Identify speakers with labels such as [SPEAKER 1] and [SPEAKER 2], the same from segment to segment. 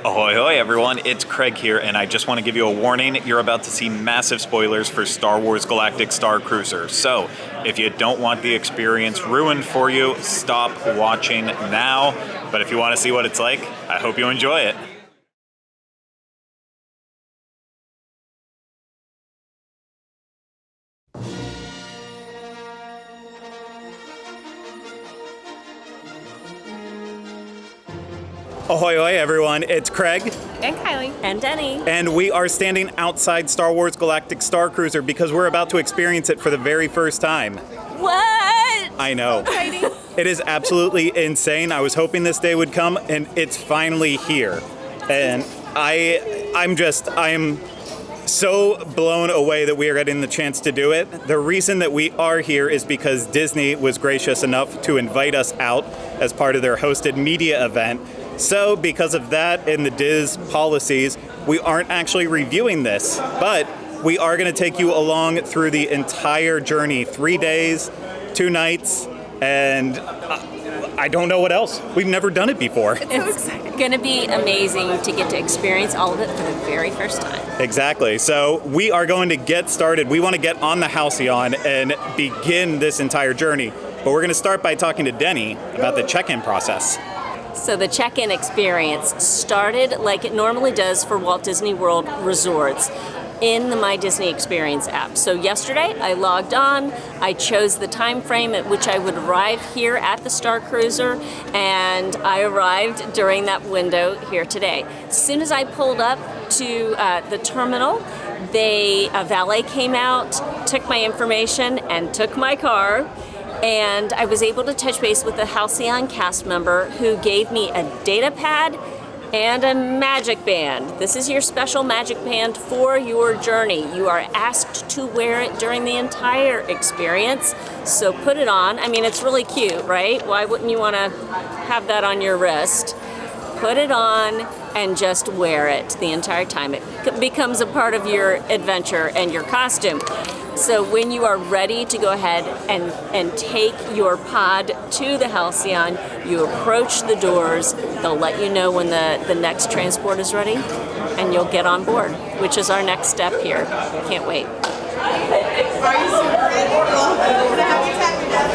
[SPEAKER 1] Ahoy, hoy, everyone. It's Craig here, and I just want to give you a warning. You're about to see massive spoilers for Star Wars Galactic Starcruiser. So, if you don't want the experience ruined for you, stop watching now. But if you want to see what it's like, I hope you enjoy it. Ahoy, hoy, everyone. It's Craig.
[SPEAKER 2] And Kylie.
[SPEAKER 3] And Denny.
[SPEAKER 1] And we are standing outside Star Wars Galactic Starcruiser because we're about to experience it for the very first time.
[SPEAKER 3] What?
[SPEAKER 1] I know. It is absolutely insane. I was hoping this day would come, and it's finally here. And I am so blown away that we are getting the chance to do it. The reason that we are here is because Disney was gracious enough to invite us out as part of their hosted media event. So because of that and the Diz policies, we aren't actually reviewing this, but we are going to take you along through the entire journey, 3 days, 2 nights, and I don't know what else. We've never done it before.
[SPEAKER 3] It's going to be amazing to get to experience all of it for the very first time.
[SPEAKER 1] Exactly. So we are going to get started. We want to get on the Halcyon and begin this entire journey. But we're going to start by talking to Denny about the check-in process.
[SPEAKER 3] So the check-in experience started like it normally does for Walt Disney World resorts in the My Disney Experience app. So yesterday I logged on, I chose the time frame at which I would arrive here at the Starcruiser, and I arrived during that window here today. As soon as I pulled up to the terminal, a valet came out, took my information, and took my car. And I was able to touch base with the Halcyon cast member who gave me a data pad and a magic band. This is your special magic band for your journey. You are asked to wear it during the entire experience, so put it on. I mean, it's really cute, right? Why wouldn't you want to have that on your wrist? Put it on and just wear it the entire time. It becomes a part of your adventure and your costume. So when you are ready to go ahead and take your pod to the Halcyon, you approach the doors. They'll let you know when the next transport is ready, and you'll get on board, which is our next step here. Can't wait.
[SPEAKER 2] Are you super ready? Can I have you tap your dad?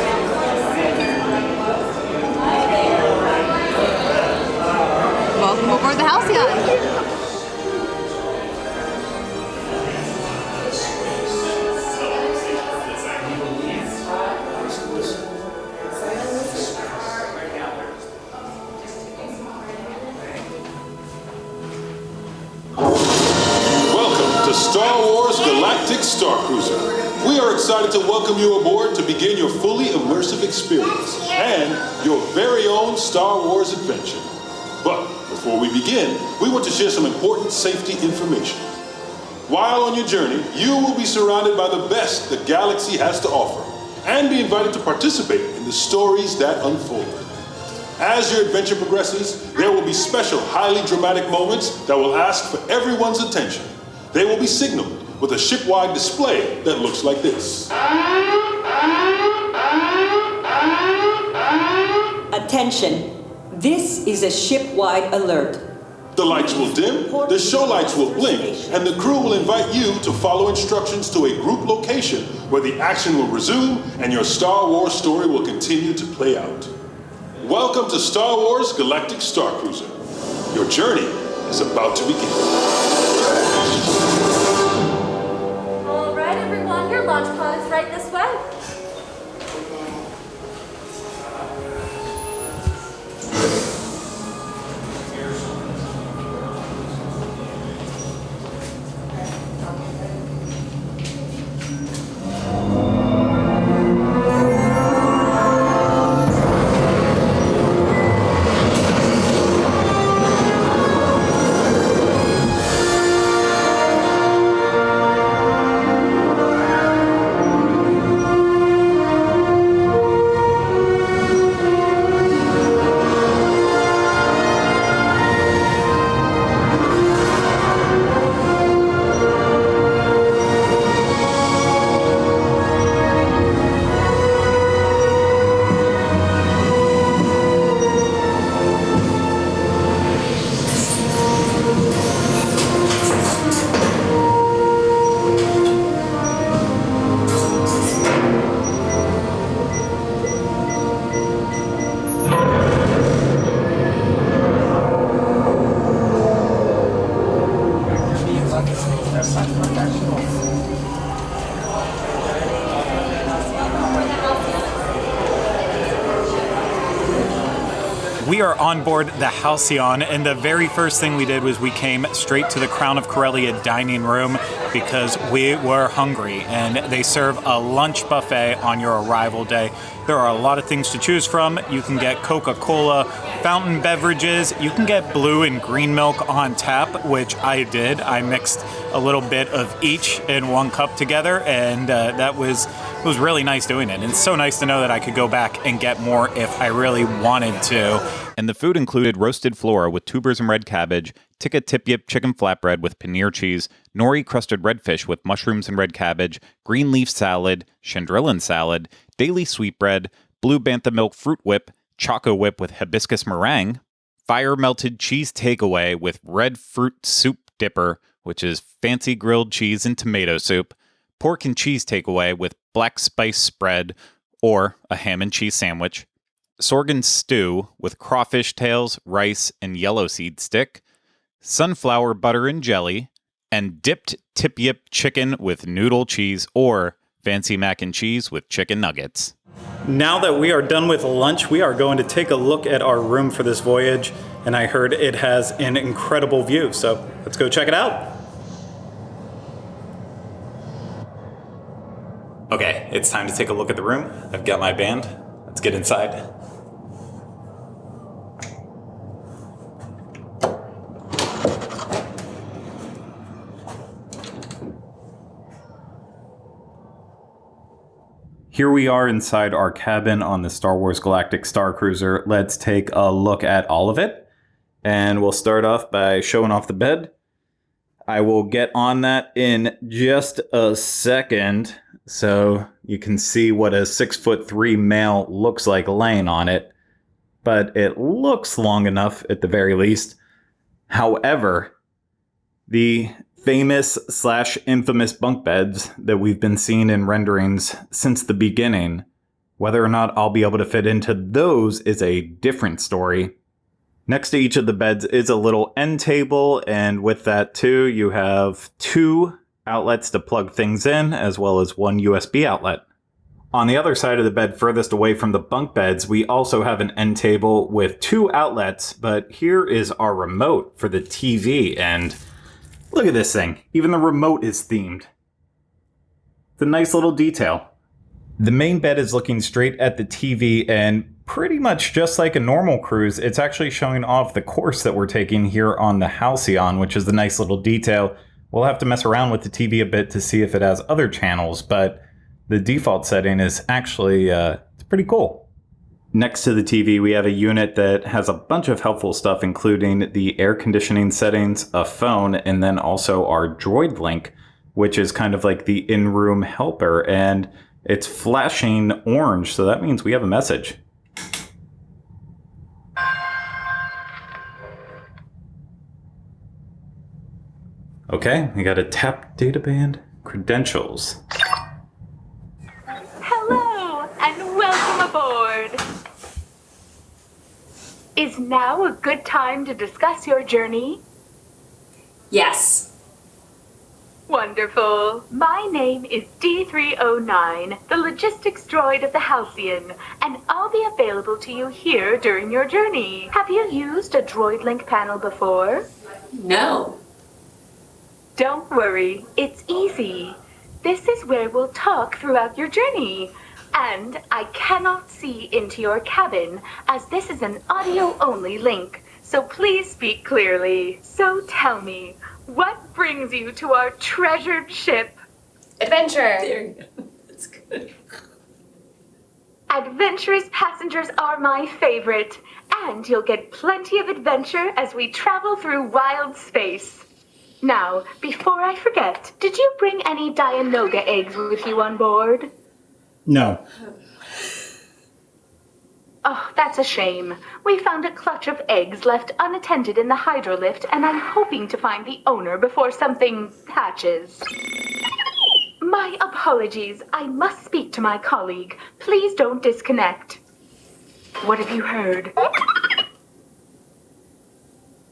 [SPEAKER 2] Welcome aboard the Halcyon.
[SPEAKER 4] Star Wars Galactic Starcruiser. We are excited to welcome you aboard to begin your fully immersive experience and your very own Star Wars adventure. But before we begin, we want to share some important safety information. While on your journey, you will be surrounded by the best the galaxy has to offer and be invited to participate in the stories that unfold. As your adventure progresses, there will be special, highly dramatic moments that will ask for everyone's attention. They will be signaled with a ship-wide display that looks like this.
[SPEAKER 5] Attention, this is a ship-wide alert.
[SPEAKER 4] The lights will dim, the show lights will blink, and the crew will invite you to follow instructions to a group location where the action will resume and your Star Wars story will continue to play out. Welcome to Star Wars Galactic Starcruiser. Your journey is about to begin.
[SPEAKER 6] All right, everyone, your launch pod is right this way.
[SPEAKER 1] we are on board the Halcyon, and the very first thing we did was we came straight to the Crown of Corellia dining room because we were hungry, and they serve a lunch buffet on your arrival day. There are a lot of things to choose from. You can get Coca-Cola, fountain beverages. You can get blue and green milk on tap, which I did. I mixed a little bit of each in one cup together, and that was really nice doing it. And it's so nice to know that I could go back and get more if I really wanted to. And the food included roasted flora with tubers and red cabbage, tikka tip-yip chicken flatbread with paneer cheese, nori-crusted redfish with mushrooms and red cabbage, green leaf salad, chandrillan salad, daily sweetbread, blue bantha milk fruit whip, choco whip with hibiscus meringue, fire-melted cheese takeaway with red fruit soup dipper, which is fancy grilled cheese and tomato soup, pork and cheese takeaway with black spice spread or a ham and cheese sandwich, sorghum stew with crawfish tails, rice, and yellow seed stick, sunflower butter and jelly, and dipped tip-yip chicken with noodle cheese or fancy mac and cheese with chicken nuggets. Now that we are done with lunch, we are going to take a look at our room for this voyage, and I heard it has an incredible view, so let's go check it out. Okay, it's time to take a look at the room. I've got my band. Let's get inside. Here we are inside our cabin on the Star Wars Galactic Starcruiser. Let's take a look at all of it. And we'll start off by showing off the bed. I will get on that in just a second so you can see what a 6'3" male looks like laying on it. But it looks long enough at the very least. However, the famous/infamous bunk beds that we've been seeing in renderings since the beginning, whether or not I'll be able to fit into those is a different story. Next to each of the beds is a little end table, and with that too, you have 2 outlets to plug things in, as well as 1 USB outlet. On the other side of the bed, furthest away from the bunk beds, we also have an end table with 2 outlets, but here is our remote for the TV, and look at this thing. Even the remote is themed. It's a nice little detail. The main bed is looking straight at the TV, and pretty much just like a normal cruise, it's actually showing off the course that we're taking here on the Halcyon, which is the nice little detail. We'll have to mess around with the TV a bit to see if it has other channels, but the default setting is actually it's pretty cool. Next to the TV, we have a unit that has a bunch of helpful stuff, including the air conditioning settings, a phone, and then also our droid link, which is kind of like the in-room helper, and it's flashing orange, so that means we have a message. Okay, we got a tap data band, credentials.
[SPEAKER 7] Hello, and welcome aboard. Is now a good time to discuss your journey?
[SPEAKER 3] Yes.
[SPEAKER 7] Wonderful. My name is D309, the logistics droid of the Halcyon, and I'll be available to you here during your journey. Have you used a droid link panel before?
[SPEAKER 3] No.
[SPEAKER 7] Don't worry, it's easy. This is where we'll talk throughout your journey. And I cannot see into your cabin, as this is an audio-only link, so please speak clearly. So tell me, what brings you to our treasured ship?
[SPEAKER 2] Adventure.
[SPEAKER 3] There you go. That's good.
[SPEAKER 7] Adventurous passengers are my favorite, and you'll get plenty of adventure as we travel through wild space. Now, before I forget, did you bring any Dianoga eggs with you on board?
[SPEAKER 1] No.
[SPEAKER 7] Oh, that's a shame. We found a clutch of eggs left unattended in the hydrolift, and I'm hoping to find the owner before something hatches. My apologies. I must speak to my colleague. Please don't disconnect. What have you heard?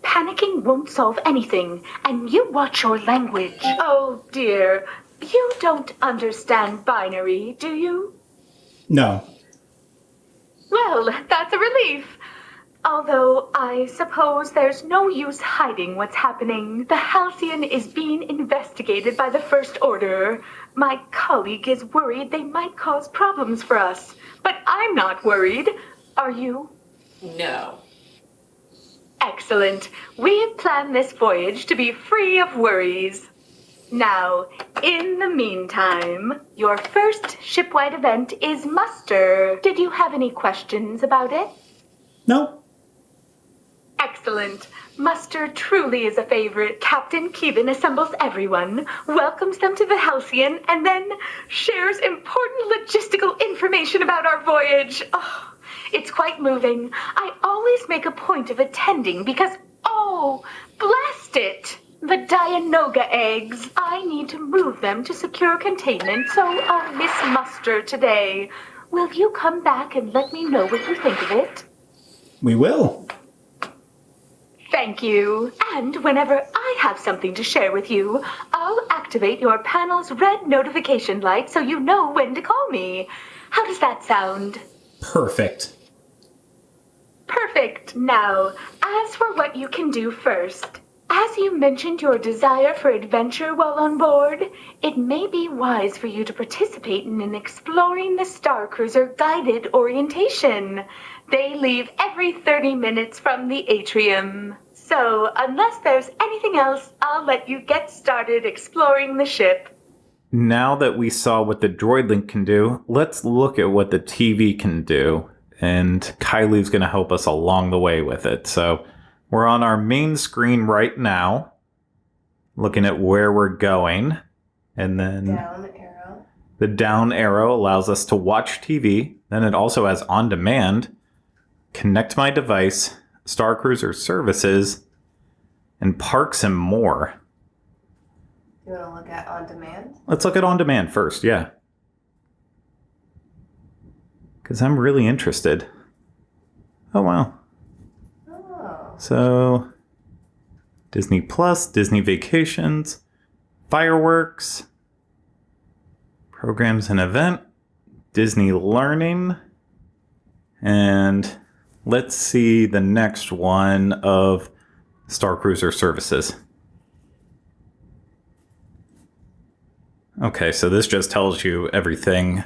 [SPEAKER 7] Panicking won't solve anything, and you watch your language. Oh, dear. You don't understand binary, do you?
[SPEAKER 1] No.
[SPEAKER 7] Well, that's a relief. Although I suppose there's no use hiding what's happening. The Halcyon is being investigated by the First Order. My colleague is worried they might cause problems for us. But I'm not worried. Are you?
[SPEAKER 2] No.
[SPEAKER 7] Excellent. We've planned this voyage to be free of worries. Now, in the meantime, your first shipwide event is muster. Did you have any questions about it?
[SPEAKER 1] No.
[SPEAKER 7] Excellent. Muster truly is a favorite. Captain Keevan assembles everyone, welcomes them to the Halcyon, and then shares important logistical information about our voyage. Oh, it's quite moving. I always make a point of attending because, oh, blast it! The Dianoga eggs. I need to move them to secure containment, so I'll miss muster today. Will you come back and let me know what you think of it?
[SPEAKER 1] We will.
[SPEAKER 7] Thank you. And whenever I have something to share with you, I'll activate your panel's red notification light so you know when to call me. How does that sound?
[SPEAKER 1] Perfect.
[SPEAKER 7] Perfect. Now, as for what you can do first, as you mentioned your desire for adventure while on board, it may be wise for you to participate in an Exploring the Starcruiser guided orientation. They leave every 30 minutes from the Atrium. So, unless there's anything else, I'll let you get started exploring the ship.
[SPEAKER 8] Now that we saw what the droid link can do, let's look at what the TV can do. And Kylie's going to help us along the way with it. So, we're on our main screen right now, looking at where we're going. And then
[SPEAKER 2] Down arrow.
[SPEAKER 8] the down arrow allows us to watch TV. Then it also has on demand, connect my device, Starcruiser services, and parks and more.
[SPEAKER 2] You want to look at on demand?
[SPEAKER 8] Let's look at on demand first, yeah. Because I'm really interested. Oh, wow.
[SPEAKER 2] Oh.
[SPEAKER 8] So, Disney Plus, Disney Vacations, Fireworks, Programs and Event, Disney Learning, and let's see the next one of Starcruiser Services. Okay, so this just tells you everything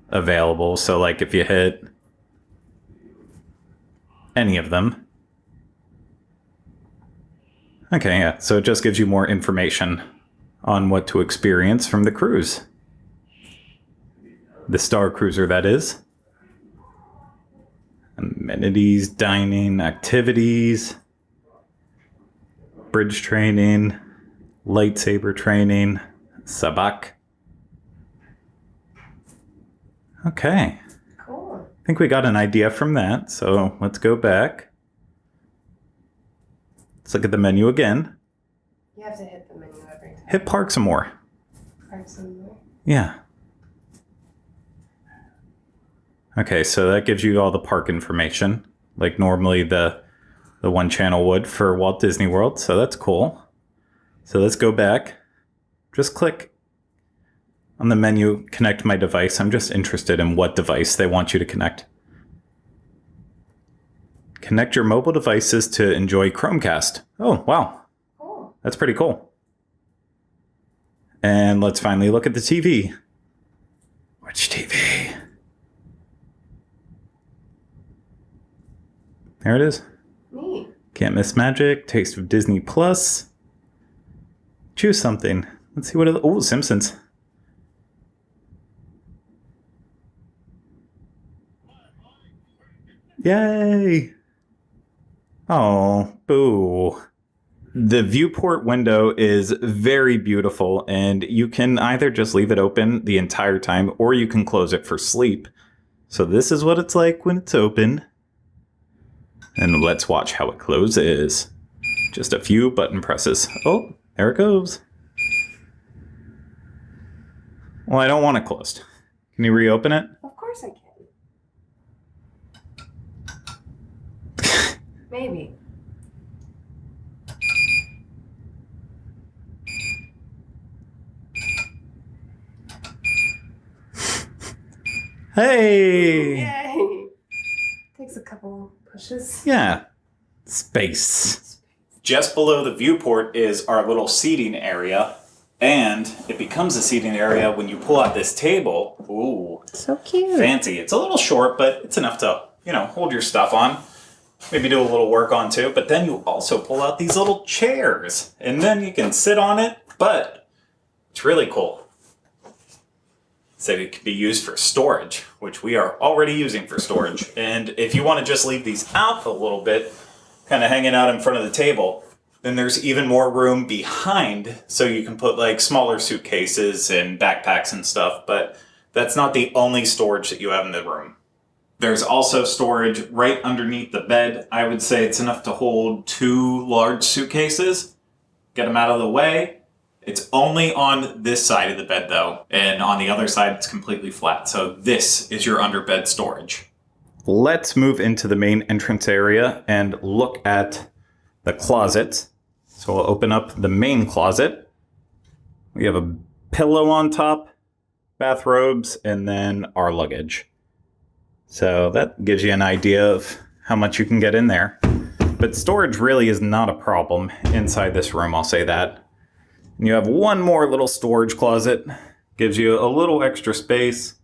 [SPEAKER 8] available. So, like, if you hit any of them. Okay, yeah, so it just gives you more information on what to experience from the cruise. The Starcruiser, that is. Amenities, dining, activities, bridge training, lightsaber training, sabak. Okay.
[SPEAKER 2] Cool.
[SPEAKER 8] I think we got an idea from that, so let's go back. Let's look at the menu again.
[SPEAKER 2] You have to hit the menu every time.
[SPEAKER 8] Hit park some more.
[SPEAKER 2] Parks and more.
[SPEAKER 8] Yeah. Okay, so that gives you all the park information, like normally the one channel would for Walt Disney World, so that's cool. So let's go back. Just click on the menu, connect my device. I'm just interested in what device they want you to connect. Connect your mobile devices to enjoy Chromecast. Oh, wow.
[SPEAKER 2] Cool.
[SPEAKER 8] That's pretty cool. And let's finally look at the TV. Which TV? There it is.
[SPEAKER 2] Neat.
[SPEAKER 8] Can't Miss Magic, Taste of Disney Plus. Choose something. Let's see what it... Oh, Simpsons. Yay! Oh, boo. The viewport window is very beautiful, and you can either just leave it open the entire time, or you can close it for sleep. So this is what it's like when it's open. And let's watch how it closes. Just a few button presses. Oh, there it goes. Well, I don't want it closed. Can you reopen it?
[SPEAKER 2] Of course I can. Maybe.
[SPEAKER 8] Hey!
[SPEAKER 2] Yay! Takes a couple pushes. Bushes.
[SPEAKER 8] Yeah. Space. Just below the viewport is our little seating area. And it becomes a seating area when you pull out this table. Ooh.
[SPEAKER 2] So cute.
[SPEAKER 8] Fancy. It's a little short, but it's enough to, hold your stuff on. Maybe do a little work on too. But then you also pull out these little chairs. And then you can sit on it. But it's really cool. So it can be used for storage, which we are already using for storage. And if you want to just leave these out a little bit, kind of hanging out in front of the table, then there's even more room behind, so you can put like smaller suitcases and backpacks and stuff. But that's not the only storage that you have in the room. There's also storage right underneath the bed. I would say it's enough to hold 2 large suitcases. Get them out of the way. It's only on this side of the bed though, and on the other side it's completely flat. So this is your underbed storage. Let's move into the main entrance area and look at the closets. So we'll open up the main closet. We have a pillow on top, bathrobes, and then our luggage. So that gives you an idea of how much you can get in there. But storage really is not a problem inside this room, I'll say that. And you have one more little storage closet. Gives you a little extra space.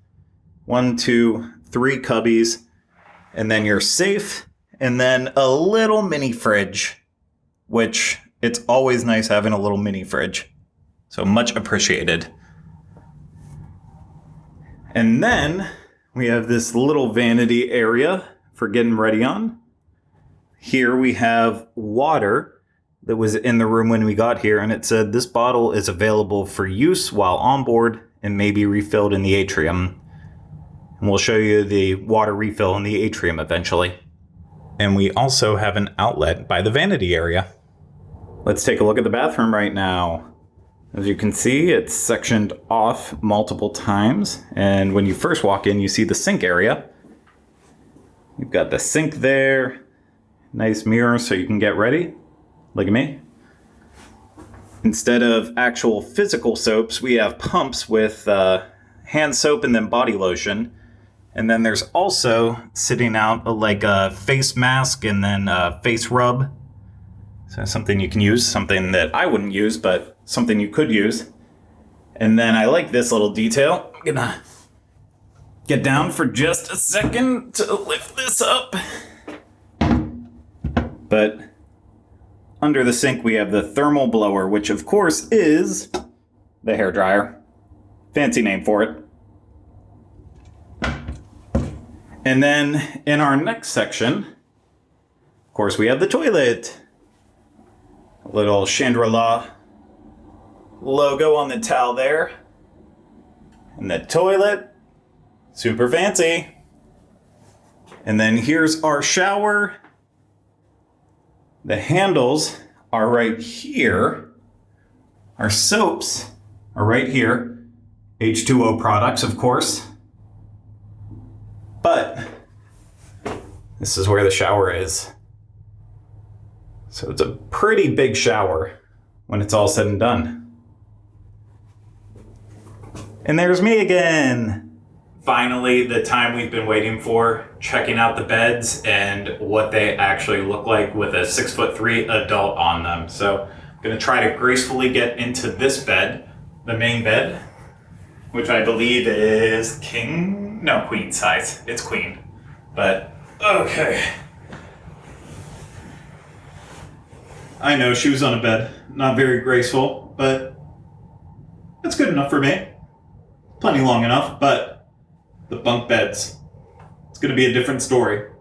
[SPEAKER 8] 1, 2, 3 cubbies. And then your safe. And then a little mini fridge. Which, it's always nice having a little mini fridge. So much appreciated. And then we have this little vanity area for getting ready on. Here we have water that was in the room when we got here, and it said this bottle is available for use while on board and may be refilled in the atrium. And we'll show you the water refill in the atrium eventually. And we also have an outlet by the vanity area. Let's take a look at the bathroom right now. As you can see, it's sectioned off multiple times. And when you first walk in, you see the sink area. You've got the sink there. Nice mirror so you can get ready. Look at me. Instead of actual physical soaps, we have pumps with hand soap and then body lotion. And then there's also sitting out like a face mask and then a face rub. So something you can use, something that I wouldn't use, but something you could use. And then I like this little detail. I'm gonna get down for just a second to lift this up. But under the sink, we have the thermal blower, which of course is the hairdryer. Fancy name for it. And then in our next section, of course, we have the toilet. A little Chandra-La logo on the towel there. And the toilet, super fancy. And then here's our shower. The handles are right here. Our soaps are right here. H2O products, of course. But this is where the shower is. So it's a pretty big shower when it's all said and done. And there's me again. Finally, the time we've been waiting for, checking out the beds and what they actually look like with a 6'3" adult on them. So I'm gonna try to gracefully get into this bed, the main bed, which I believe is queen size. It's queen, but okay. I know, shoes on a bed, not very graceful, but that's good enough for me. Plenty long enough, but the bunk beds, it's gonna be a different story.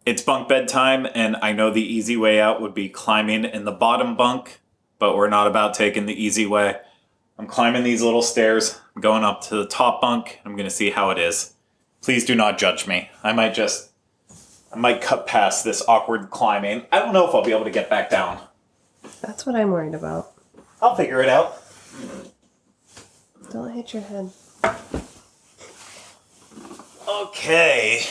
[SPEAKER 8] It's bunk bed time, and I know the easy way out would be climbing in the bottom bunk, but we're not about taking the easy way. I'm climbing these little stairs, I'm going up to the top bunk, I'm gonna see how it is. Please do not judge me. I might cut past this awkward climbing. I don't know if I'll be able to get back down.
[SPEAKER 2] That's what I'm worried about.
[SPEAKER 8] I'll figure it out.
[SPEAKER 2] Don't hit your head.
[SPEAKER 8] Okay.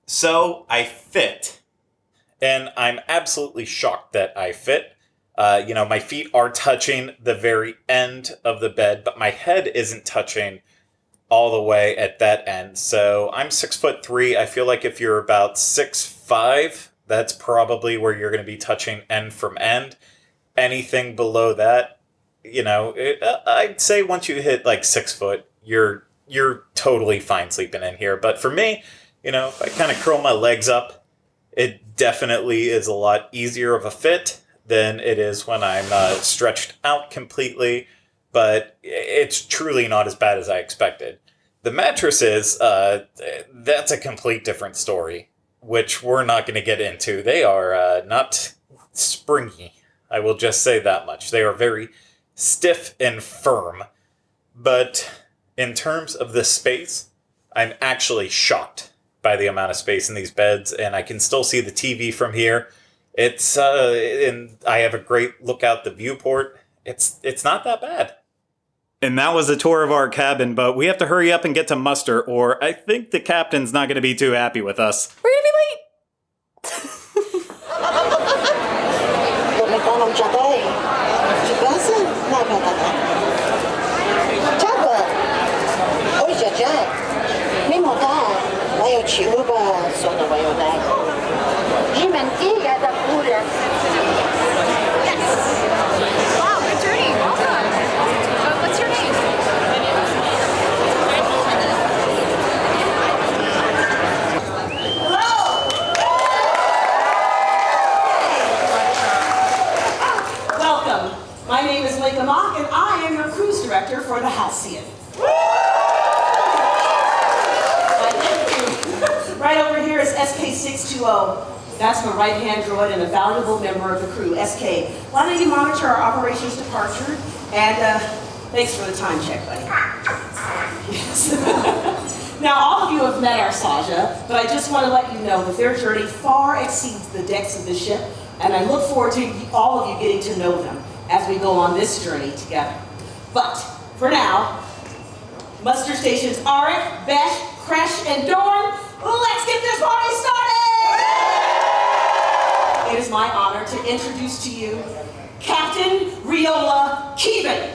[SPEAKER 8] So I fit, and I'm absolutely shocked that I fit.
[SPEAKER 1] My feet are touching the very end of the bed, but my head isn't touching all the way at that end. So I'm 6'3". I feel like if you're about 6'5", that's probably where you're going to be touching end from end. Anything below that, I'd say once you hit like 6 foot, you're totally fine sleeping in here. But for me, if I kind of curl my legs up, it definitely is a lot easier of a fit than it is when I'm stretched out completely. But it's truly not as bad as I expected. The mattresses, that's a complete different story, which we're not going to get into. They are not springy. I will just say that much. They are very stiff and firm. But in terms of the space, I'm actually shocked by the amount of space in these beds, and I can still see the TV from here. And I have a great look out the viewport. It's not that bad. And that was a tour of our cabin, but we have to hurry up and get to muster, or I think the captain's not going to be too happy with us.
[SPEAKER 3] We're gonna be late.
[SPEAKER 2] Wow, good journey. Well done. What's your name?
[SPEAKER 5] Welcome. My name is Raithe, and I am your cruise director for the Halcyon. Right over here is SK-620. That's my right-hand droid and a valuable member of the crew, SK. Why don't you monitor our operations departure? And thanks for the time check, buddy. Yes. Now, all of you have met our Saja, but I just want to let you know that their journey far exceeds the decks of the ship, and I look forward to all of you getting to know them as we go on this journey together. But for now, muster stations Arik, Besh, Kresh, and Dorn, let's get this party started! It is my honor to introduce to you Captain Riola Keevan.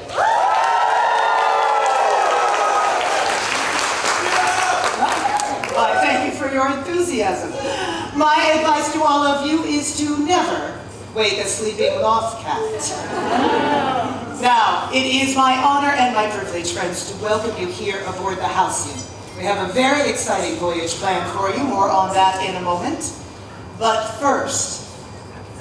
[SPEAKER 9] Why, thank you for your enthusiasm. My advice to all of you is to never wake a sleeping loft cat. Now, it is my honor and my privilege, friends, to welcome you here aboard the Halcyon. We have a very exciting voyage planned for you, more on that in a moment. But first,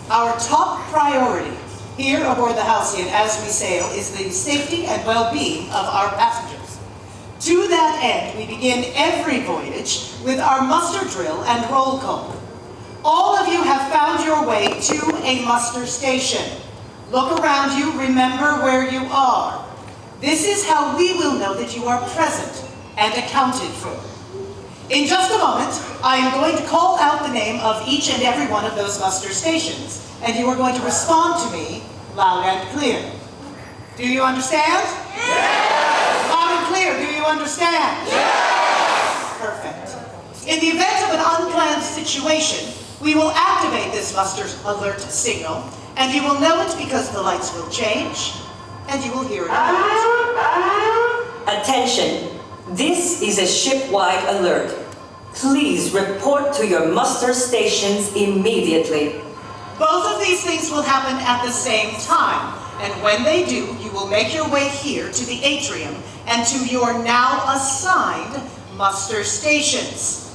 [SPEAKER 9] our top priority here aboard the Halcyon as we sail is the safety and well-being of our passengers. To that end, we begin every voyage with our muster drill and roll call. All of you have found your way to a muster station. Look around you, remember where you are. This is how we will know that you are present and accounted for. In just a moment, I am going to call out the name of each and every one of those muster stations, and you are going to respond to me loud and clear. Do you understand? Yes! Loud and clear, do you understand? Yes! Perfect. In the event of an unplanned situation, we will activate this muster alert signal, and you will know it because the lights will change, and you will hear it.
[SPEAKER 5] Attention. This is a ship-wide alert. Please report to your muster stations immediately.
[SPEAKER 9] Both of these things will happen at the same time, and when they do, you will make your way here to the Atrium and to your now assigned muster stations.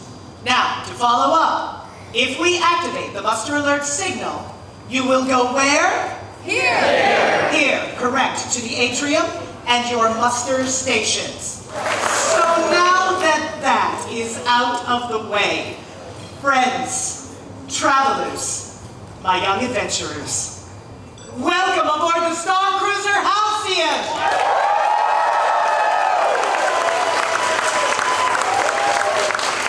[SPEAKER 9] Now, to follow up, if we activate the muster alert signal, you will go where? Here. Here, correct, to the Atrium and your muster stations. So now that that is out of the way, friends, travelers, my young adventurers, welcome aboard the Starcruiser Halcyon!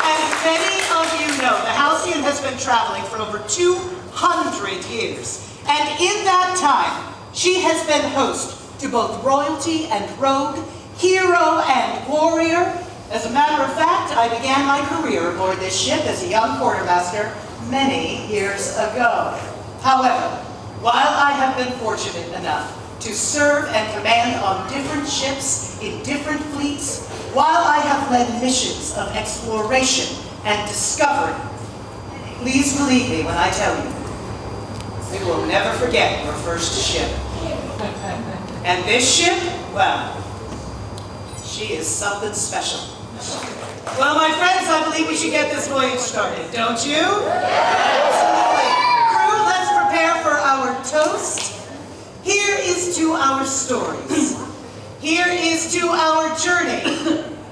[SPEAKER 9] As many of you know, the Halcyon has been traveling for over 200 years, and in that time, she has been host to both royalty and rogue, hero and warrior. As a matter of fact, I began my career aboard this ship as a young quartermaster many years ago. However, While I have been fortunate enough to serve and command on different ships in different fleets, while I have led missions of exploration and discovery, please believe me when I tell you, we will never forget your first ship. And this ship, well, she is something special. Well, my friends, I believe we should get this voyage started, don't you? Absolutely. Crew, let's prepare for our toast. Here is to our stories. Here is to our journey.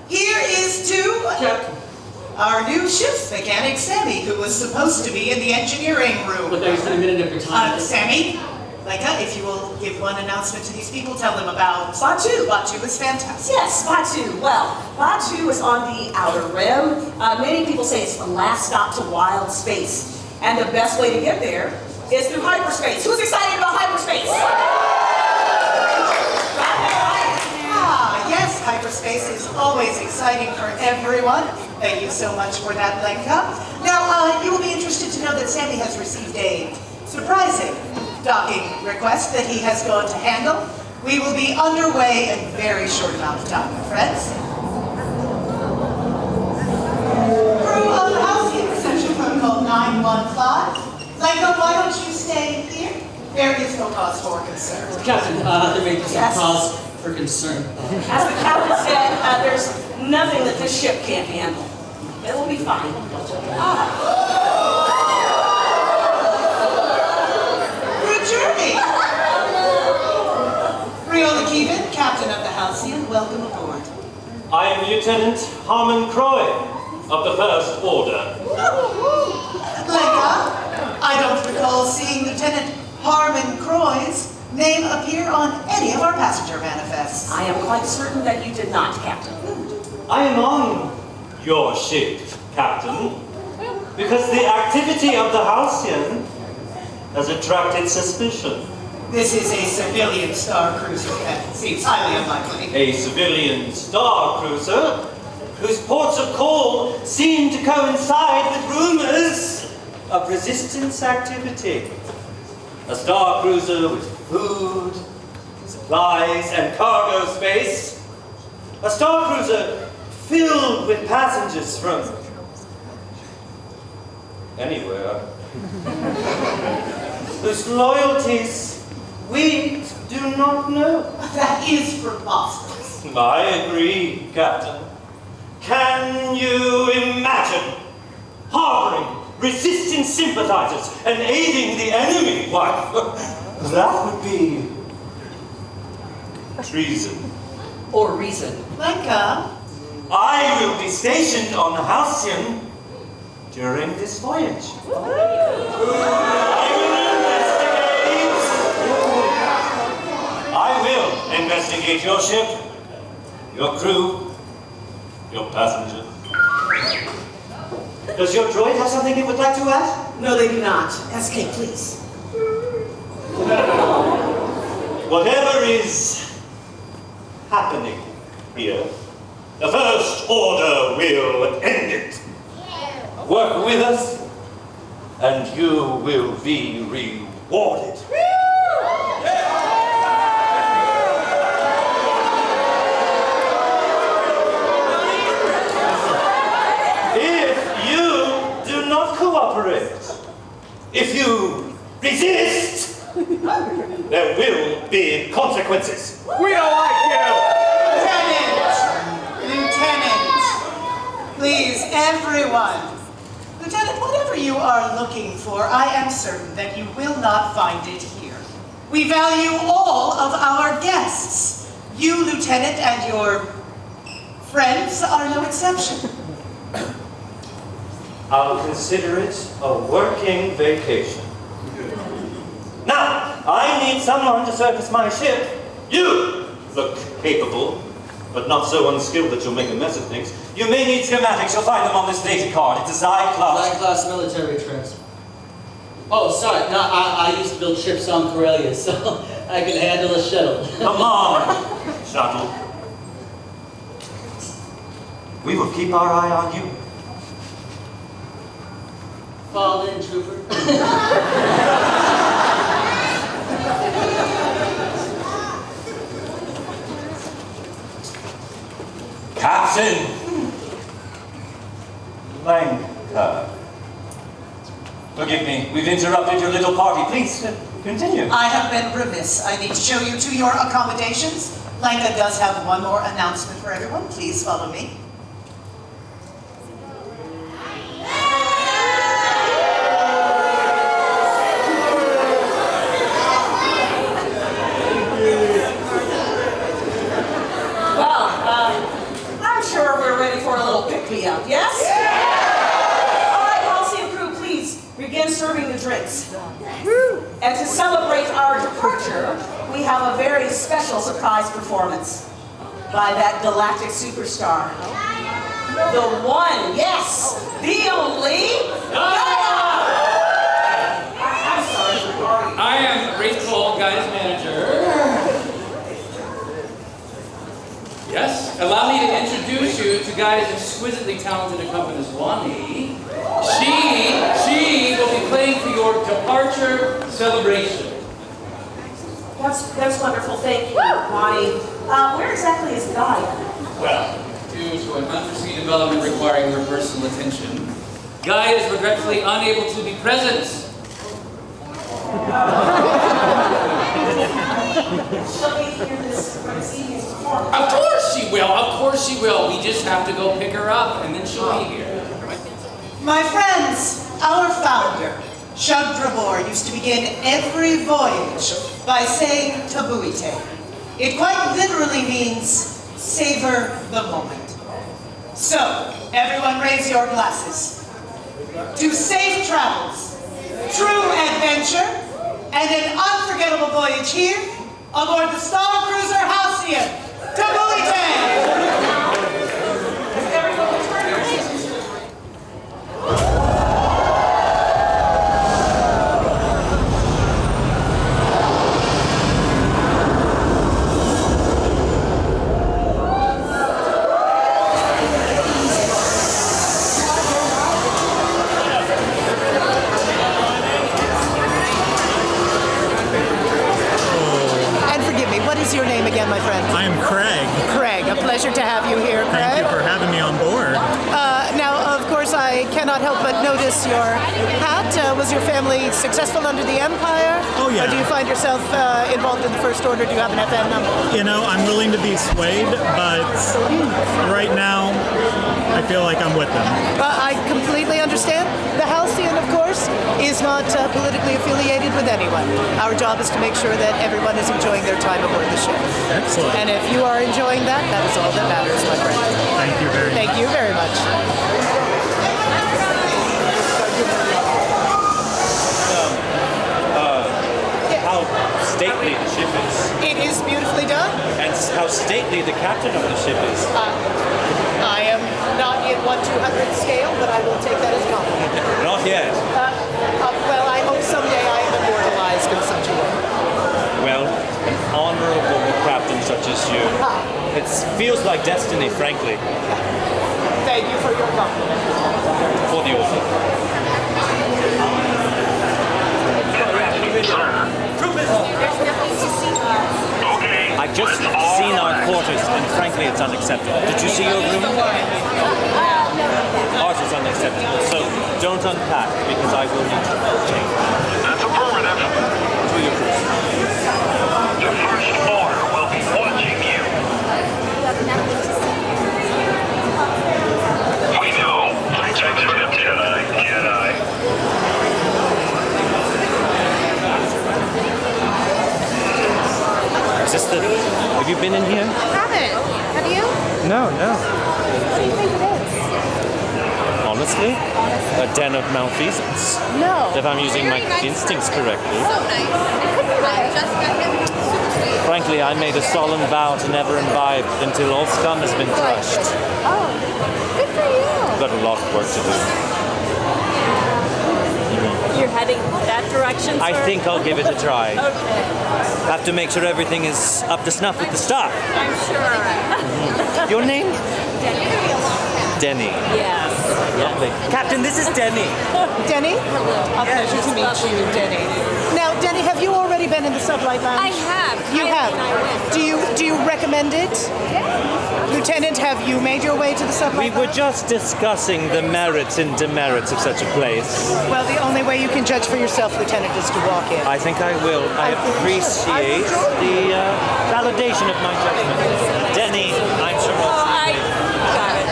[SPEAKER 9] Here is to our new ship's mechanic, Sammie, who was supposed to be in the engineering room.
[SPEAKER 10] But there's a minute of your time.
[SPEAKER 9] Sammie, if you will give one announcement to these people, tell them about Batuu. Batuu is fantastic.
[SPEAKER 5] Yes, Batuu. Well, Batuu is on the outer rim. Many people say it's the last stop to wild space. And the best way to get there is through hyperspace. Who's excited about hyperspace?
[SPEAKER 9] Yes, hyperspace is always exciting for everyone. Thank you so much for that, Lenka. Now, you will be interested to know that Sammie has received a surprising docking request that he has gone to handle. We will be underway in a very short amount of time, my friends. Crew of the Halcyon, Reception Protocol 915. Lenka, why don't you stay here? There is no cause for concern.
[SPEAKER 10] Captain, there may be some cause for concern.
[SPEAKER 5] As the captain said, there's nothing that this ship can't handle. It will be fine.
[SPEAKER 9] Good journey! Keevan, captain of the Halcyon, welcome aboard.
[SPEAKER 11] I am Lieutenant Harmon Croy of the First Order.
[SPEAKER 9] Lenka, I don't recall seeing Lieutenant Harmon Croy's name appear on any of our passenger manifests.
[SPEAKER 5] I am quite certain that you did not, Captain.
[SPEAKER 11] I am on your ship, Captain, because the activity of the Halcyon has attracted suspicion.
[SPEAKER 9] This is a civilian star cruiser, that seems highly unlikely.
[SPEAKER 11] A civilian star cruiser whose ports of call seem to coincide with rumors of resistance activity. A star cruiser with food, supplies, and cargo space. A star cruiser filled with passengers from anywhere. Whose loyalties we do not know.
[SPEAKER 9] That is preposterous.
[SPEAKER 11] I agree, Captain. Can you imagine harboring resistance sympathizers and aiding the enemy? Why, that would be treason.
[SPEAKER 10] Or reason.
[SPEAKER 9] Lenka?
[SPEAKER 11] I will be stationed on the Halcyon during this voyage. I will investigate your ship, your crew, your passengers. Does your droid have something it would like to add?
[SPEAKER 5] No, they do not. SK, please.
[SPEAKER 11] Whatever is happening here, the First Order will end it. Work with us, and you will be rewarded. If you do not cooperate, if you resist, there will be consequences.
[SPEAKER 1] We don't like you!
[SPEAKER 9] Lieutenant! Please, everyone. Lieutenant, whatever you are looking for, I am certain that you will not find it here. We value all of our guests. You, Lieutenant, and your friends are no exception.
[SPEAKER 11] I'll consider it a working vacation. Now, I need someone to service my ship. You look capable, but not so unskilled that you'll make a mess of things. You may need schematics. You'll find them on this data card. It's a Xi-class.
[SPEAKER 10] Xi-class military transfer. Oh, sorry. No, I used to build ships on Corellia, so I can handle a shuttle.
[SPEAKER 11] Come on, shuttle. We will keep our eye on you.
[SPEAKER 10] Fall in, trooper.
[SPEAKER 11] Captain! Lanka. Forgive me, we've interrupted your little party. Please, continue.
[SPEAKER 9] I have been remiss. I need to show you to your accommodations. Lanka does have one more announcement for everyone. Please follow me.
[SPEAKER 5] I'm sure we're ready for a little pick-me-up, yes? All right, Halcyon crew, please begin serving the drinks. And to celebrate our departure, we have a very special surprise performance by that galactic superstar. The one, yes, the only, Gaya! I'm sorry,
[SPEAKER 12] I am Raithe, Gaya's manager. Yes, allow me to introduce you to Gaya's exquisitely talented accompanist, Wani. She will be playing for your departure celebration.
[SPEAKER 5] That's wonderful, thank you, Wani. Where exactly is Gaya?
[SPEAKER 12] Well, due to an unforeseen development requiring her personal attention, Gaya is regretfully unable to be present.
[SPEAKER 5] She'll be here this evening's performance.
[SPEAKER 12] Of course she will, of course she will. We just have to go pick her up and then she'll be here.
[SPEAKER 9] My friends, our founder, Shudrabor, used to begin every voyage by saying tabuite. It quite literally means savor the moment. So, everyone raise your glasses. To safe travels, true adventure, and an unforgettable voyage here aboard the Starcruiser Halcyon. Tabuite! Your name again, my friend?
[SPEAKER 13] I am Craig.
[SPEAKER 9] Craig, a pleasure to have you here, Craig.
[SPEAKER 13] Thank you for having me on board.
[SPEAKER 9] Now, of course, I cannot help but notice your hat. Was your family successful under the Empire?
[SPEAKER 13] Oh, yeah.
[SPEAKER 9] Or do you find yourself involved in the First Order? Do you have an FN number?
[SPEAKER 13] You know, I'm willing to be swayed, but right now, I feel like I'm with them.
[SPEAKER 9] I completely understand. The Halcyon, of course, is not politically affiliated with anyone. Our job is to make sure that everyone is enjoying their time aboard the ship.
[SPEAKER 13] Excellent.
[SPEAKER 9] And if you are enjoying that, that is all that matters, my friend.
[SPEAKER 13] Thank you very much.
[SPEAKER 9] Thank you very much.
[SPEAKER 14] How stately the ship is.
[SPEAKER 9] It is beautifully done.
[SPEAKER 14] And how stately the captain of the ship is.
[SPEAKER 9] I am not in 1/200th scale, but I will take that as a compliment.
[SPEAKER 14] Not yet.
[SPEAKER 9] Well, I hope someday I am immortalized in such a way.
[SPEAKER 14] Well, an honorable captain such as you. It feels like destiny, frankly.
[SPEAKER 9] Thank you for your compliment.
[SPEAKER 14] For the author. I've just seen our quarters, and frankly, it's unacceptable. Did you see your room? Ours is unacceptable, so don't unpack, because I will need to change.
[SPEAKER 15] That's affirmative.
[SPEAKER 14] To your room.
[SPEAKER 15] The First Order will be watching you. We know. Jedi.
[SPEAKER 14] Is this the... Have you been in here?
[SPEAKER 2] I haven't. Have you?
[SPEAKER 14] No.
[SPEAKER 2] What do you think it is?
[SPEAKER 14] Honestly? A den of malfeasance.
[SPEAKER 2] No.
[SPEAKER 14] If I'm using my instincts correctly.
[SPEAKER 2] So nice. It could be like just got him. Super sweet.
[SPEAKER 14] Frankly, I made a solemn vow to never imbibe until all scum has been crushed.
[SPEAKER 2] Oh, good for you.
[SPEAKER 14] I've got a lot of work to do.
[SPEAKER 3] You're heading that direction, sir?
[SPEAKER 14] I think I'll give it a try.
[SPEAKER 3] Okay.
[SPEAKER 14] Have to make sure everything is up to snuff with the stuff.
[SPEAKER 3] I'm sure.
[SPEAKER 14] Your name? Denny.
[SPEAKER 3] Yes.
[SPEAKER 14] Lovely. Captain, this is Denny.
[SPEAKER 9] Denny? Hello. A pleasure to meet you, Denny. Now, Denny, have you already been in the Sublight Lounge?
[SPEAKER 3] I have.
[SPEAKER 9] You have.
[SPEAKER 3] And I went.
[SPEAKER 9] Do you recommend it? Lieutenant, have you made your way to the Sublight
[SPEAKER 14] We
[SPEAKER 9] Lounge?
[SPEAKER 14] were just discussing the merits and demerits of such a place.
[SPEAKER 9] Well, the only way you can judge for yourself, Lieutenant, is to walk in.
[SPEAKER 14] I think I will. I appreciate the validation of my judgment. Denny, I'm sure
[SPEAKER 3] Oh, I got it.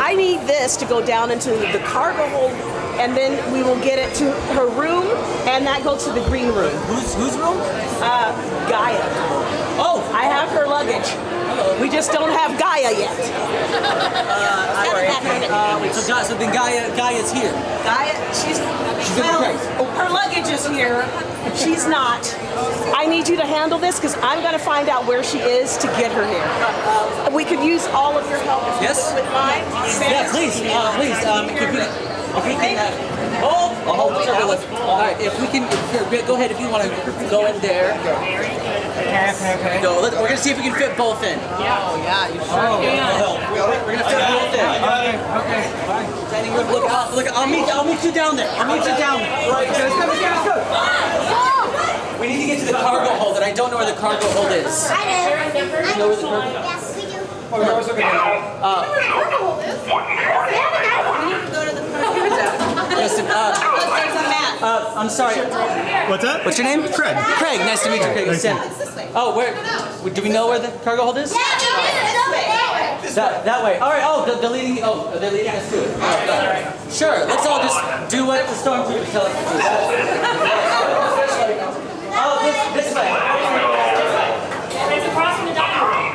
[SPEAKER 5] I need this to go down into the cargo hold, and then we will get it to her room, and that goes to the green room.
[SPEAKER 10] Whose room?
[SPEAKER 5] Gaya.
[SPEAKER 10] Oh,
[SPEAKER 5] I have her luggage. We just don't have Gaya yet.
[SPEAKER 10] so then Gaya's here.
[SPEAKER 5] Gaya, she's
[SPEAKER 10] gonna be great.
[SPEAKER 5] her luggage is here. She's not. I need you to handle this because I'm going to find out where she is to get her here. We could use all of your help. If
[SPEAKER 10] Yes?
[SPEAKER 5] you would mind.
[SPEAKER 10] Yeah, please. If we can hold. All right, if we can, here, go ahead if you want to go in there. Okay. Go. We're gonna see if we can fit both in.
[SPEAKER 5] Oh yeah, you sure can.
[SPEAKER 10] We're gonna fit both in. Okay. Look, I'll meet you down there. Let's go. We need to get to the cargo hold, and I don't know where the cargo hold is.
[SPEAKER 6] I do.
[SPEAKER 10] You know where the cargo?
[SPEAKER 6] Yes, we do.
[SPEAKER 10] Listen, I'm sorry.
[SPEAKER 13] What's that?
[SPEAKER 10] What's your name?
[SPEAKER 13] Craig.
[SPEAKER 10] Craig, nice to meet you, Craig. Stand. Oh, where? Do we know where the cargo hold is? That way. All right. Oh, they're leading. Oh, they're leading us to it. All right. Sure. Let's all just do what the stormtroopers tell us to do. Oh, this way.
[SPEAKER 6] It's across from the dining room.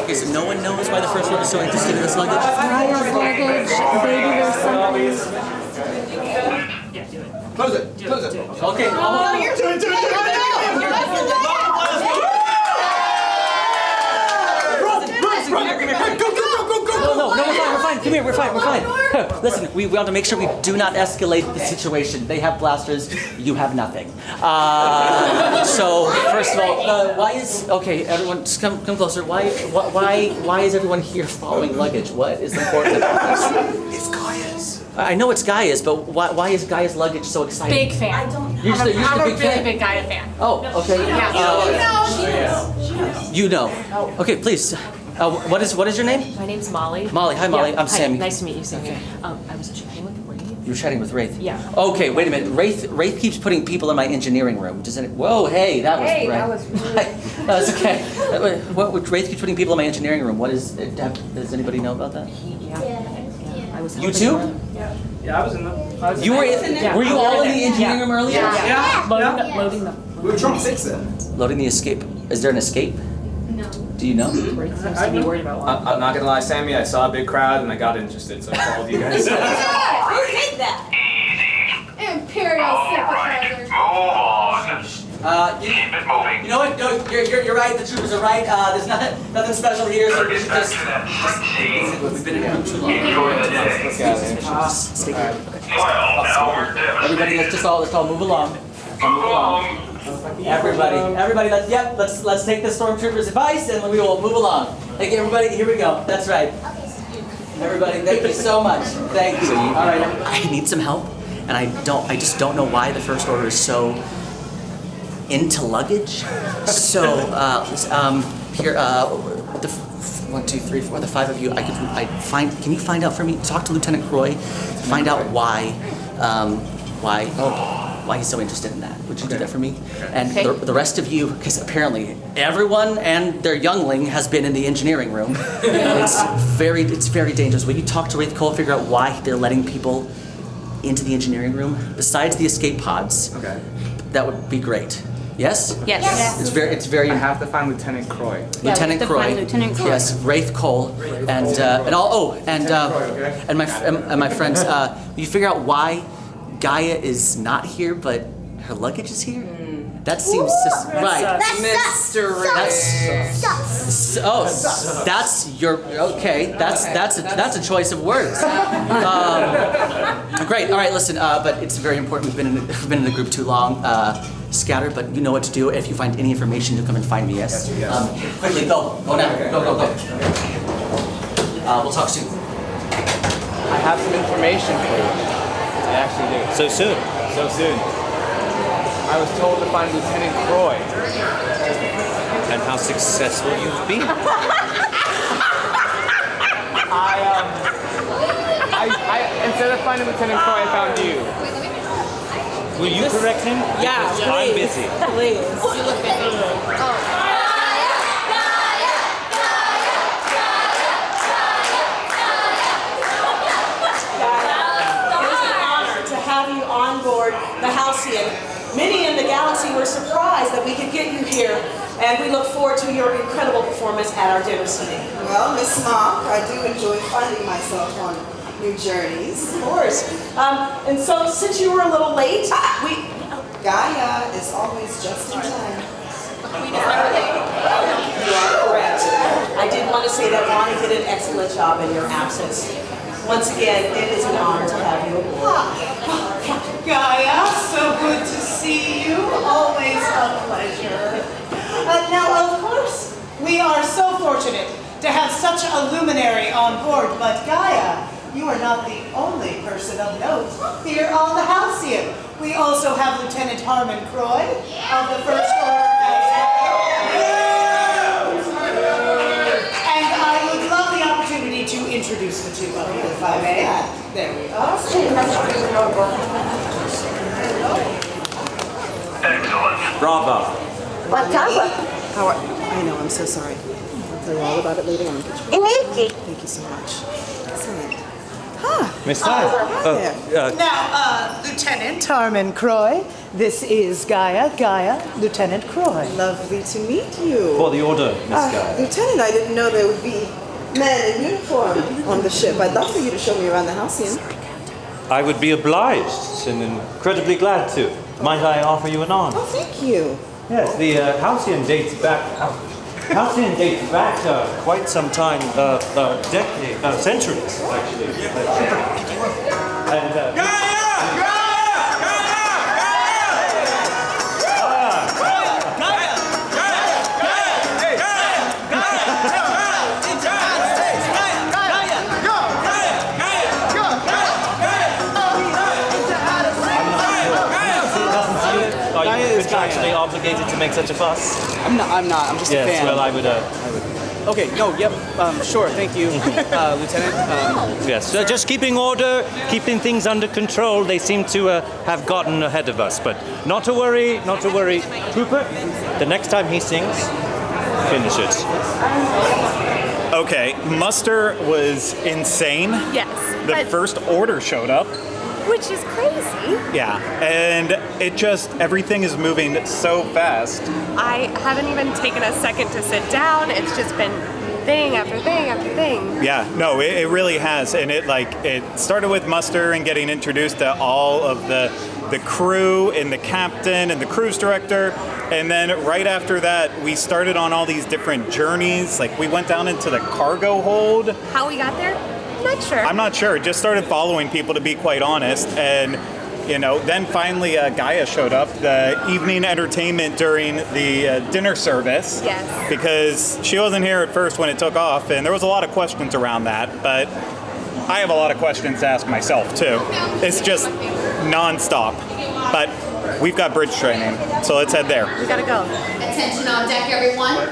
[SPEAKER 10] Okay, so no one knows why the First Order is so interested in this luggage?
[SPEAKER 6] Gaya's luggage, maybe there's something.
[SPEAKER 10] Close it. Okay.
[SPEAKER 5] No, you're doing it.
[SPEAKER 10] No, we're fine. Come here, we're fine. Listen, we want to make sure we do not escalate the situation. They have blasters, you have nothing. So, first of all, why is, okay, everyone, just come closer. Why is everyone here following luggage? What is important about this?
[SPEAKER 16] It's Gaya's.
[SPEAKER 10] I know it's Gaya's, but why is Gaya's luggage so exciting?
[SPEAKER 17] Big fan.
[SPEAKER 10] You're just a
[SPEAKER 17] I'm a
[SPEAKER 10] big
[SPEAKER 17] really
[SPEAKER 10] fan?
[SPEAKER 17] big Gaya fan.
[SPEAKER 10] Oh, okay. You know. Okay, please. What is your name?
[SPEAKER 17] My name's Molly.
[SPEAKER 10] Molly. Hi, Molly. I'm Sammie.
[SPEAKER 17] Nice to meet you, Sammie. I was chatting with Raithe.
[SPEAKER 10] You were chatting with Raithe?
[SPEAKER 17] Yeah.
[SPEAKER 10] Okay, wait a minute. Raithe keeps putting people in my engineering room. Whoa, hey, that was great.
[SPEAKER 17] That was really...
[SPEAKER 10] That's okay. Raithe keeps putting people in my engineering room. What is? Does anybody know about that?
[SPEAKER 17] I was
[SPEAKER 10] You too?
[SPEAKER 16] Yeah, I was in the.
[SPEAKER 10] You were you all in the engineering room earlier?
[SPEAKER 16] Yeah.
[SPEAKER 17] Loading the...
[SPEAKER 16] We were trying to fix it.
[SPEAKER 10] Loading the escape. Is there an escape?
[SPEAKER 6] No.
[SPEAKER 10] Do you know?
[SPEAKER 17] Raithe seems to be worried about one.
[SPEAKER 16] I'm not gonna lie, Sammie. I saw a big crowd and I got interested, so I called you guys.
[SPEAKER 5] Who did that?
[SPEAKER 6] Imperial sympathizers.
[SPEAKER 10] Keep it moving. You know what? No, you're right. The troopers are right. There's nothing special here, so we should just we've been in here too long. Everybody, let's all move along. Everybody, let's take the stormtroopers' advice and we will move along. Thank you, everybody. Here we go. That's right. Everybody, thank you so much. Thank you. All right, I need some help, and I just don't know why the First Order is so into luggage. So, here, the 1, 2, 3, 4, the 5 of you. Can you find out for me? Talk to Lieutenant Croy. Find out why he's so interested in that. Would you do that for me? And the rest of you, because apparently everyone and their youngling has been in the engineering room. It's very dangerous. Will you talk to Raithe Cole, figure out why they're letting people into the engineering room besides the escape pods? Okay. That would be great. Yes?
[SPEAKER 17] Yes.
[SPEAKER 10] It's very.
[SPEAKER 16] You have to find Lieutenant Croy.
[SPEAKER 10] Lieutenant Croy. Yes, Raithe Cole, and my friends. Will you figure out why Gaya is not here, but her luggage is here? That seems right. That's your okay. That's a choice of words. Great. All right. Listen. But it's very important. We've been in the group too long. scattered, but you know what to do. If you find any information, you'll come and find me, yes? Quickly, go. Go now. Go. We'll talk soon.
[SPEAKER 16] I have some information for you. I actually do.
[SPEAKER 14] So soon?
[SPEAKER 16] So soon. I was told to find Lieutenant Croy.
[SPEAKER 14] And how successful you've been.
[SPEAKER 16] I instead of finding Lieutenant Croy, I found you.
[SPEAKER 14] Will you correct him?
[SPEAKER 17] Yeah,
[SPEAKER 14] Because I'm busy.
[SPEAKER 17] Please. You look busy.
[SPEAKER 5] On board the Halcyon. Many in the galaxy were surprised that we could get you here, and we look forward to your incredible performance at our dinner tonight.
[SPEAKER 2] Well, Miss Mock, I do enjoy finding myself on new journeys.
[SPEAKER 5] Of course. And so, since you were a little late,
[SPEAKER 2] Gaya is always just in time.
[SPEAKER 5] You are correct. I did want to say that Ronnie did an excellent job in your absence. Once again, it is an honor to have you aboard.
[SPEAKER 9] Gaya, so good to see you. Always a pleasure. Now, of course, we are so fortunate to have such a luminary on board, but Gaya, you are not the only person of note here on the Halcyon. We also have Lieutenant Harmon Croy of the First Order as well. And I would love the opportunity to introduce the two of you, if I may. There we are.
[SPEAKER 15] Excellent.
[SPEAKER 14] Bravo.
[SPEAKER 2] How are I know, I'm so sorry. I'll tell you all about it later on. Thank you so much. Excellent.
[SPEAKER 14] Miss Ty.
[SPEAKER 9] Now, Lieutenant Harmon Croy, this is Gaya, Lieutenant Croy.
[SPEAKER 2] Lovely to meet you.
[SPEAKER 14] For the order, Miss Guy.
[SPEAKER 2] Lieutenant, I didn't know there would be men in uniform on the ship. I'd love for you to show me around the Halcyon.
[SPEAKER 14] I would be obliged and incredibly glad to. Might I offer you an arm?
[SPEAKER 2] Oh, thank you.
[SPEAKER 14] Yes, the Halcyon dates back. Quite some time, centuries actually. And contractually obligated to make such a fuss?
[SPEAKER 18] I'm not. I'm just a fan.
[SPEAKER 14] Yes, well, I would.
[SPEAKER 18] Okay, no, yep, sure, thank you, Lieutenant.
[SPEAKER 14] Yes, just keeping order, keeping things under control. They seem to have gotten ahead of us, but not to worry. Trooper, the next time he sings, finish it.
[SPEAKER 1] Okay, muster was insane.
[SPEAKER 19] Yes.
[SPEAKER 1] The First Order showed up.
[SPEAKER 19] Which is crazy.
[SPEAKER 1] Yeah, and it just, everything is moving so fast.
[SPEAKER 19] I haven't even taken a second to sit down. It's just been thing after thing after thing.
[SPEAKER 1] Yeah, no, it really has. And it started with muster and getting introduced to all of the crew and the captain and the cruise director. And then right after that, we started on all these different journeys. Like we went down into the cargo hold.
[SPEAKER 19] How we got there? Not sure.
[SPEAKER 1] I'm not sure. Just started following people, to be quite honest. And, then finally Gaya showed up, the evening entertainment during the dinner service.
[SPEAKER 19] Yes.
[SPEAKER 1] Because she wasn't here at first when it took off, and there was a lot of questions around that. But I have a lot of questions to ask myself, too. It's just nonstop. But we've got bridge training, so let's head there.
[SPEAKER 19] We gotta go.
[SPEAKER 20] Attention on deck, everyone.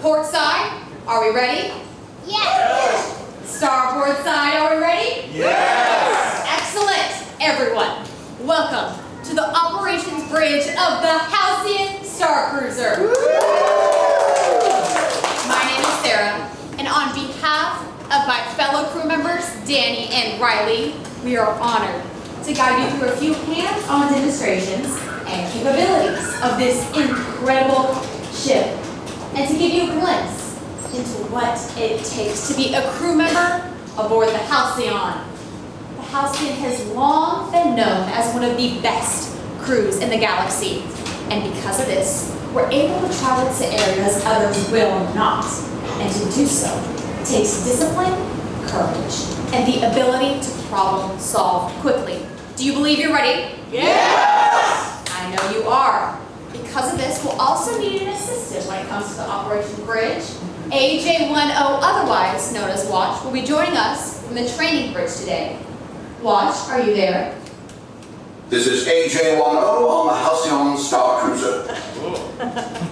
[SPEAKER 20] Port side, are we ready? Yes. Starboard side, are we ready? Yes. Excellent, everyone. Welcome to the operations bridge of the Halcyon Starcruiser. My name is Sarah, and on behalf of my fellow crew members, Danny and Riley, we are honored to guide you through a few hands-on demonstrations and capabilities of this incredible ship, and to give you a glimpse into what it takes to be a crew member aboard the Halcyon. The Halcyon has long been known as one of the best crews in the galaxy, and because of this, we're able to travel to areas others will not, and to do so takes discipline, courage, and the ability to problem solve quickly. Do you believe you're ready? Yes! I know you are. Because of this, we'll also need an assistant when it comes to the Operation Bridge. AJ-10, otherwise known as Watch, will be joining us from the training bridge today. Watch, are you there?
[SPEAKER 21] This is AJ-10 on the Halcyon Starcruiser.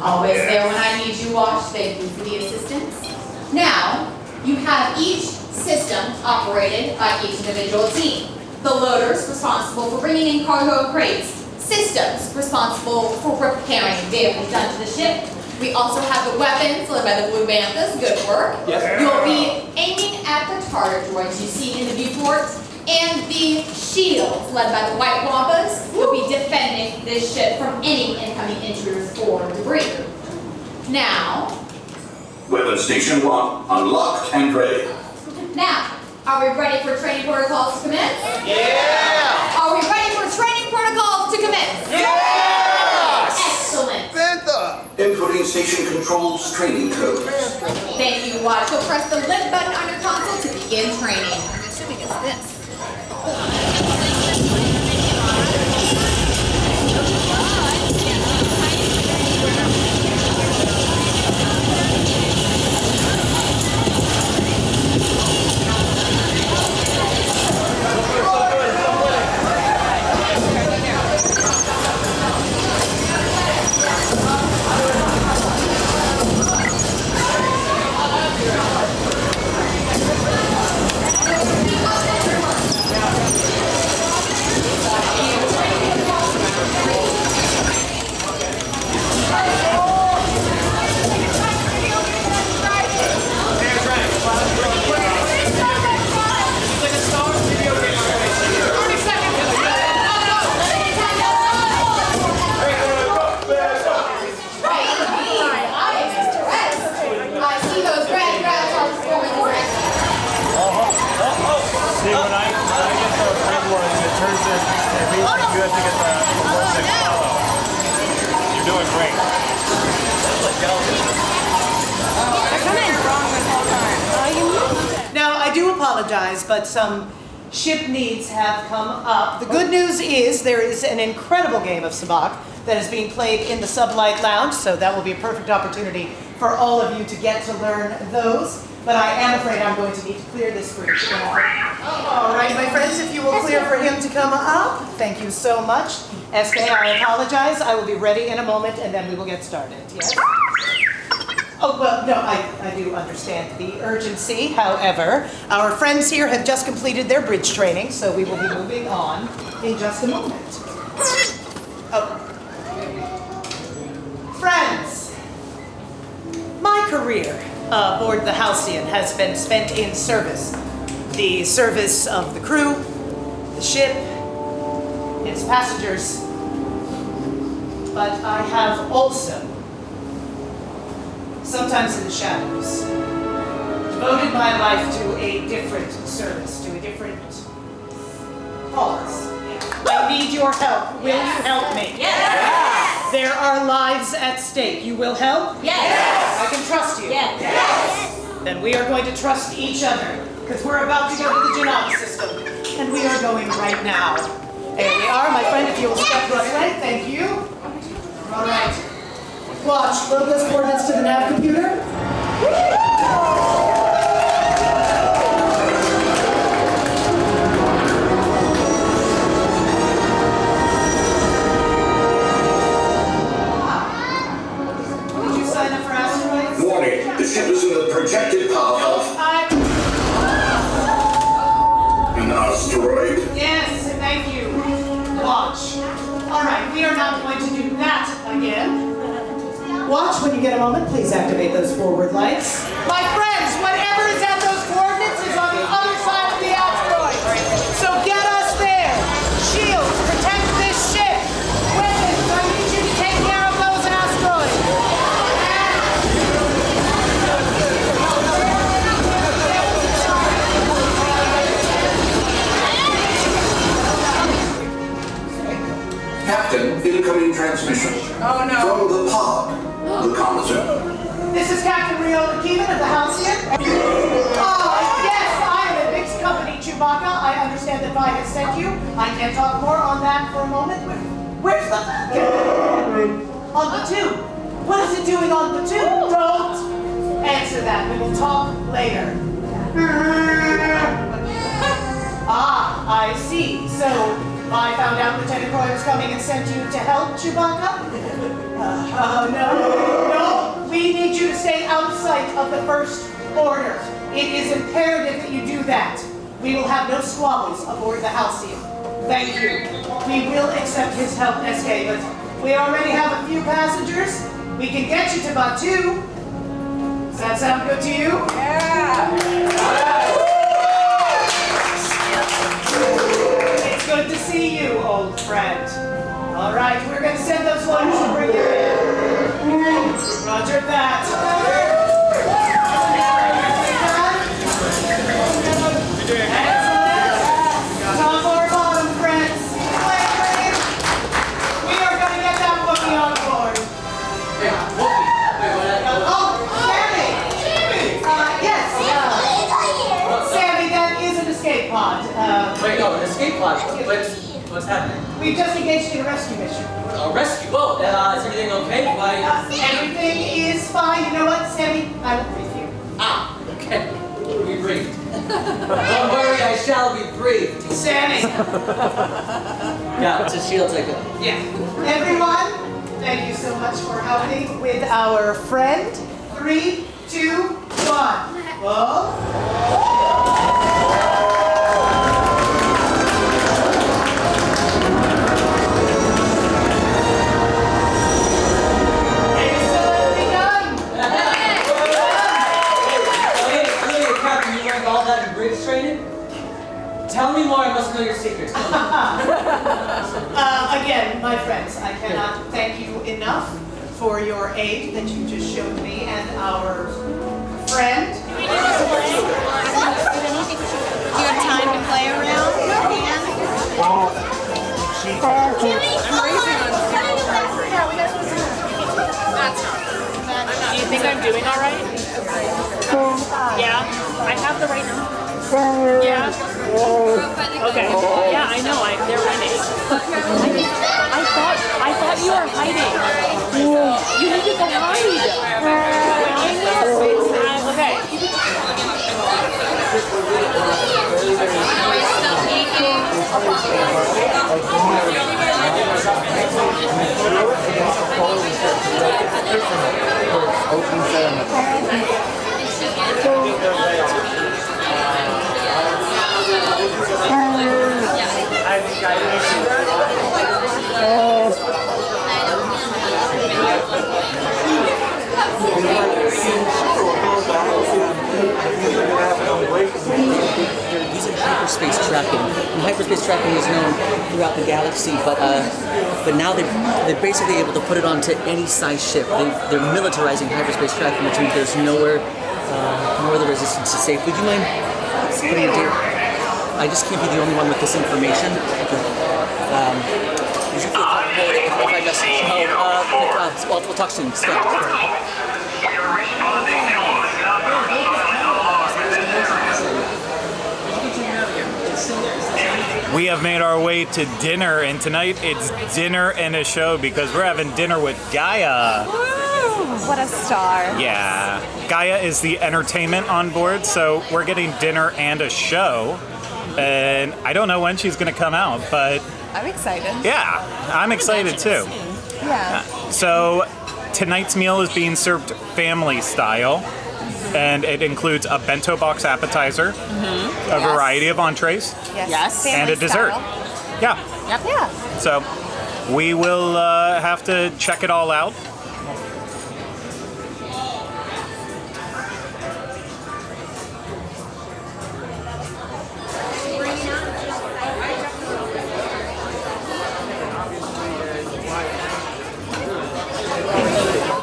[SPEAKER 20] Always there when I need you, Watch. Thank you for the assistance. Now, you have each system operated by each individual team. The loaders responsible for bringing in cargo and crates. Systems responsible for repairing damage done to the ship. We also have the weapons led by the Blue Banthas. Good work.
[SPEAKER 21] Yes.
[SPEAKER 20] You'll be aiming at the target droids you see in the viewport. And the shields led by the White Wampas will be defending this ship from any incoming intruders or debris. Now,
[SPEAKER 21] Weapon Station 1, unlocked and ready.
[SPEAKER 20] Now, are we ready for training protocols to commence?
[SPEAKER 21] Yeah!
[SPEAKER 20] Are we ready for training protocols to commence?
[SPEAKER 21] Yes!
[SPEAKER 20] Excellent.
[SPEAKER 21] Inputting station controls training codes.
[SPEAKER 20] Thank you, Watch. So press the lift button on your console to begin training. I'm assuming it's this.
[SPEAKER 9] Now, I do apologize, but some ship needs have come up. The good news is there is an incredible game of sabacc that is being played in the Sublight Lounge, so that will be a perfect opportunity for all of you to get to learn those. But I am afraid I'm going to need to clear this bridge. All right, my friends, if you will clear for him to come up. Thank you so much. SK, I apologize. I will be ready in a moment, and then we will get started. Yes? Oh, well, no, I do understand the urgency. However, our friends here have just completed their bridge training, so we will be moving on in just a moment. Oh. Friends, my career aboard the Halcyon has been spent in service. The service of the crew, the ship, its passengers. But I have also, sometimes in the shadows, devoted my life to a different service, to a different cause. I need your help. Will you help me?
[SPEAKER 20] Yes!
[SPEAKER 9] There are lives at stake. You will help?
[SPEAKER 20] Yes!
[SPEAKER 9] I can trust you?
[SPEAKER 20] Yes!
[SPEAKER 9] Then we are going to trust each other, because we're about to go to the Janata system, and we are going right now. There we are, my friend, if you will step right away. Thank you. All right. Watch, load those coordinates to the nav computer. Did you sign up for asteroids?
[SPEAKER 21] Warning, the ship is in the projected path of an asteroid.
[SPEAKER 9] Yes, thank you. Watch. All right, we are not going to do that again. Watch, when you get a moment, please activate those forward lights. My friends, whatever is at those coordinates is on the other side of the asteroid. So get us there. Shields, protect this ship. Weapons, I need you to take care of those asteroids.
[SPEAKER 21] Captain, incoming transmission.
[SPEAKER 9] Oh no.
[SPEAKER 21] From the pod. The commissar.
[SPEAKER 9] This is Captain Rio Kevin of the Halcyon. Oh, yes, I am a mixed company, Chewbacca. I understand that Vi has sent you. I can talk more on that for a moment. Where's the Falcon? On Batuu. What is it doing on Batuu? Don't answer that. We will talk later. Ah, I see. So, I found out Lieutenant Croy was coming and sent you to help Chewbacca? No. We need you to stay out of sight of the First Order. It is imperative that you do that. We will have no squabbles aboard the Halcyon. Thank you. We will accept his help, SK, but we already have a few passengers. We can get you to Batuu. Does that sound good to you? Yeah. It's good to see you, old friend. All right, we're going to send those lawyers to bring you in. Roger that. Excellent. Top or bottom, friends. We are going to get that Wookiee on board. Oh, Sammie! Yes. Sammie, that is an escape pod.
[SPEAKER 10] Wait, no, an escape pod? What's happening?
[SPEAKER 9] We've just engaged in a rescue mission.
[SPEAKER 10] A rescue? Whoa, is everything okay?
[SPEAKER 9] Everything is fine. You know what, Sammie? I will brief you.
[SPEAKER 10] Ah, okay. Be briefed. Don't worry, I shall be briefed.
[SPEAKER 9] Sammie!
[SPEAKER 10] Yeah, it's a shield taker.
[SPEAKER 9] Yeah. Everyone, thank you so much for helping with our friend. 3, 2, 1. Whoa.
[SPEAKER 10] Tell me more, I must know your secrets.
[SPEAKER 9] Again, my friends, I cannot thank you enough for your aid that you just showed me and our friend.
[SPEAKER 17] Do you have time to play around?
[SPEAKER 19] Do you think I'm doing all right? Yeah, I have the right number. Yeah. Okay. Yeah, I know. They're winning. I thought you were hiding. You need to go hide. I know. Okay.
[SPEAKER 10] They're using hyperspace tracking. And hyperspace tracking is known throughout the galaxy, but now they're basically able to put it onto any size ship. They're militarizing hyperspace tracking, which means there's nowhere the resistance is safe. Would you mind putting it here? I just can't be the only one with this information. Would you feel comfortable if I just... we'll talk soon.
[SPEAKER 1] We have made our way to dinner, and tonight it's dinner and a show because we're having dinner with Gaya.
[SPEAKER 17] What a star.
[SPEAKER 1] Yeah. Gaya is the entertainment on board, so we're getting dinner and a show. And I don't know when she's going to come out, but...
[SPEAKER 17] I'm excited.
[SPEAKER 1] Yeah, I'm excited too.
[SPEAKER 17] Yeah.
[SPEAKER 1] So tonight's meal is being served family style, and it includes a bento box appetizer, a variety of entrees, and a dessert.
[SPEAKER 17] Style.
[SPEAKER 1] Yeah.
[SPEAKER 17] Yep. Yeah.
[SPEAKER 1] So we will have to check it all out.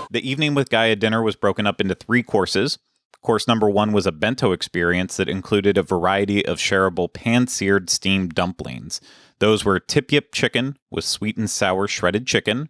[SPEAKER 1] The evening with Gaya dinner was broken up into 3 courses. Course number 1 was a bento experience that included a variety of shareable pan-seared steamed dumplings. Those were tip-yip chicken with sweet and sour shredded chicken,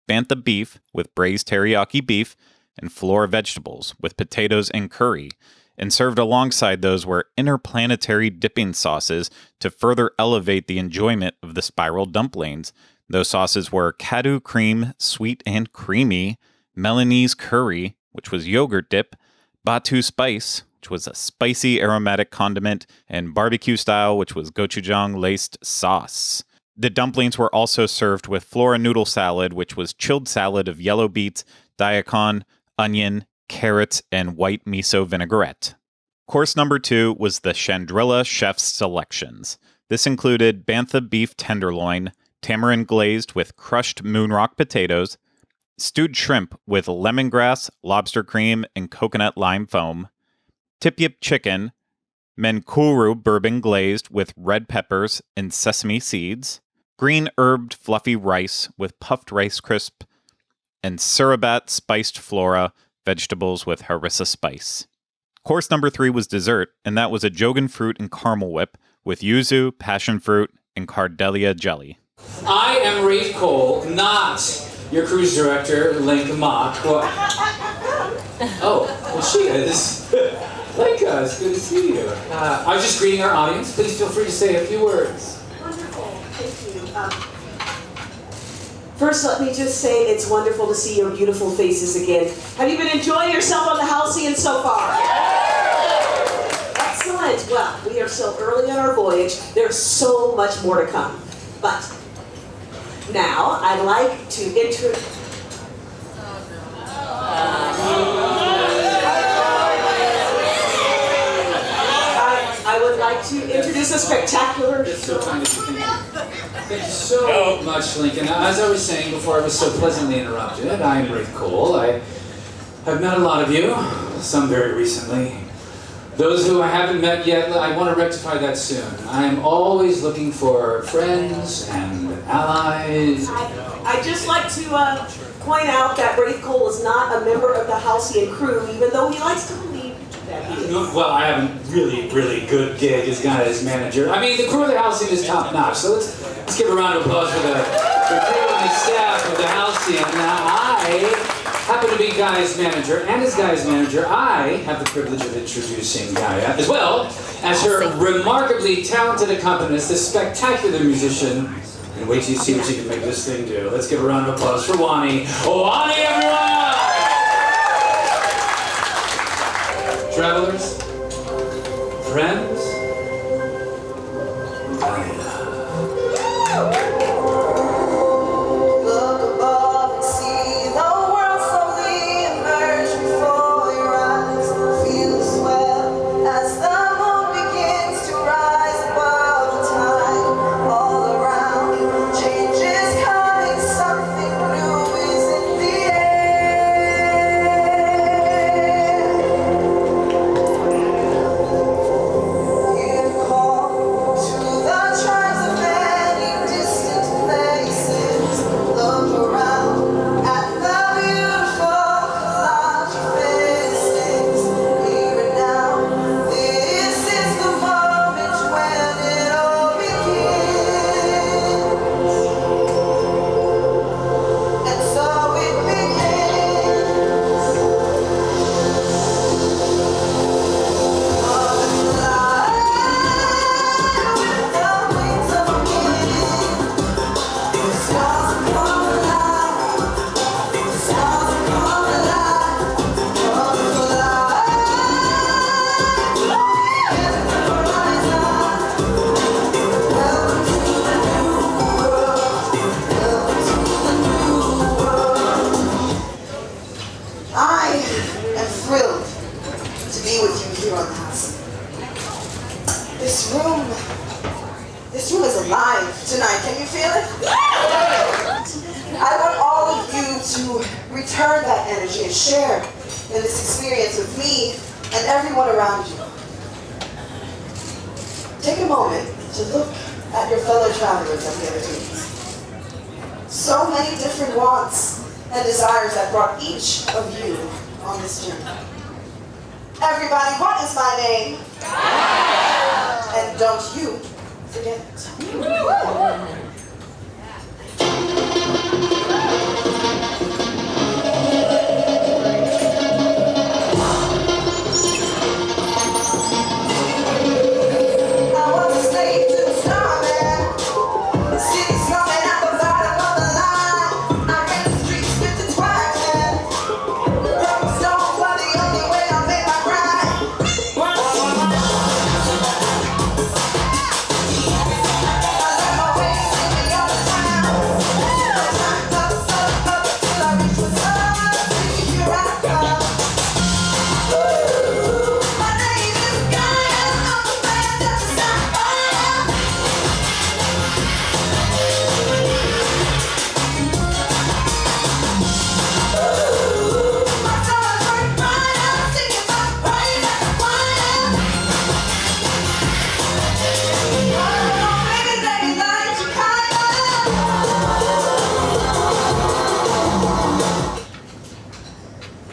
[SPEAKER 1] bantha beef with braised teriyaki beef, and flora vegetables with potatoes and curry. And served alongside those were interplanetary dipping sauces to further elevate the enjoyment of the spiral dumplings.
[SPEAKER 8] Those sauces were Batuu cream, sweet and creamy, Milanese curry, which was yogurt dip, Batuu spice, which was a spicy aromatic condiment, and barbecue style, which was gochujang laced sauce. The dumplings were also served with flora noodle salad, which was chilled salad of yellow beets, daikon, onion, carrots, and white miso vinaigrette. Course number 2 was the Chandrilla Chef's Selections. This included bantha beef tenderloin, tamarind glazed with crushed moonrock potatoes, stewed shrimp with lemongrass, lobster cream, and coconut lime foam, tip-yip chicken, menkuru bourbon glazed with red peppers and sesame seeds, green herbed fluffy rice with puffed rice crisp, and surabat spiced flora, vegetables with harissa spice. Course number 3 was dessert, and that was a jogan fruit and caramel whip with yuzu, passion fruit, and cardelia jelly.
[SPEAKER 12] I am Raithe Cole, not your cruise director, Link Mock. Oh, well, she is. Linka, it's good to see you. I was just greeting our audience. Please feel free to say a few words.
[SPEAKER 5] Wonderful. Thank you. First, let me just say it's wonderful to see your beautiful faces again. Have you been enjoying yourself on the Halcyon so far? Excellent. Well, we are so early on our voyage. There's so much more to come. But now, I'd like to introduce... I would like to introduce a spectacular...
[SPEAKER 12] That's so kind of you. Thank you so much, Lincoln. As I was saying before I was so pleasantly interrupted, I am Raithe Cole. I've met a lot of you, some very recently. Those who I haven't met yet, I want to rectify that soon. I am always looking for friends and allies.
[SPEAKER 5] I'd just like to point out that Raithe Cole is not a member of the Halcyon crew, even though he likes to believe that he is.
[SPEAKER 12] Well, I have a really good gig as Gaya's manager. I mean, the crew of the Halcyon is top notch, so let's give a round of applause for the crew and the staff of the Halcyon. Now, I happen to be Gaya's manager, and as Gaya's manager, I have the privilege of introducing Gaya, as well as her remarkably talented accompanist, this spectacular musician. And wait till you see what she can make this thing do. Let's give a round of applause for Wani. Wani, everyone! Travelers, friends,
[SPEAKER 2] Look above and see the world slowly emerge before your eyes. Feel the swell as the moon begins to rise above the tide. All around, change is coming, something new is in the air. You call to the tribes of many distant places. Look around at the beautiful collage of faces. Here and now, this is the moment when it all begins. And so it begins. I am thrilled to be with you here on the house. This room is alive tonight. Can you feel it? I want all of you to return that energy and share in this experience with me and everyone around you. Take a moment to look at your fellow travelers at the other tables. So many different wants and desires that brought each of you on this journey. Everybody, what is my name? And don't you forget it. I was a slave to the starman. The city's coming at the bottom of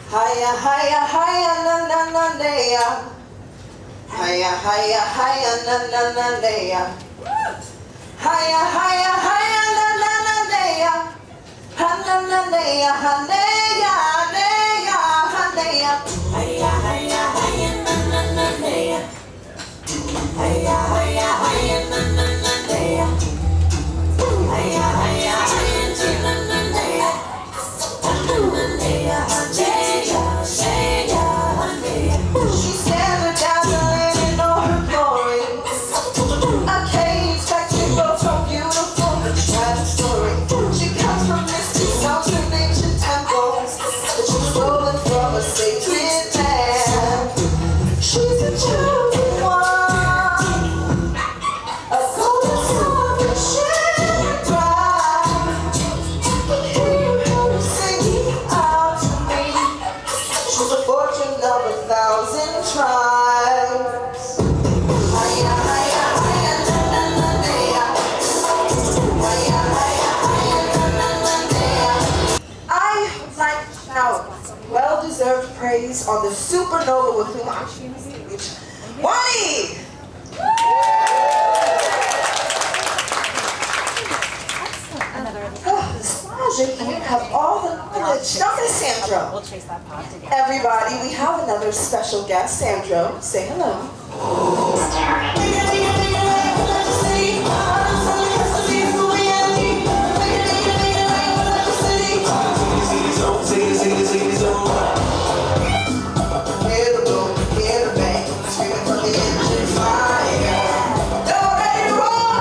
[SPEAKER 2] Hiya, hiya, hiya, na na na na. Hiya, hiya, hiya, na na na na. Hiya, hiya, hiya, na na na na. Ha na na na, ha na ya, na ya, ha na ya. Hiya, hiya, hiya, na na na na. Hiya, hiya, hiya, na na na na. Hiya, hiya, hiya, na na na na. She stands dazzling in all her glory. I can't expect to go so beautiful, but tragic story. She comes from misty sounds and ancient temples, but she's stolen from a sacred land. She's a chosen one, a golden sovereign bride. Hear her singing out to me. She's the fortune of 1,000 tribes. Hiya, hiya, hiya, na na na na. Hiya, hiya, hiya, na na na na. I would like to shower well-deserved praise on the supernova with whom I share the stage. Wani! Oh, the stars in here have all the knowledge, don't they, Sandro? We'll chase that pod together. Everybody, we have another special guest. Sandro, say hello. Hear the boom, hear the bang, screaming from the engine fire. Y'all ready to roll?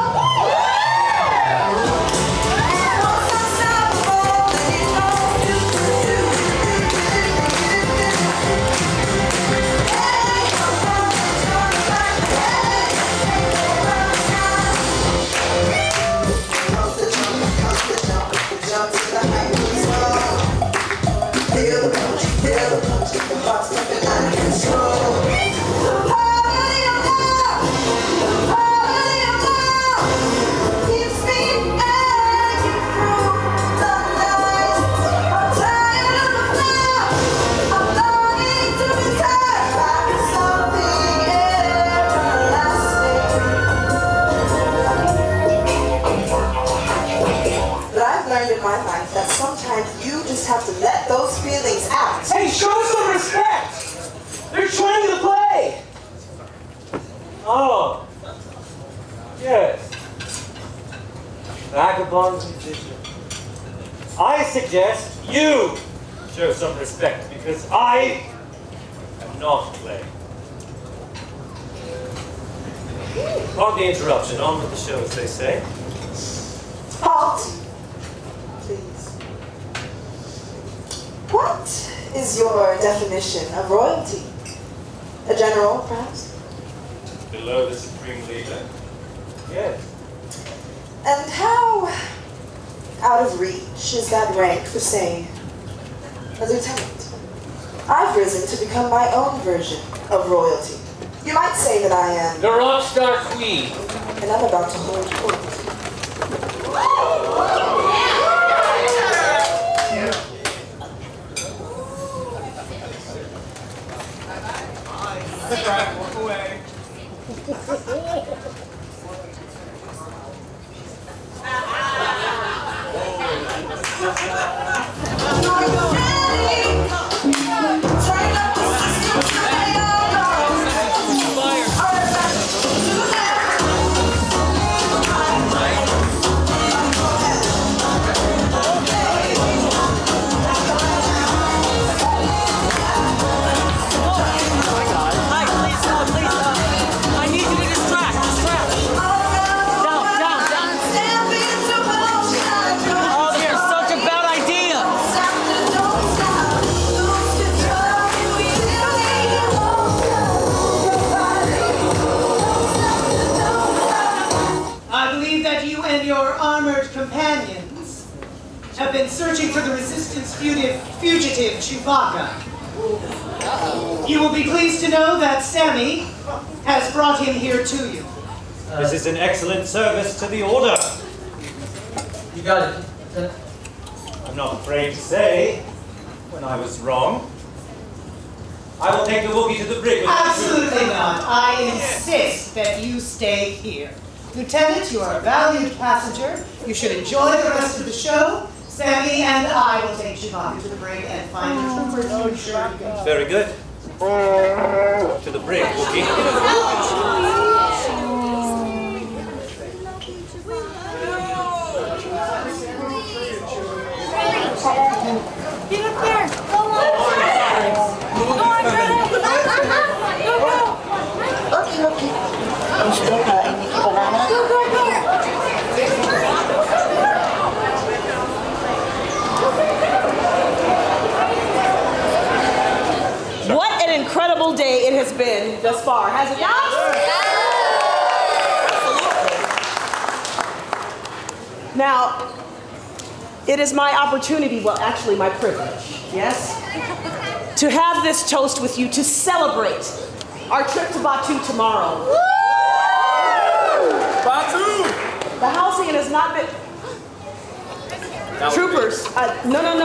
[SPEAKER 2] Jump to the height of the song. Feel the punch, the heart's jumping out of control. Keeps me edging through the night. I'm tired of the flow. I'm longing to return back to something everlasting. But I've learned in my life that sometimes you just have to let those feelings out.
[SPEAKER 11] Hey, show some respect! They're trying to play! Oh. Yes. Vagabond musician. I suggest you show some respect because I am not playing. Pardon the interruption. On with the show, as they say.
[SPEAKER 2] Halt! Please. What is your definition of royalty? A general, perhaps?
[SPEAKER 11] Below the supreme leader. Yes.
[SPEAKER 2] And how out of reach is that rank for, say, a lieutenant? I've risen to become my own version of royalty. You might say that I am
[SPEAKER 12] The Rockstar Queen.
[SPEAKER 2] and I'm about to hold court.
[SPEAKER 11] Walk away.
[SPEAKER 9] companions have been searching for the Resistance fugitive Chewbacca. You will be pleased to know that Sammie has brought him here to you.
[SPEAKER 11] This is an excellent service to the Order.
[SPEAKER 10] You got it.
[SPEAKER 11] I'm not afraid to say when I was wrong. I will take the Wookiee to the brig.
[SPEAKER 9] Absolutely not. I insist that you stay here. Lieutenant, you are a valued passenger. You should enjoy the rest of the show. Sammie and I will take Chewbacca to the brig and find the troopers to ensure you can.
[SPEAKER 11] Very good. To the brig, Wookiee.
[SPEAKER 6] Get up there! Go on! Go on, Greta! Go, go!
[SPEAKER 2] Okay. Banana.
[SPEAKER 6] Go, go, go!
[SPEAKER 5] What an incredible day it has been thus far, has it not? Absolutely. Now, it is my opportunity, well, actually my privilege, yes, to have this toast with you to celebrate our trip to Batuu tomorrow. Batuu! The Halcyon has not been... Troopers, no, wait.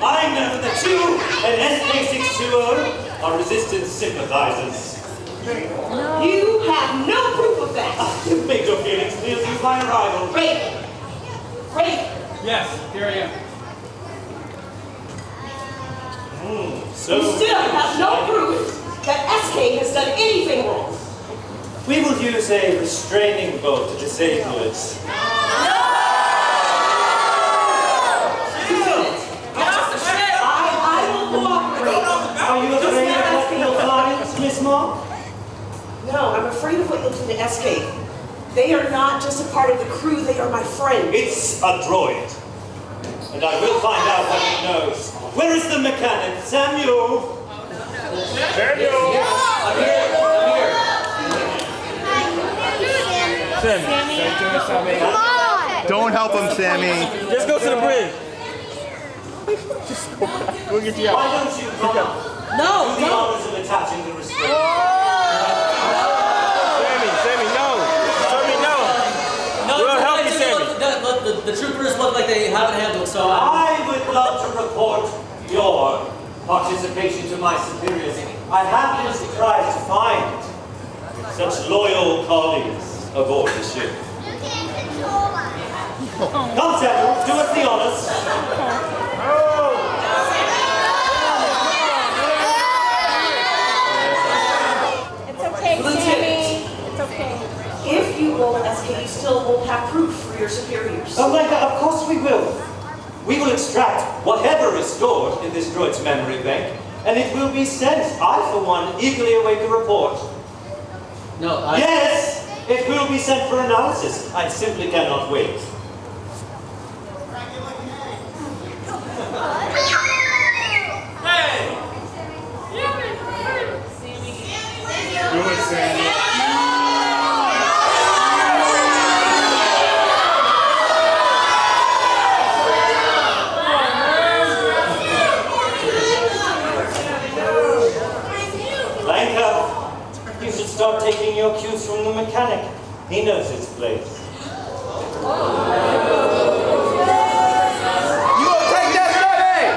[SPEAKER 11] I know that you and SK620 are resistance sympathizers.
[SPEAKER 5] You have no proof of that.
[SPEAKER 11] You've made your feelings clear since my arrival.
[SPEAKER 5] Raithe!
[SPEAKER 12] Yes, here I am.
[SPEAKER 11] So
[SPEAKER 5] you still have no proof that SK has done anything wrong.
[SPEAKER 11] We will use a restraining bolt to disable it. Are you afraid of what you'll find, Miss Moore?
[SPEAKER 5] No, I'm afraid of what you'll do to SK. They are not just a part of the crew, they are my friend.
[SPEAKER 11] It's a droid. And I will find out what it knows. Where is the mechanic? Samuel! Samuel!
[SPEAKER 16] I'm here.
[SPEAKER 6] Sammy. Come on!
[SPEAKER 4] Don't help him, Sammie.
[SPEAKER 16] Just go to the bridge.
[SPEAKER 4] Go get you out.
[SPEAKER 11] Why don't you come up?
[SPEAKER 5] No,
[SPEAKER 11] Do the honors of attaching the restraint.
[SPEAKER 16] Sammie, no. Sammie, no. We'll help you, Sammie.
[SPEAKER 10] The troopers look like they haven't handled, so
[SPEAKER 11] I would love to report your participation to my superiors. I have been surprised to find such loyal colleagues aboard the ship. Come, Samuel, do us the honors.
[SPEAKER 5] If you roll SK, you still won't have proof for your superiors.
[SPEAKER 11] Oh my God, of course we will. We will extract whatever is stored in this droid's memory bank, and it will be sent. I, for one, eagerly await the report.
[SPEAKER 10] No,
[SPEAKER 11] Yes, it will be sent for analysis. I simply cannot wait.
[SPEAKER 12] Hey!
[SPEAKER 4] Do it, Sammie.
[SPEAKER 11] You should start taking your cues from the mechanic. He knows his place.
[SPEAKER 4] You will take that, Sammie!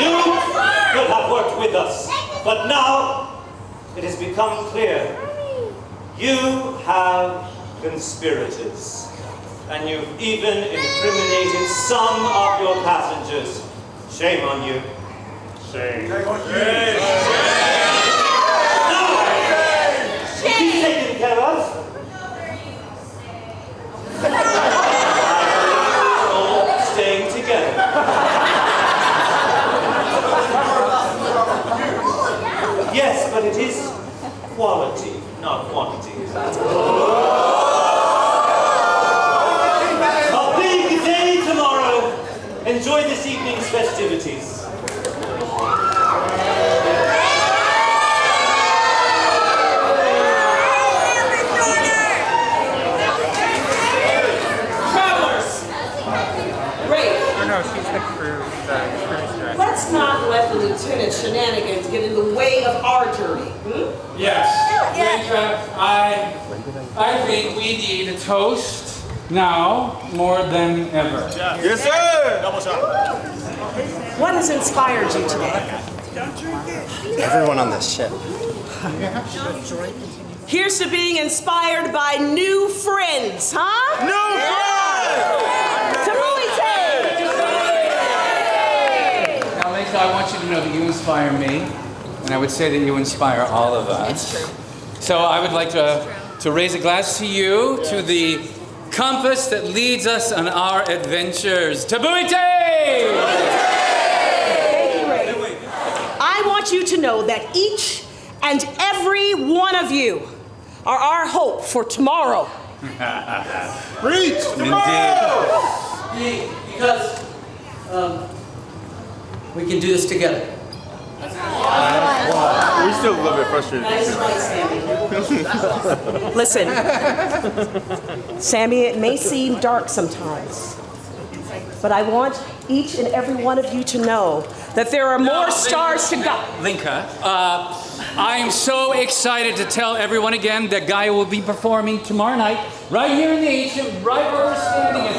[SPEAKER 11] You could have worked with us, but now it has become clear. You have conspirators, and you've even incriminated some of your passengers. Shame on you. Shame. He's taken care of. All staying together. Yes, but it is quality, not quantity. A big day tomorrow. Enjoy this evening's festivities.
[SPEAKER 5] Travelers! Raithe!
[SPEAKER 16] Oh no, she's the crew director.
[SPEAKER 5] Let's let's not let the lieutenant's shenanigans get in the way of our journey.
[SPEAKER 12] Yes. I think we need a toast now more than ever.
[SPEAKER 4] Yes, sir! Double shot.
[SPEAKER 5] What has inspired you today?
[SPEAKER 18] Everyone on this ship.
[SPEAKER 5] Here's to being inspired by new friends, huh?
[SPEAKER 4] New friends!
[SPEAKER 12] Now, Lisa, I want you to know that you inspire me, and I would say that you inspire all of us.
[SPEAKER 3] It's true.
[SPEAKER 12] So I would like to raise a glass to you, to the compass that leads us on our adventures. Tabuite!
[SPEAKER 5] Thank you, Ray. I want you to know that each and every one of you are our hope for tomorrow.
[SPEAKER 4] Reach tomorrow!
[SPEAKER 10] Indeed. Because we can do this together.
[SPEAKER 4] We're still a little bit frustrated.
[SPEAKER 5] Nice try, Sammie. Listen, Sammie, it may seem dark sometimes, but I want each and every one of you to know that there are more stars to go.
[SPEAKER 12] Linka, I am so excited to tell everyone again that Gaya will be performing tomorrow night, right here in the ancient, right where we're standing at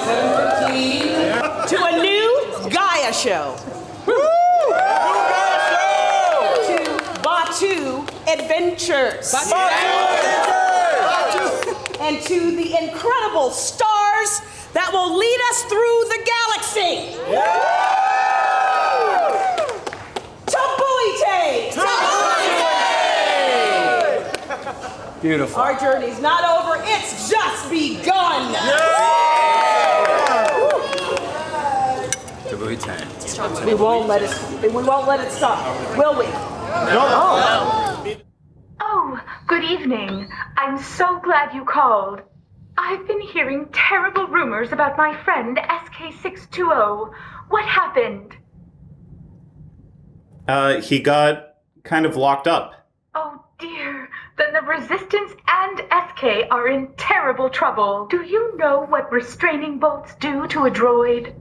[SPEAKER 12] 7:15.
[SPEAKER 5] To a new Gaya show. To Batuu Adventures. And to the incredible stars that will lead us through the galaxy. Tabuite!
[SPEAKER 12] Beautiful.
[SPEAKER 5] Our journey's not over, it's just begun. We won't let it stop, will we?
[SPEAKER 6] No. Oh, good evening. I'm so glad you called. I've been hearing terrible rumors about my friend SK620. What happened?
[SPEAKER 8] He got kind of locked up.
[SPEAKER 6] Oh dear. Then the Resistance and SK are in terrible trouble. Do you know what restraining bolts do to a droid?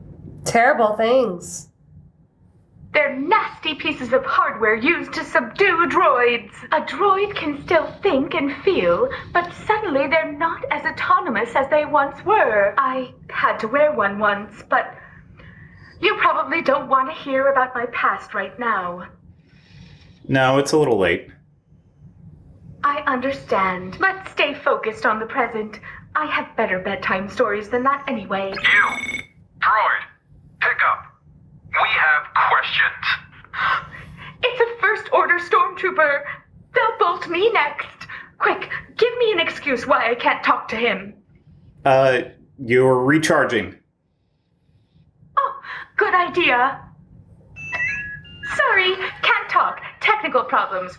[SPEAKER 7] Terrible things.
[SPEAKER 6] They're nasty pieces of hardware used to subdue droids. A droid can still think and feel, but suddenly they're not as autonomous as they once were. I had to wear one once, but you probably don't want to hear about my past right now.
[SPEAKER 8] No, it's a little late.
[SPEAKER 6] I understand. Let's stay focused on the present. I have better bedtime stories than that anyway.
[SPEAKER 15] You, droid, pick up. We have questions.
[SPEAKER 6] It's a First Order stormtrooper. They'll bolt me next. Quick, give me an excuse why I can't talk to him.
[SPEAKER 8] You're recharging.
[SPEAKER 6] Oh, good idea. Sorry, can't talk. Technical problems.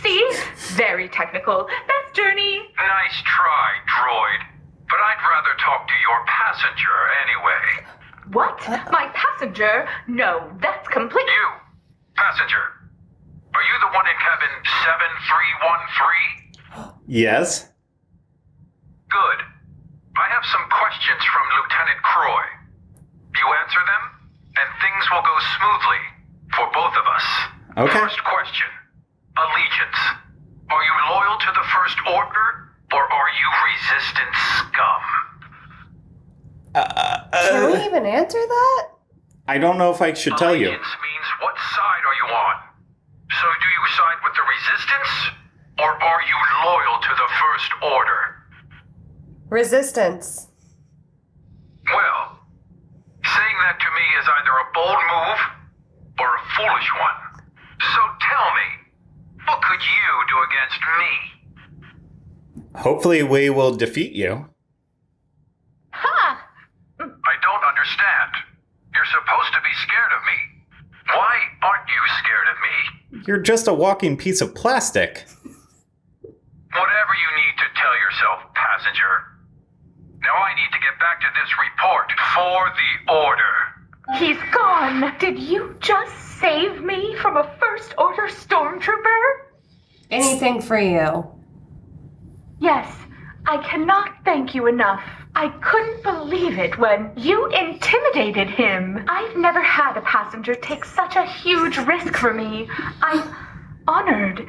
[SPEAKER 6] See? Very technical. Best journey.
[SPEAKER 15] Nice try, droid. But I'd rather talk to your passenger anyway.
[SPEAKER 6] What? My passenger? No, that's complete.
[SPEAKER 15] You, passenger. Are you the one in cabin 7313?
[SPEAKER 8] Yes?
[SPEAKER 15] Good. I have some questions from Lieutenant Croy. You answer them, and things will go smoothly for both of us.
[SPEAKER 8] Okay.
[SPEAKER 15] First question. Allegiance. Are you loyal to the First Order, or are you resistance scum?
[SPEAKER 7] Can we even answer that?
[SPEAKER 8] I don't know if I should tell you.
[SPEAKER 15] Allegiance means what side are you on? So do you side with the resistance, or are you loyal to the First Order?
[SPEAKER 7] Resistance.
[SPEAKER 15] Well, saying that to me is either a bold move or a foolish one. So tell me, what could you do against me?
[SPEAKER 8] Hopefully we will defeat you.
[SPEAKER 15] I don't understand. You're supposed to be scared of me. Why aren't you scared of me?
[SPEAKER 8] You're just a walking piece of plastic.
[SPEAKER 15] Whatever you need to tell yourself, passenger. Now I need to get back to this report for the Order.
[SPEAKER 6] He's gone. Did you just save me from a First Order stormtrooper?
[SPEAKER 7] Anything for you.
[SPEAKER 6] Yes, I cannot thank you enough. I couldn't believe it when you intimidated him. I've never had a passenger take such a huge risk for me. I'm honored.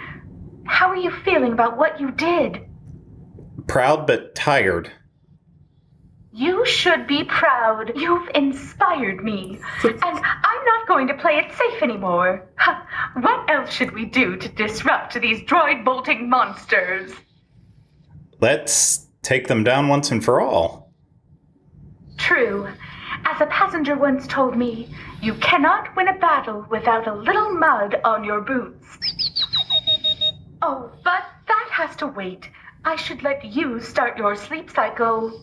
[SPEAKER 6] How are you feeling about what you did?
[SPEAKER 8] Proud but tired.
[SPEAKER 6] You should be proud. You've inspired me. And I'm not going to play it safe anymore. What else should we do to disrupt these droid-bolting monsters?
[SPEAKER 8] Let's take them down once and for all.
[SPEAKER 6] True. As a passenger once told me, you cannot win a battle without a little mud on your boots. Oh, but that has to wait. I should let you start your sleep cycle.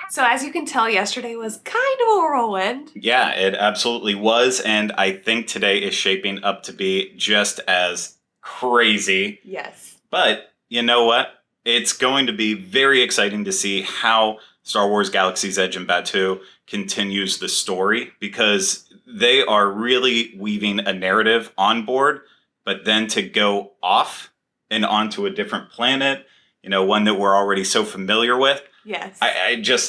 [SPEAKER 17] So as you can tell, yesterday was kind of a whirlwind.
[SPEAKER 8] Yeah, it absolutely was, and I think today is shaping up to be just as crazy.
[SPEAKER 17] Yes.
[SPEAKER 8] But you know what? It's going to be very exciting to see how Star Wars Galaxy's Edge and Batuu continues the story, because they are really weaving a narrative on board, but then to go off and onto a different planet, one that we're already so familiar with.
[SPEAKER 17] Yes.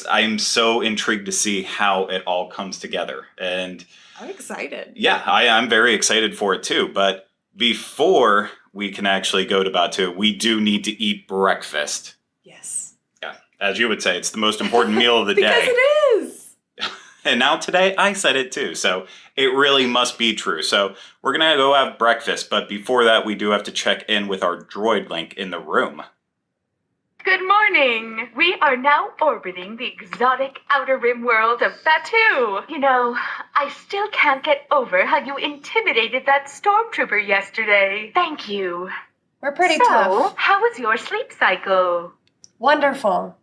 [SPEAKER 8] I'm so intrigued to see how it all comes together. And
[SPEAKER 17] I'm excited.
[SPEAKER 8] yeah, I'm very excited for it too. But before we can actually go to Batuu, we do need to eat breakfast.
[SPEAKER 17] Yes.
[SPEAKER 8] Yeah. As you would say, it's the most important meal of the
[SPEAKER 17] because
[SPEAKER 8] day.
[SPEAKER 17] It is.
[SPEAKER 8] And now today, I said it too. So it really must be true. So we're going to go have breakfast. But before that, we do have to check in with our droid link in the room.
[SPEAKER 6] Good morning. We are now orbiting the exotic outer rim world of Batuu. I still can't get over how you intimidated that stormtrooper yesterday. Thank you.
[SPEAKER 7] We're pretty tough.
[SPEAKER 6] So, how was your sleep cycle?
[SPEAKER 7] Wonderful.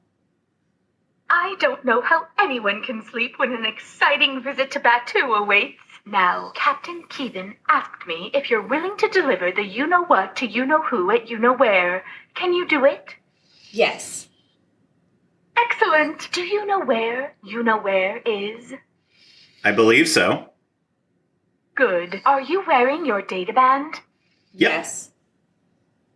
[SPEAKER 6] I don't know how anyone can sleep when an exciting visit to Batuu awaits. Now, Captain Keevan asked me if you're willing to deliver the you-know-what to you-know-who at you-know-where. Can you do it?
[SPEAKER 7] Yes.
[SPEAKER 6] Excellent. Do you know where you-know-where is?
[SPEAKER 8] I believe so.
[SPEAKER 6] Good. Are you wearing your databand?
[SPEAKER 8] Yep.
[SPEAKER 17] Yes.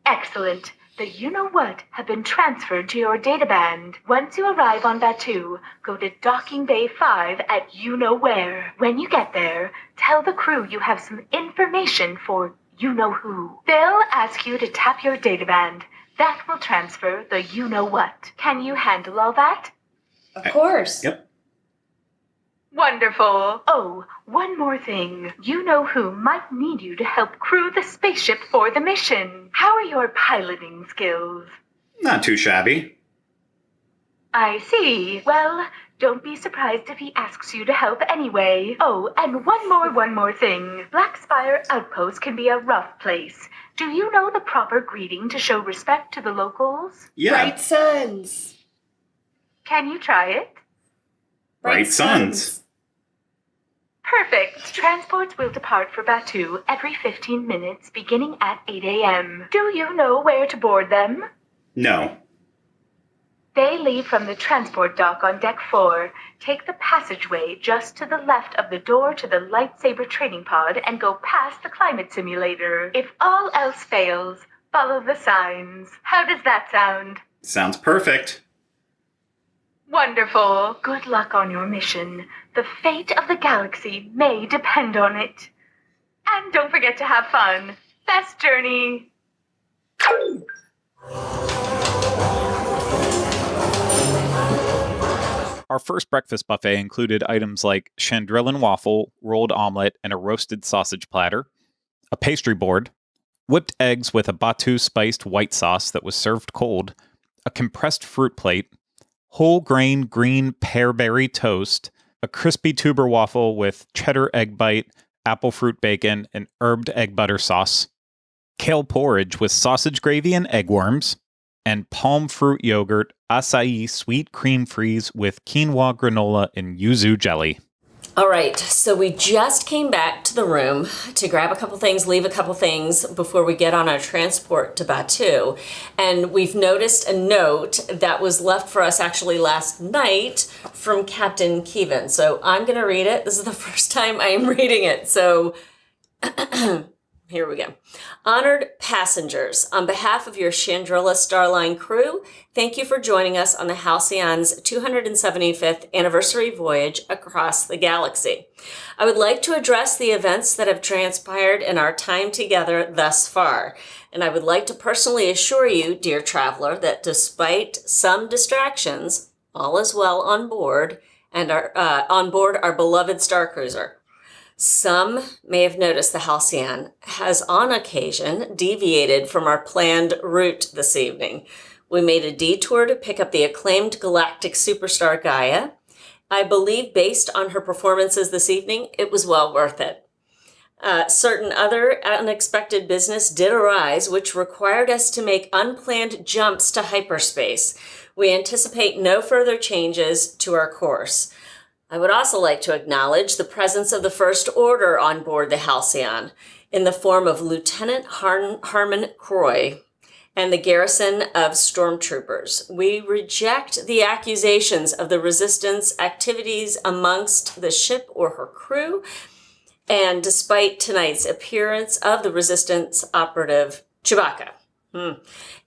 [SPEAKER 6] Excellent. The you-know-what have been transferred to your databand. Once you arrive on Batuu, go to Docking Bay 5 at you-know-where. When you get there, tell the crew you have some information for you-know-who. They'll ask you to tap your databand. That will transfer the you-know-what. Can you handle all that?
[SPEAKER 7] Of course.
[SPEAKER 8] Yep.
[SPEAKER 6] Wonderful. Oh, one more thing. You-know-who might need you to help crew the spaceship for the mission. How are your piloting skills?
[SPEAKER 8] Not too shabby.
[SPEAKER 6] I see. Well, don't be surprised if he asks you to help anyway. Oh, and one more thing. Black Spire Outpost can be a rough place. Do you know the proper greeting to show respect to the locals?
[SPEAKER 8] Yeah.
[SPEAKER 7] Bright suns.
[SPEAKER 6] Can you try it?
[SPEAKER 8] Bright suns.
[SPEAKER 6] Perfect. Transports will depart for Batuu every 15 minutes, beginning at 8 a.m. Do you know where to board them?
[SPEAKER 8] No.
[SPEAKER 6] They leave from the transport dock on Deck 4, take the passageway just to the left of the door to the Lightsaber Training Pod, and go past the climate simulator. If all else fails, follow the signs. How does that sound?
[SPEAKER 8] Sounds perfect.
[SPEAKER 6] Wonderful. Good luck on your mission. The fate of the galaxy may depend on it. And don't forget to have fun. Best journey.
[SPEAKER 8] Our first breakfast buffet included items like chandrillin waffle, rolled omelet, and a roasted sausage platter, a pastry board, whipped eggs with a Batuu spiced white sauce that was served cold, a compressed fruit plate, whole grain green pearberry toast, a crispy tuber waffle with cheddar egg bite, apple fruit bacon, and herbed egg butter sauce, kale porridge with sausage gravy and egg worms, and palm fruit yogurt, acai sweet cream freeze with quinoa granola and yuzu jelly.
[SPEAKER 3] All right, so we just came back to the room to grab a couple things, leave a couple things before we get on our transport to Batuu. And we've noticed a note that was left for us actually last night from Captain Keevan. So I'm going to read it. This is the first time I am reading it. So Here we go. Honored passengers, on behalf of your Chandrilla Starline crew, thank you for joining us on the Halcyon's 275th anniversary voyage across the galaxy. I would like to address the events that have transpired in our time together thus far, and I would like to personally assure you, dear traveler, that despite some distractions, all is well on board, and on board our beloved Starcruiser. Some may have noticed the Halcyon has on occasion deviated from our planned route this evening. We made a detour to pick up the acclaimed galactic superstar Gaya. I believe based on her performances this evening, it was well worth it. Certain other unexpected business did arise, which required us to make unplanned jumps to hyperspace. We anticipate no further changes to our course. I would also like to acknowledge the presence of the First Order on board the Halcyon in the form of Lieutenant Harmon Croy and the garrison of stormtroopers. We reject the accusations of the Resistance activities amongst the ship or her crew, and despite tonight's appearance of the Resistance operative Chewbacca.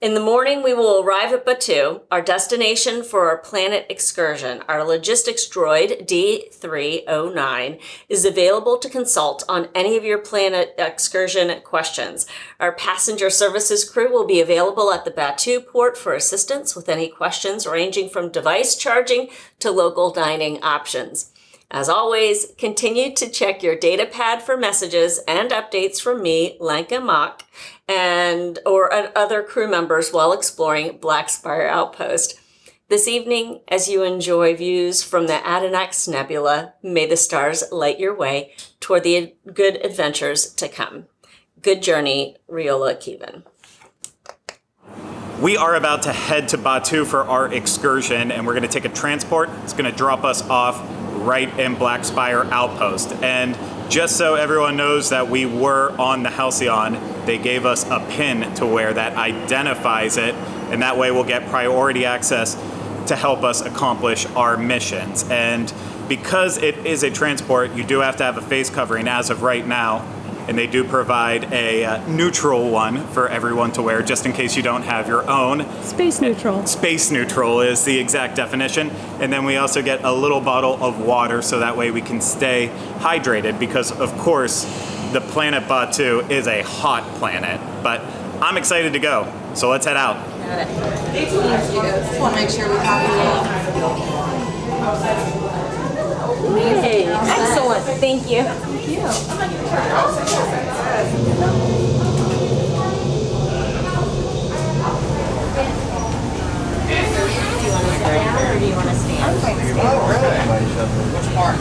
[SPEAKER 3] In the morning, we will arrive at Batuu, our destination for our planet excursion. Our logistics droid, D309, is available to consult on any of your planet excursion questions. Our passenger services crew will be available at the Batuu port for assistance with any questions ranging from device charging to local dining options. As always, continue to check your data pad for messages and updates from me, Lanka Mock, or other crew members while exploring Black Spire Outpost. This evening, as you enjoy views from the Adanax Nebula, may the stars light your way toward the good adventures to come. Good journey, Riola Kevin.
[SPEAKER 1] We are about to head to Batuu for our excursion, and we're going to take a transport. It's going to drop us off right in Black Spire Outpost. And just so everyone knows that we were on the Halcyon, they gave us a pin to wear that identifies it, and that way we'll get priority access to help us accomplish our missions. And because it is a transport, you do have to have a face covering as of right now, and they do provide a neutral one for everyone to wear, just in case you don't have your own.
[SPEAKER 13] Space neutral.
[SPEAKER 1] Space neutral is the exact definition. And then we also get a little bottle of water, so that way we can stay hydrated, because of course the planet Batuu is a hot planet. But I'm excited to go, so let's head out.
[SPEAKER 2] Just want to make sure we have
[SPEAKER 3] Hey, excellent. Thank you.
[SPEAKER 2] Thank you.
[SPEAKER 3] Do you want to sit down or do you want to stand?
[SPEAKER 2] Oh, really? Which part?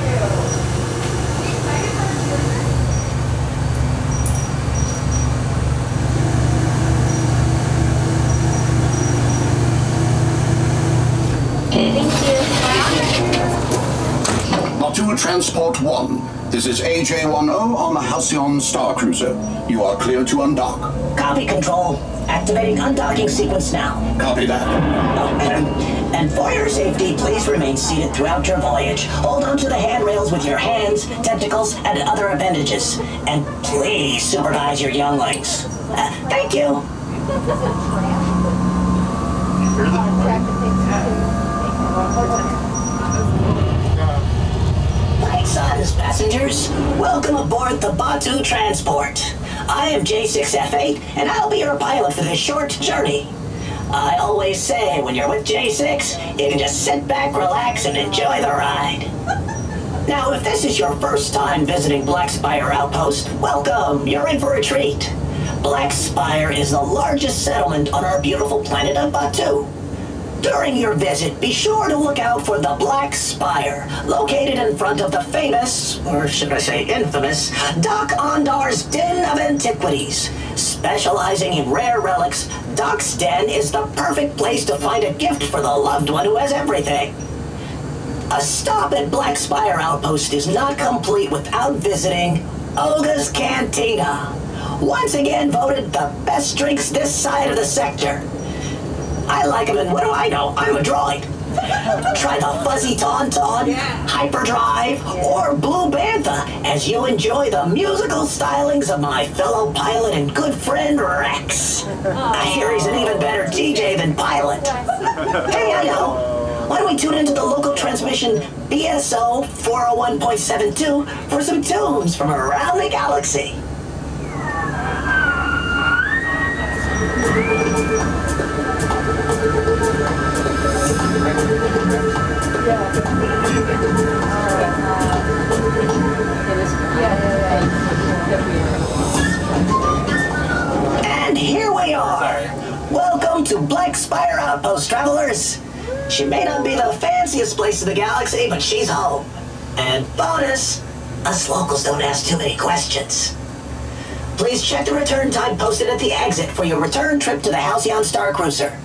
[SPEAKER 21] Batuu Transport 1. This is AJ-10 on the Halcyon Starcruiser. You are clear to undock.
[SPEAKER 22] Copy, Control. Activating undocking sequence now.
[SPEAKER 21] Copy that.
[SPEAKER 22] And for your safety, please remain seated throughout your voyage. Hold onto the handrails with your hands, tentacles, and other appendages. And please supervise your younglings. Thank you. My sons, passengers, welcome aboard the Batuu Transport. I am J6F8, and I'll be your pilot for this short journey. I always say, when you're with J6, you can just sit back, relax, and enjoy the ride. Now, if this is your first time visiting Black Spire Outpost, welcome, you're in for a treat. Black Spire is the largest settlement on our beautiful planet of Batuu. During your visit, be sure to look out for the Black Spire, located in front of the famous, or should I say infamous, Doc Ondar's Den of Antiquities. Specializing in rare relics, Doc's Den is the perfect place to find a gift for the loved one who has everything. A stop at Black Spire Outpost is not complete without visiting Oga's Cantina. Once again voted the best drinks this side of the sector. I like them, and what do I know? I'm a droid. Try the Fuzzy Tauntaun, Hyperdrive, or Blue Bantha as as you enjoy the musical stylings of my fellow pilot and good friend Rex. I hear he's an even better DJ than pilot. Hey, I know. Why don't we tune into the local transmission BSO 401.72 for some tunes from around the galaxy? And here we are. Welcome to Black Spire Outpost, travelers. She may not be the fanciest place in the galaxy, but she's home. And bonus, us locals don't ask too many questions. Please check the return time posted at the exit for your return trip to the Halcyon Starcruiser.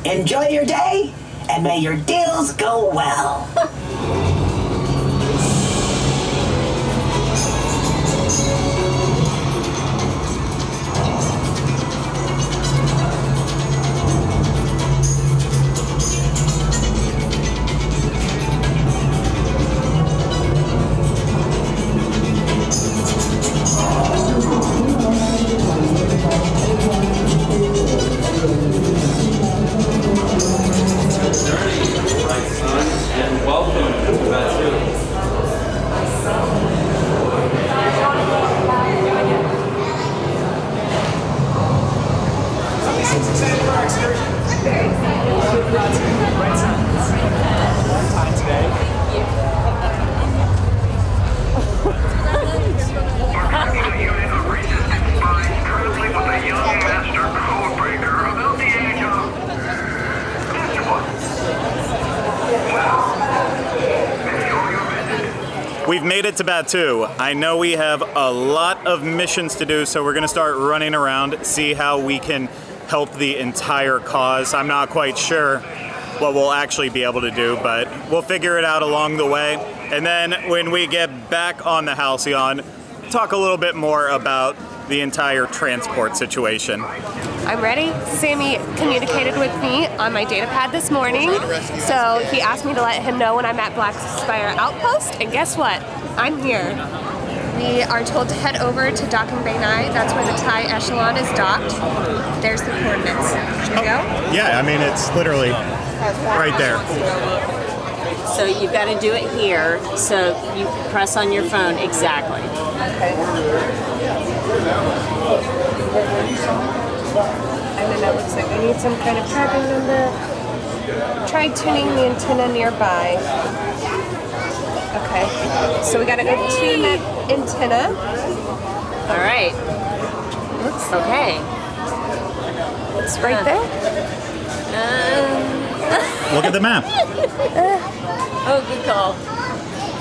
[SPEAKER 22] Enjoy your day, and may your deals go well.
[SPEAKER 12] And welcome to Batuu.
[SPEAKER 13] Somebody's excited for our excursion? Very excited. Right side. One time today.
[SPEAKER 15] A unit of resistance spies currently with a young master codebreaker about the age of 51.
[SPEAKER 1] We've made it to Batuu. I know we have a lot of missions to do, so we're going to start running around, see how we can help the entire cause. I'm not quite sure what we'll actually be able to do, but we'll figure it out along the way. And then when we get back on the Halcyon, talk a little bit more about the entire transport situation.
[SPEAKER 7] I'm ready. Sammie communicated with me on my data pad this morning, so he asked me to let him know when I'm at Black Spire Outpost, and guess what? I'm here. We are told to head over to Docking Bay 9. That's where the TIE Echelon is docked. There's the coordinates. Should we go?
[SPEAKER 1] Yeah, I mean, it's literally right there.
[SPEAKER 3] So you've got to do it here, so you press on your phone, exactly.
[SPEAKER 7] And then it looks like we need some kind of tracking number. Try tuning the antenna nearby. Okay, so we gotta go tune that antenna.
[SPEAKER 3] All right. Okay.
[SPEAKER 7] It's right there.
[SPEAKER 1] Look at the map.
[SPEAKER 3] Oh, good call.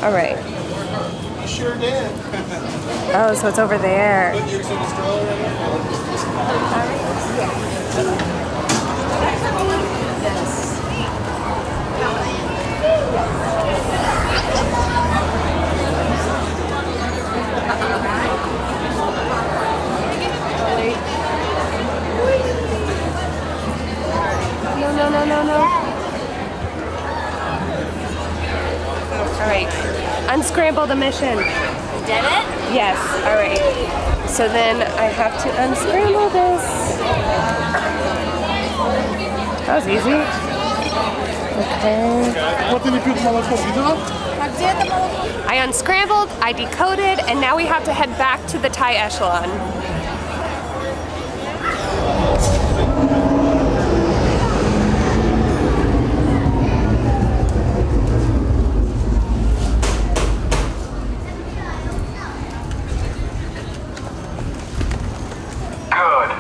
[SPEAKER 7] All right.
[SPEAKER 13] Sure did.
[SPEAKER 7] Oh, so it's over there. No. All right. Unscramble the mission.
[SPEAKER 3] Did it?
[SPEAKER 7] Yes. All right. So then I have to unscramble this. That was easy. Okay. I unscrambled, I decoded, and now we have to head back to the TIE Echelon.
[SPEAKER 15] Good.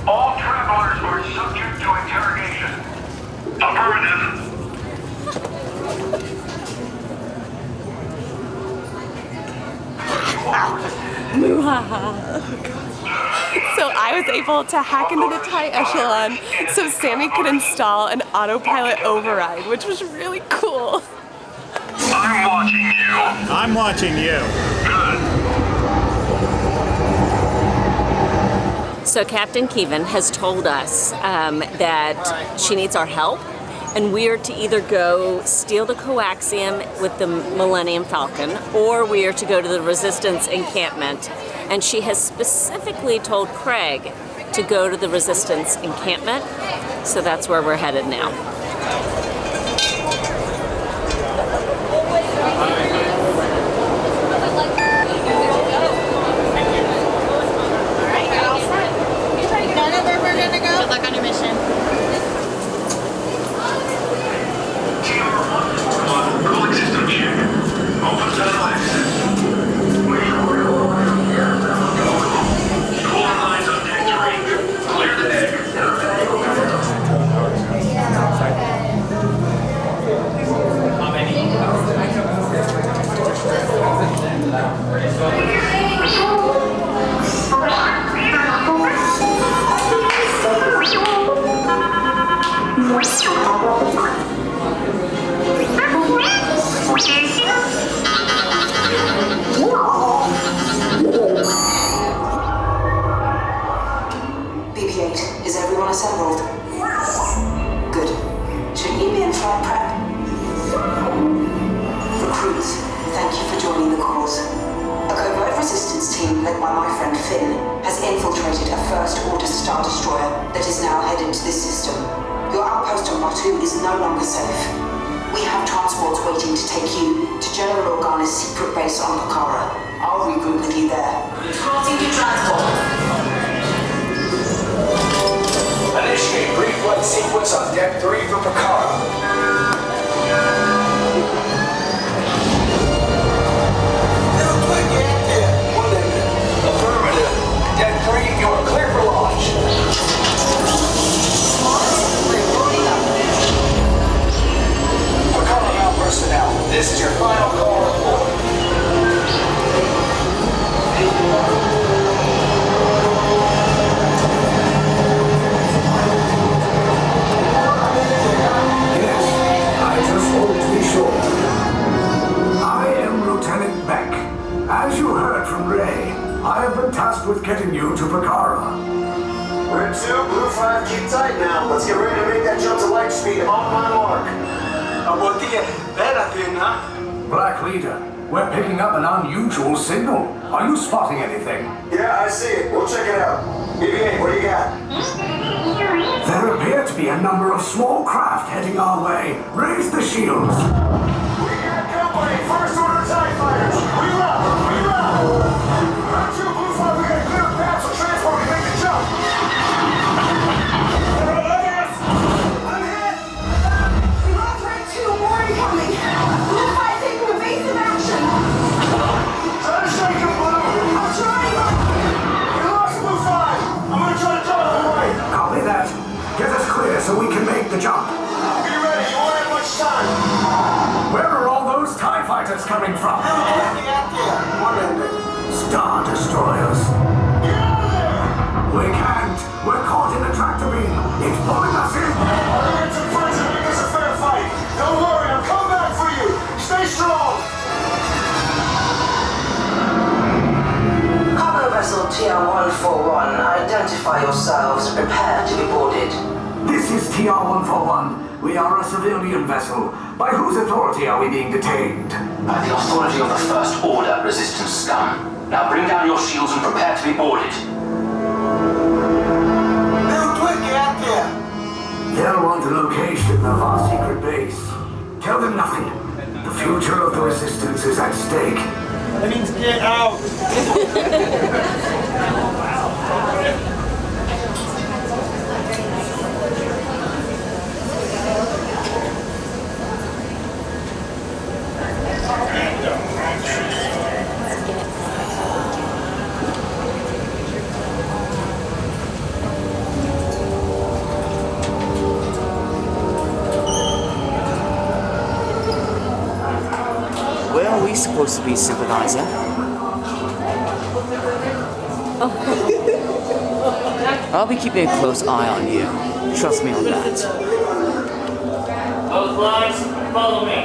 [SPEAKER 15] All travelers are subject to interrogation. Affirmative.
[SPEAKER 7] So I was able to hack into the TIE Echelon so Sammie could install an autopilot override, which was really cool.
[SPEAKER 15] I'm watching you.
[SPEAKER 1] I'm watching you.
[SPEAKER 3] So Captain Keevan has told us that she needs our help, and we are to either go steal the coaxium with the Millennium Falcon, or we are to go to the Resistance encampment. And she has specifically told Craig to go to the Resistance encampment, so that's where we're headed now.
[SPEAKER 14] Good luck on your mission.
[SPEAKER 15] Public system check. Open tunnel access. Cooler lines on deck 3. Clear the deck.
[SPEAKER 12] How many?
[SPEAKER 2] BB-8, is everyone assembled? Good. Shouldn't you be in flight prep? Recruits, thank you for joining the cause. A covert resistance team led by my friend Finn has infiltrated a First-Order Star Destroyer that is now headed to this system. Your outpost on Batuu is no longer safe. We have transports waiting to take you to General Organa's secret base on Pakara. I'll regroup with you there. Crossing to transport.
[SPEAKER 20] Initiate pre-flight sequence on deck 3 for Pakara. Affirmative. Deck 3, you are clear for launch. Pakara now personnel. This is your final call report.
[SPEAKER 23] As you heard from Ray, I have been tasked with getting you to Pakara.
[SPEAKER 20] We're 2, Blue 5, keep tight now. Let's get ready to make that jump to light speed on my mark.
[SPEAKER 23] Black Leader, we're picking up an unusual signal. Are you spotting anything?
[SPEAKER 20] Yeah, I see it. We'll check it out. BB-8, what do you got?
[SPEAKER 23] There appear to be a number of small craft heading our way. Raise the shields.
[SPEAKER 20] We got company. First Order TIE fighters. We left. We're 2, Blue 5, we got a clear path so transport can make the jump.
[SPEAKER 2] I'm hit! We lost Red 2, more incoming! Blue 5, take evasive action!
[SPEAKER 20] Try to shake him, Blue!
[SPEAKER 2] I'm trying!
[SPEAKER 20] We lost Blue 5! I'm gonna try to jump him away!
[SPEAKER 23] Copy that. Get us clear so we can make the jump.
[SPEAKER 20] Be ready, you won't have much time!
[SPEAKER 23] Where are all those TIE fighters coming from? Star Destroyers.
[SPEAKER 20] Get out of there!
[SPEAKER 23] We can't. We're caught in a tractor beam. It's pulling us in.
[SPEAKER 20] Our friends will make this a fair fight. Don't worry, I'll come back for you. Stay strong.
[SPEAKER 2] Cargo vessel TR-141, identify yourselves and prepare to be boarded.
[SPEAKER 23] This is TR-141. We are a civilian vessel. By whose authority are we being detained?
[SPEAKER 21] By the authority of the First Order Resistance scum. Now bring down your shields and prepare to be boarded.
[SPEAKER 23] They'll want a location of our secret base. Tell them nothing. The future of the Resistance is at stake.
[SPEAKER 20] That means get out.
[SPEAKER 10] Where are we supposed to be, sympathizer? I'll be keeping a close eye on you. Trust me on that.
[SPEAKER 19] Both lines, follow me.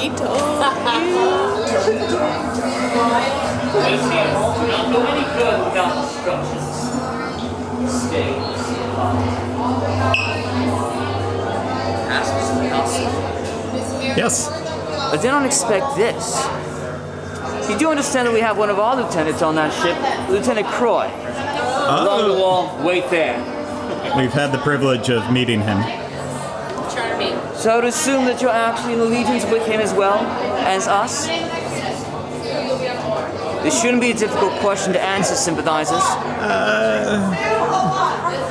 [SPEAKER 7] He told
[SPEAKER 19] This here will not do any good without instructions. Stay.
[SPEAKER 10] us?
[SPEAKER 1] Yes.
[SPEAKER 10] I did not expect this. You do understand that we have one of our lieutenants on that ship, Lieutenant Croy. Along the wall, wait there.
[SPEAKER 1] We've had the privilege of meeting him.
[SPEAKER 10] So I would assume that you're actually in allegiance with him as well as us? This shouldn't be a difficult question to answer, sympathizers.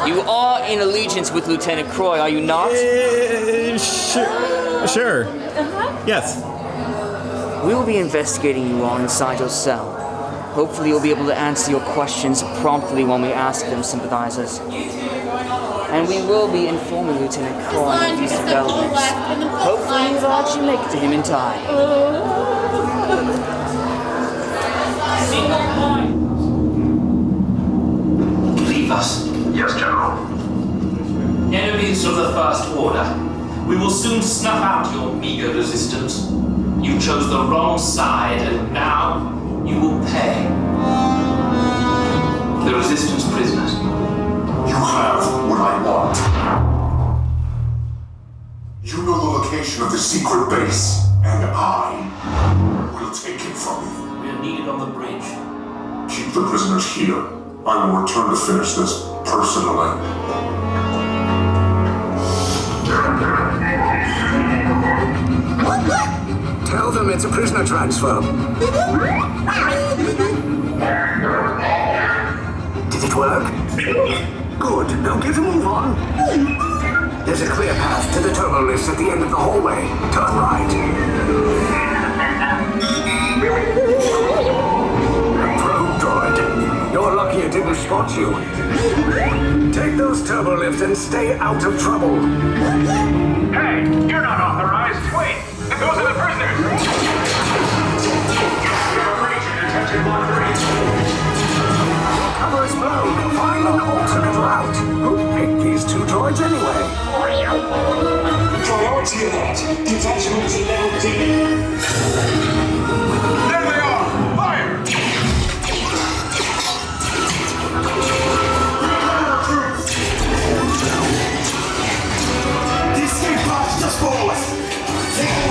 [SPEAKER 10] You are in allegiance with Lieutenant Croy, are you not?
[SPEAKER 1] Sure. Yes.
[SPEAKER 10] We will be investigating you all inside your cell. Hopefully you'll be able to answer your questions promptly when we ask them, sympathizers. And we will be informing Lieutenant Croy of these developments. Hopefully you will actually make it to him in time.
[SPEAKER 15] Leave us. Yes, General.
[SPEAKER 9] Enemies of the First Order, we will soon snuff out your meager resistance. You chose the wrong side, and now you will pay. The Resistance prisoners.
[SPEAKER 20] You have what I want. You know the location of the secret base, and I will take it from you.
[SPEAKER 9] We are needed on the bridge.
[SPEAKER 20] Keep the prisoners here. I will return to finish this personally.
[SPEAKER 23] Tell them it's a prisoner transfer. Did it work? Good. Now get a move on. There's a clear path to the turbo lifts at the end of the hallway. Turn right. Probe droid. You're lucky it didn't spot you. Take those turbo lifts and stay out of trouble.
[SPEAKER 15] Hey, you're not authorized. Wait, those are the prisoners.
[SPEAKER 23] Cover is blown. Find an alternate route. Who picked these two droids anyway?
[SPEAKER 20] Priority alert. Detachment to level D.
[SPEAKER 15] There they are. Fire!
[SPEAKER 20] The escape pods just below us. Sit down!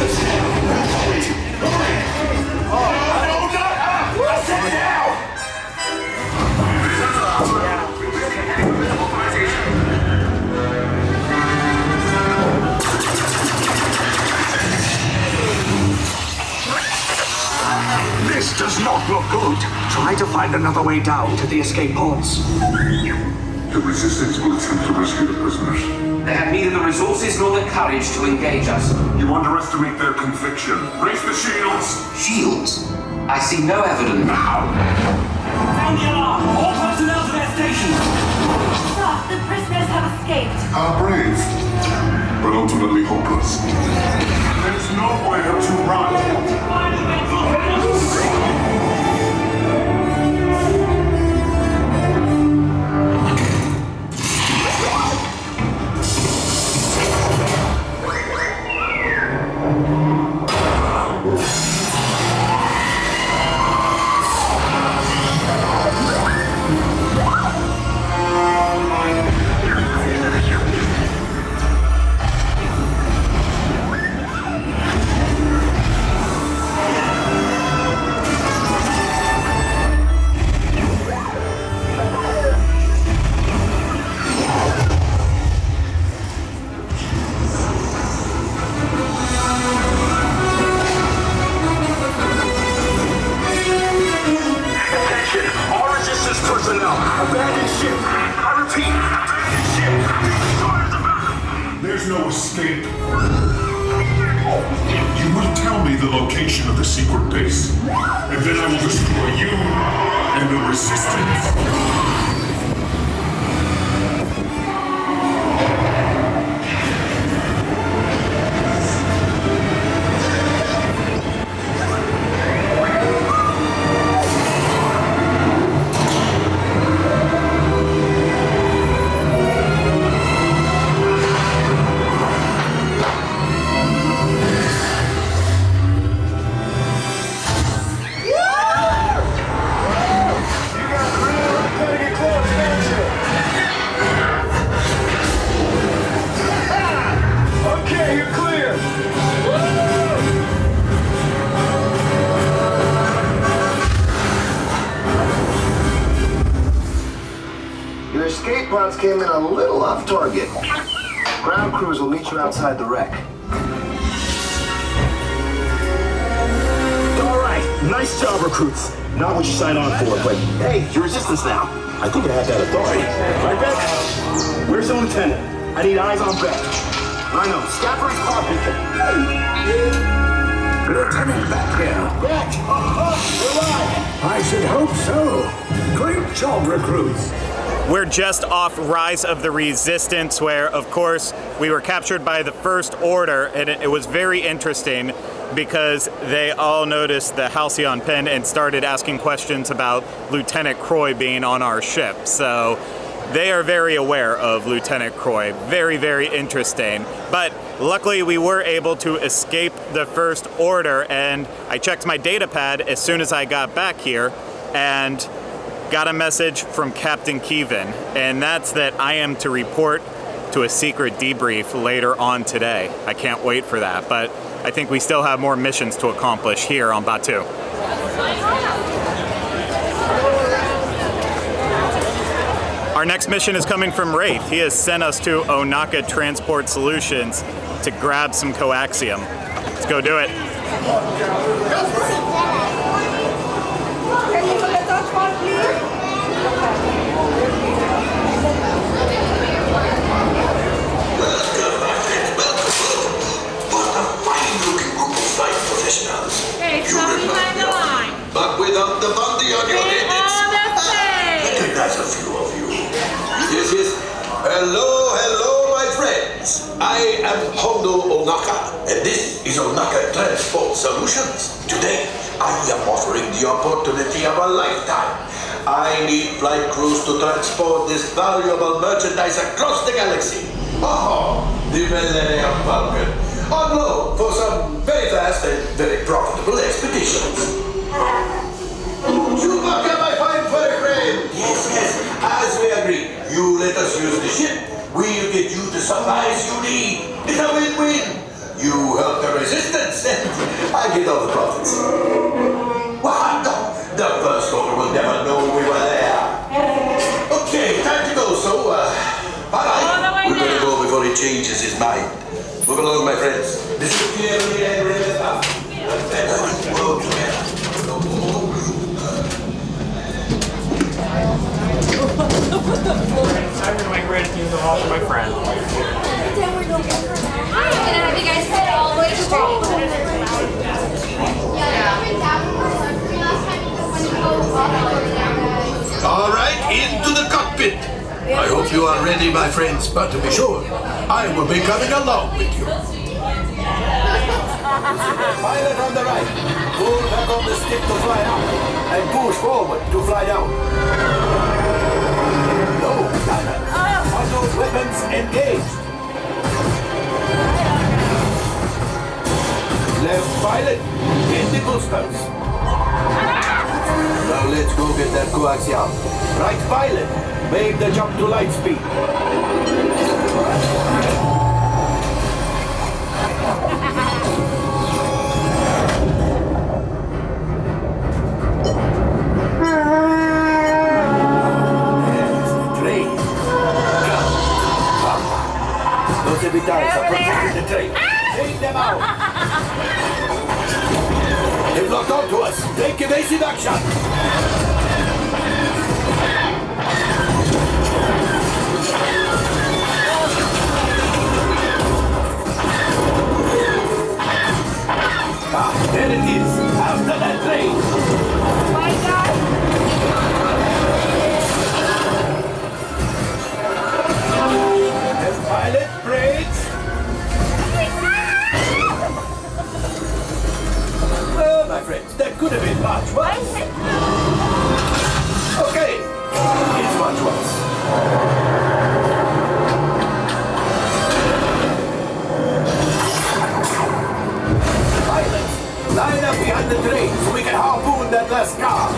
[SPEAKER 23] This does not look good. Try to find another way down to the escape pods.
[SPEAKER 20] The Resistance will attempt to rescue the prisoners.
[SPEAKER 9] They have neither the resources nor the courage to engage us.
[SPEAKER 20] You underestimate their conviction. Raise the shields!
[SPEAKER 9] Shields? I see no evidence.
[SPEAKER 20] Now!
[SPEAKER 9] Sound the alarm! All personnel to their stations!
[SPEAKER 6] Sir, the prisoners have escaped.
[SPEAKER 20] How brave, but ultimately hopeless. There's nowhere to run. There's no escape. You will tell me the location of the secret base, and then I will destroy you and the Resistance. Gotta get close.
[SPEAKER 23] rounds came in a little off target. Ground crews will meet you outside the wreck.
[SPEAKER 20] All right, nice job, recruits. Not what you signed on for, but hey, you're resistance now. I think I have that authority. Right, Beck? Where's the lieutenant? I need eyes on Beck. Rhino, scout for his car beacon.
[SPEAKER 23] Lieutenant back here.
[SPEAKER 20] Beck! You're right!
[SPEAKER 23] I should hope so. Great job, recruits.
[SPEAKER 1] We're just off Rise of the Resistance, where, of course, we were captured by the First Order, and it was very interesting because they all noticed the Halcyon pin and started asking questions about Lieutenant Croy being on our ship. So they are very aware of Lieutenant Croy. Very, very interesting. But luckily, we were able to escape the First Order, and I checked my data pad as soon as I got back here, and got a message from Captain Kevin, and that's that I am to report to a secret debrief later on today. I can't wait for that, but I think we still have more missions to accomplish here on Batuu. Our next mission is coming from Raithe. He has sent us to Onaka Transport Solutions to grab some coaxium. Let's go do it.
[SPEAKER 2] Can you look at that one, please?
[SPEAKER 15] What a fine-looking group of flight professionals.
[SPEAKER 6] Hey, come behind the line.
[SPEAKER 15] But without the bounty on your head, it's...
[SPEAKER 6] All the same.
[SPEAKER 15] Recognize a few of you. Yes, yes. Hello, my friends. I am Hondo Onaka, and this is Onaka Transport Solutions. Today, I am offering the opportunity of a lifetime. I need flight crews to transport this valuable merchandise across the galaxy. Oh, the Millennium Falcon. On loan for some very fast and very profitable expeditions. Chewbacca, my fine furry friend. Yes, as we agreed. You let us use the ship. We'll get you the supplies you need. It's a win-win. You help the resistance, and I get all the profits. What? The First Order will never know we were there. Okay, time to go, so, bye-bye. We better go before he changes his mind. Move along, my friends. This is clearly and really up. Better work together.
[SPEAKER 19] Time to make ready to use the hall for my friend.
[SPEAKER 11] I'm gonna have you guys head all the way straight.
[SPEAKER 15] All right, into the cockpit. I hope you are ready, my friends, but to be sure, I will be coming along with you. Pilot on the right. Pull back on the stick to fly out, and push forward to fly down. No, nada. Auto weapons engaged. Left pilot, hit the boosters. Now let's go get that coaxium. Right pilot, make the jump to light speed. Those evitals are protecting the train. Take them out. They've locked onto us. Take evasive action. There it is. After that train. My God. Pilot brakes. Well, my friends, that could have been much worse. Okay, it's much worse. Pilots, line up behind the train so we can harpoon that last car.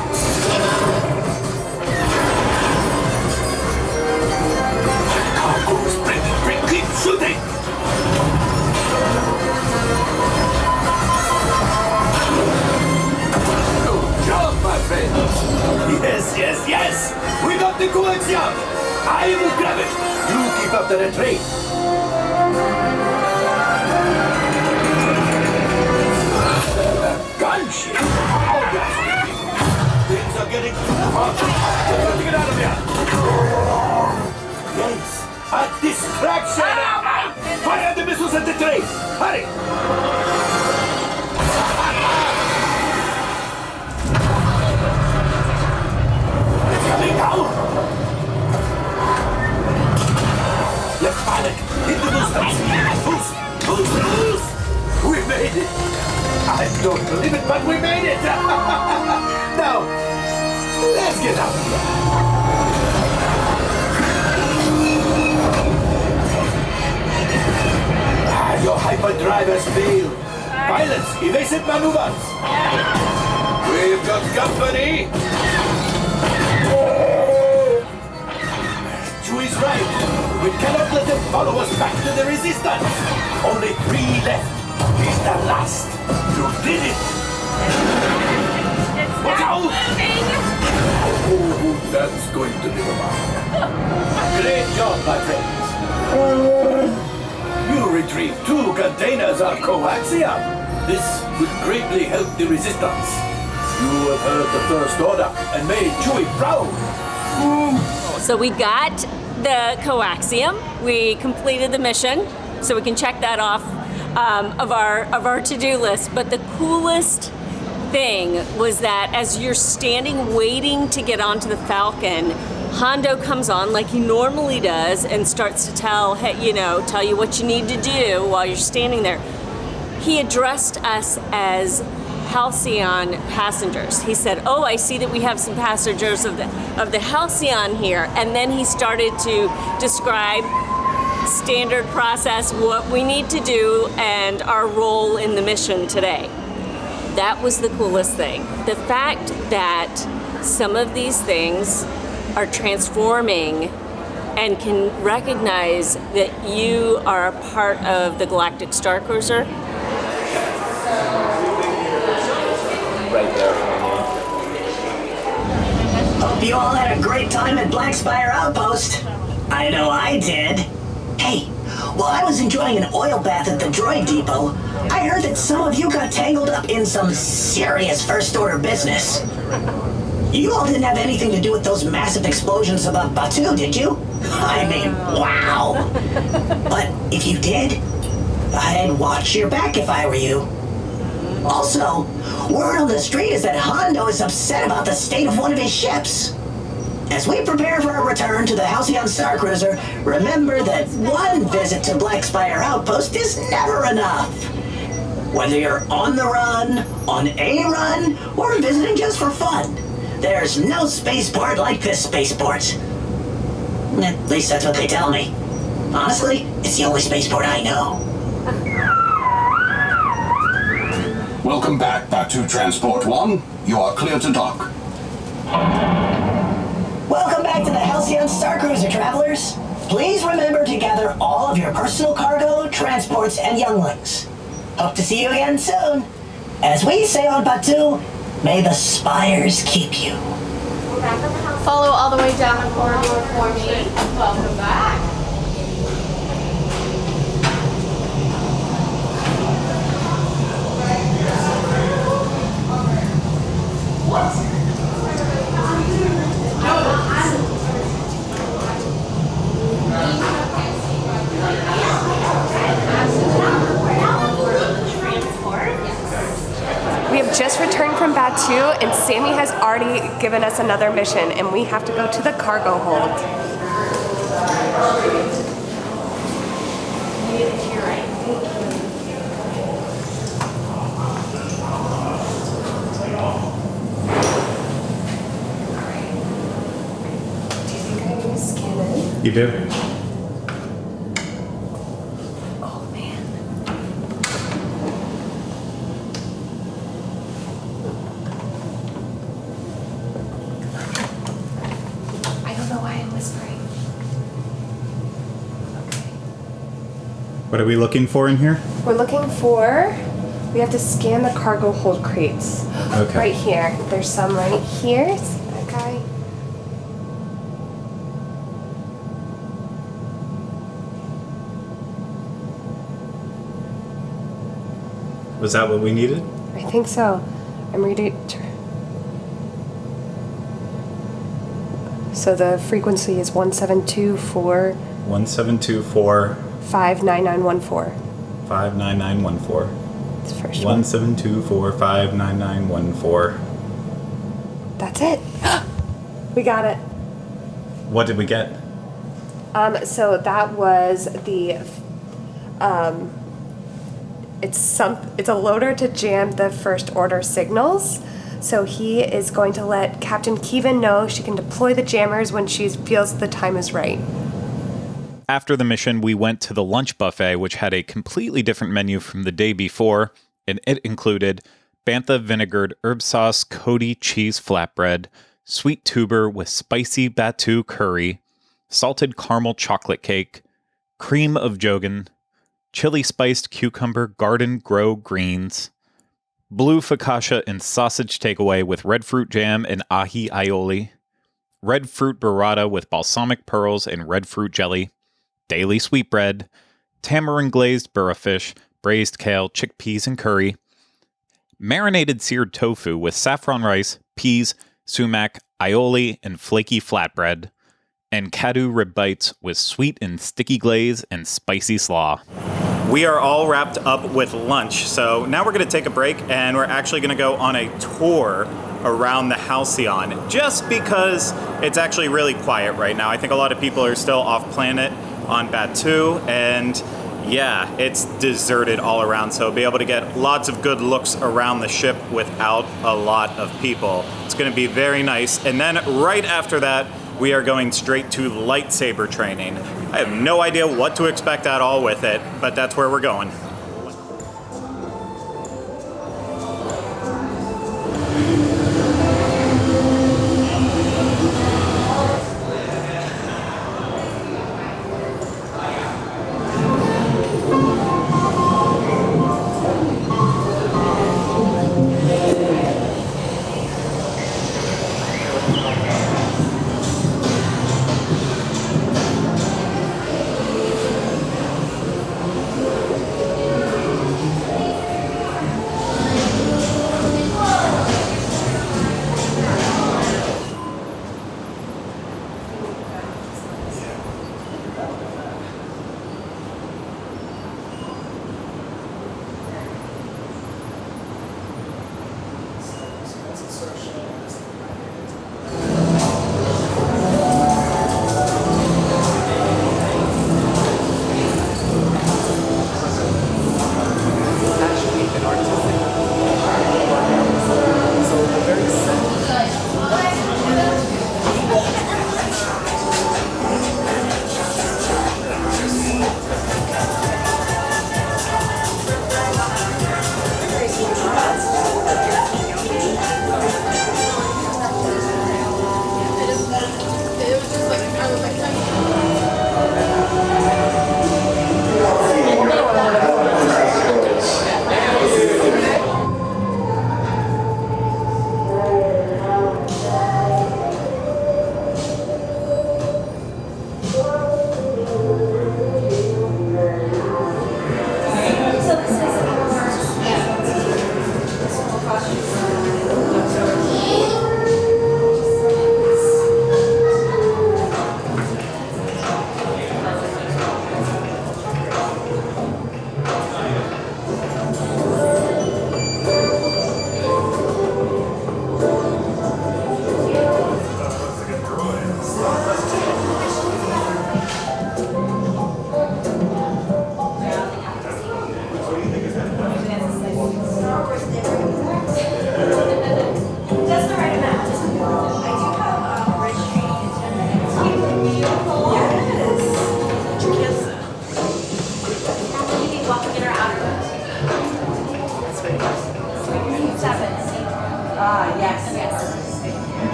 [SPEAKER 15] Keep shooting! Good job, my friends! Yes! We got the coaxium! I will grab it. You keep up the retreat. Gunship? Oh, that's ridiculous. Things are getting too hot. We're going to get out of here. Yes, a distraction. Fire the missiles at the train. Hurry. It's coming down. Let's panic. Hit the boosters. Boost. We made it. I don't believe it, but we made it. Now, let's get out of here. Your hyperdrive has failed. Pilots, evasive maneuvers. We've got company. Chewie's right. We cannot let them follow us back to the resistance. Only 3 left. He's the last. You did it. Watch out! Oh, that's going to be remarkable. Great job, my friends. You retrieved 2 containers of coaxium. This will greatly help the resistance. You have heard the First Order and made Chewie proud.
[SPEAKER 3] So we got the coaxium. We completed the mission, so we can check that off of our to-do list. But the coolest thing was that as you're standing waiting to get onto the Falcon, Hondo comes on like he normally does and starts to tell you what you need to do while you're standing there. He addressed us as Halcyon passengers. He said, "Oh, I see that we have some passengers of the Halcyon here," and then he started to describe standard process, what we need to do, and our role in the mission today. That was the coolest thing. The fact that some of these things are transforming and can recognize that you are a part of the Galactic Starcruiser.
[SPEAKER 10] Right there.
[SPEAKER 22] Hope you all had a great time at Black Spire Outpost. I know I did. Hey, while I was enjoying an oil bath at the droid depot, I heard that some of you got tangled up in some serious First Order business. You all didn't have anything to do with those massive explosions above Batuu, did you? I mean, wow. But if you did, I'd watch your back if I were you. Also, word on the street is that Hondo is upset about the state of one of his ships. As we prepare for a return to the Halcyon Starcruiser, remember that one visit to Black Spire Outpost is never enough. Whether you're on the run, on a run, or visiting just for fun, there's no spaceport like this spaceport. At least that's what they tell me. Honestly, it's the only spaceport I know.
[SPEAKER 21] Welcome back, Batuu Transport 1. You are clear to dock.
[SPEAKER 22] Welcome back to the Halcyon Starcruiser, travelers. Please remember to gather all of your personal cargo, transports, and younglings. Hope to see you again soon. As we say on Batuu, may the spires keep you.
[SPEAKER 11] Follow all the way down the corridor for me. Welcome back.
[SPEAKER 7] We have just returned from Batuu, and Sammie has already given us another mission, and we have to go to the cargo hold. Do you think I need to scan in?
[SPEAKER 8] You do? What are we looking for in here?
[SPEAKER 7] We're looking for, we have to scan the cargo hold crates.
[SPEAKER 8] Okay.
[SPEAKER 7] Right here. There's some right here. See that guy?
[SPEAKER 8] Was that what we needed?
[SPEAKER 7] I think so. I'm reading. So the frequency is 1724
[SPEAKER 8] 1724
[SPEAKER 7] 59914.
[SPEAKER 8] 59914.
[SPEAKER 7] It's the first one.
[SPEAKER 8] 1724 59914.
[SPEAKER 7] That's it. We got it.
[SPEAKER 8] What did we get?
[SPEAKER 7] So that was the it's a loader to jam the first order signals. So he is going to let Captain Keevan know she can deploy the jammers when she feels the time is right.
[SPEAKER 8] After the mission, we went to the lunch buffet, which had a completely different menu from the day before, and it included bantha vinegared herb sauce Cody cheese flatbread, sweet tuber with spicy Batuu curry, salted caramel chocolate cake, cream of jogan, chili spiced cucumber garden grow greens, blue focaccia and sausage takeaway with red fruit jam and ahi aioli, red fruit burrata with balsamic pearls and red fruit jelly, daily sweetbread, tamarind glazed burra fish, braised kale, chickpeas and curry, marinated seared tofu with saffron rice, peas, sumac, aioli, and flaky flatbread, and kadu rib bites with sweet and sticky glaze and spicy slaw. We are all wrapped up with lunch, so now we're going to take a break and we're actually going to go on a tour around the Halcyon, just because it's actually really quiet right now. I think a lot of people are still off planet on Batuu, and yeah, it's deserted all around, so be able to get lots of good looks around the ship without a lot of people. It's going to be very nice. And then right after that, we are going straight to lightsaber training. I have no idea what to expect at all with it, but that's where we're going.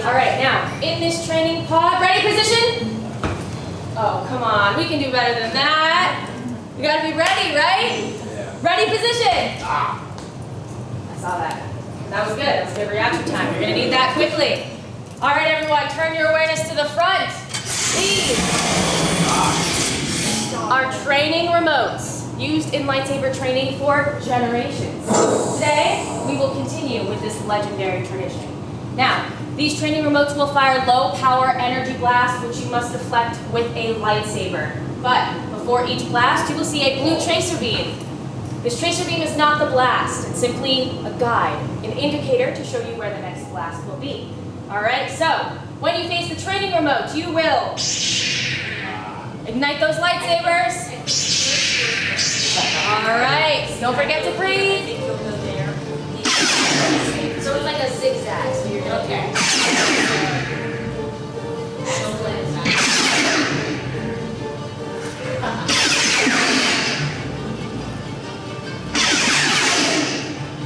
[SPEAKER 14] All right, now, in this training pod, ready position? Oh, come on, we can do better than that. You gotta be ready, right? Ready position. I saw that. That was good, that was good reaction time. You're gonna need that quickly. All right, everyone, turn your awareness to the front. These are training remotes used in lightsaber training for generations. Today, we will continue with this legendary tradition. Now, these training remotes will fire low-power energy blasts, which you must deflect with a lightsaber. But before each blast, you will see a blue tracer beam. This tracer beam is not the blast. It's simply a guide, an indicator to show you where the next blast will be. All right, so when you face the training remote, you will ignite those lightsabers. All right, don't forget to breathe. So it's like a zigzag, so you're gonna okay.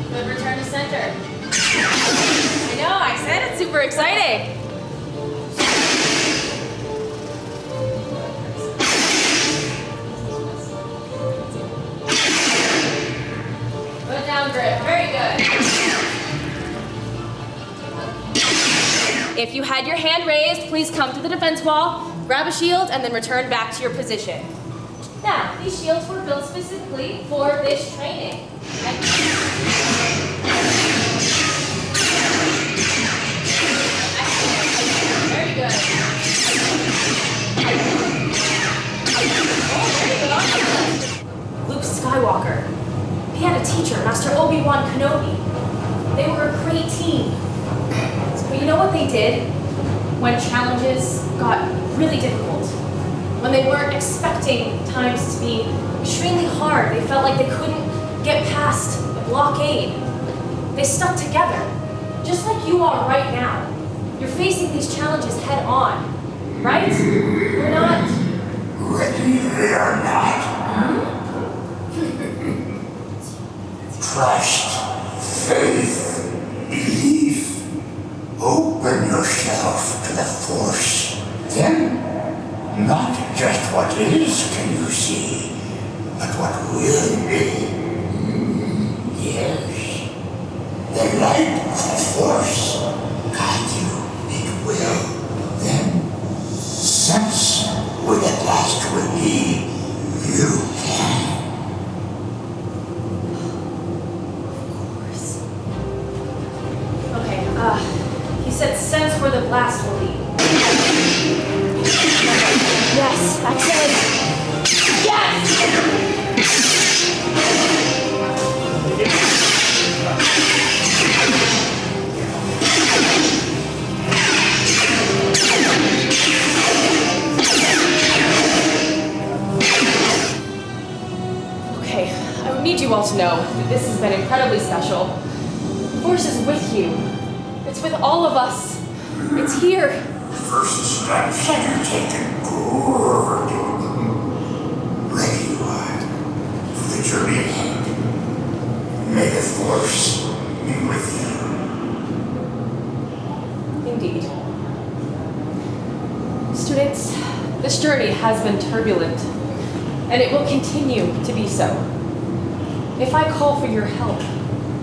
[SPEAKER 14] Good return to center. I know, I said it's super exciting. Put down grip, very good. If you had your hand raised, please come to the defense wall, grab a shield, and then return back to your position. Now, these shields were built specifically for this training. Very good. Oh, very good. Luke Skywalker. He had a teacher, Master Obi-Wan Kenobi. They were a great team. But you know what they did when challenges got really difficult? When they weren't expecting times to be extremely hard, they felt like they couldn't get past the blockade. They stuck together, just like you are right now. You're facing these challenges head on, right? You're not...
[SPEAKER 23] Ready or not. Trust, faith, belief. Open yourself to the Force. Then, not just what is can you see, but what will be. Yes. The light of the Force guide you. It will. Then, sense what at last will be. You can.
[SPEAKER 14] He said sense where the blast will be. Yes, excellent. Yes! I need you all to know that this has been incredibly special. The Force is with you. It's with all of us. It's here.
[SPEAKER 23] First steps have taken good. Ready you are for the journey ahead. May the Force be with you.
[SPEAKER 14] Indeed. Students, this journey has been turbulent, and it will continue to be so. If I call for your help,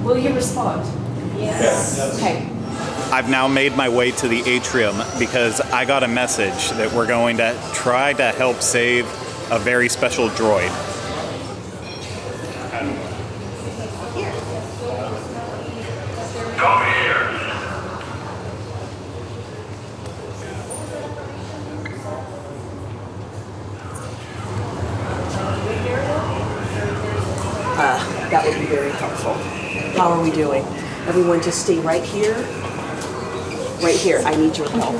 [SPEAKER 14] will you respond?
[SPEAKER 1] Yes.
[SPEAKER 14] Okay.
[SPEAKER 1] I've now made my way to the Atrium because I got a message that we're going to try to help save a very special droid.
[SPEAKER 23] Come here.
[SPEAKER 5] That would be very helpful. How are we doing? Everyone just stay right here. Right here. I need your help.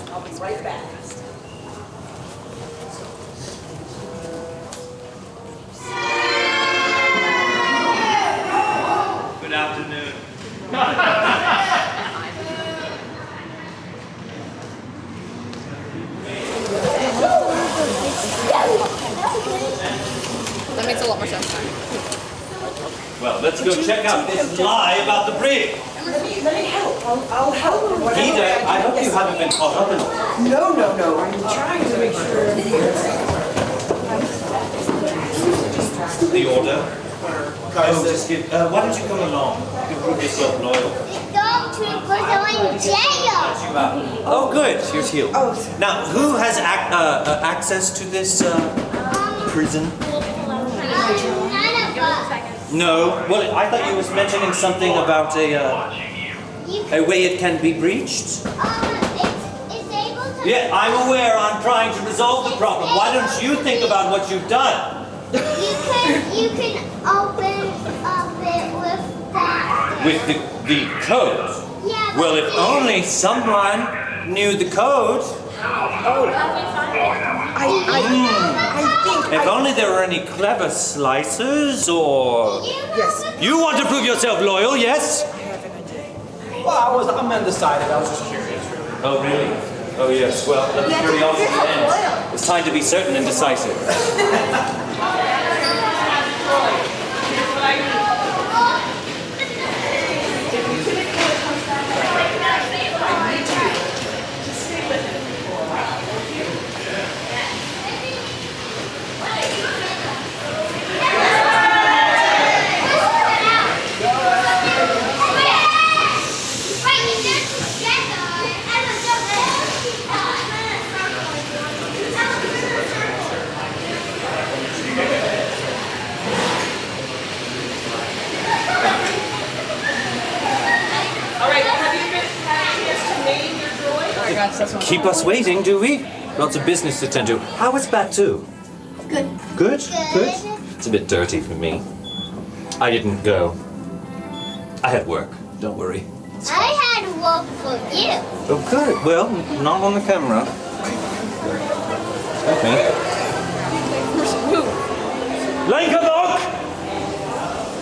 [SPEAKER 5] I'll be right back.
[SPEAKER 4] Good afternoon.
[SPEAKER 11] That makes a lot more sense now.
[SPEAKER 4] Well, let's go check out this lie about the brig.
[SPEAKER 5] Let me help. I'll help.
[SPEAKER 4] Peter, I hope you haven't been caught up in all.
[SPEAKER 5] No. I'm trying to make sure.
[SPEAKER 4] The order. Oh, just give, why don't you come along? You can prove yourself loyal. Oh, good. Here's Heel. Now, who has access to this prison? No. Well, I thought you was mentioning something about a way it can be breached. Yeah, I'm aware. I'm trying to resolve the problem. Why don't you think about what you've done?
[SPEAKER 16] You can open up it with that.
[SPEAKER 4] With the code?
[SPEAKER 16] Yeah.
[SPEAKER 4] Well, if only someone knew the code. If only there were any clever slicers or...
[SPEAKER 5] Yes.
[SPEAKER 4] You want to prove yourself loyal, yes?
[SPEAKER 18] Well, I'm undecided. I was just curious, really.
[SPEAKER 4] Oh, really? Oh, yes. Well, let the curiosity end. It's time to be certain and decisive. Keep us waiting, do we? Lots of business to tend to. How was Batuu?
[SPEAKER 16] Good.
[SPEAKER 4] Good? Good? It's a bit dirty for me. I didn't go. I had work. Don't worry.
[SPEAKER 16] I had work for you.
[SPEAKER 4] Oh, good. Well, not on the camera. Okay. Lankamok!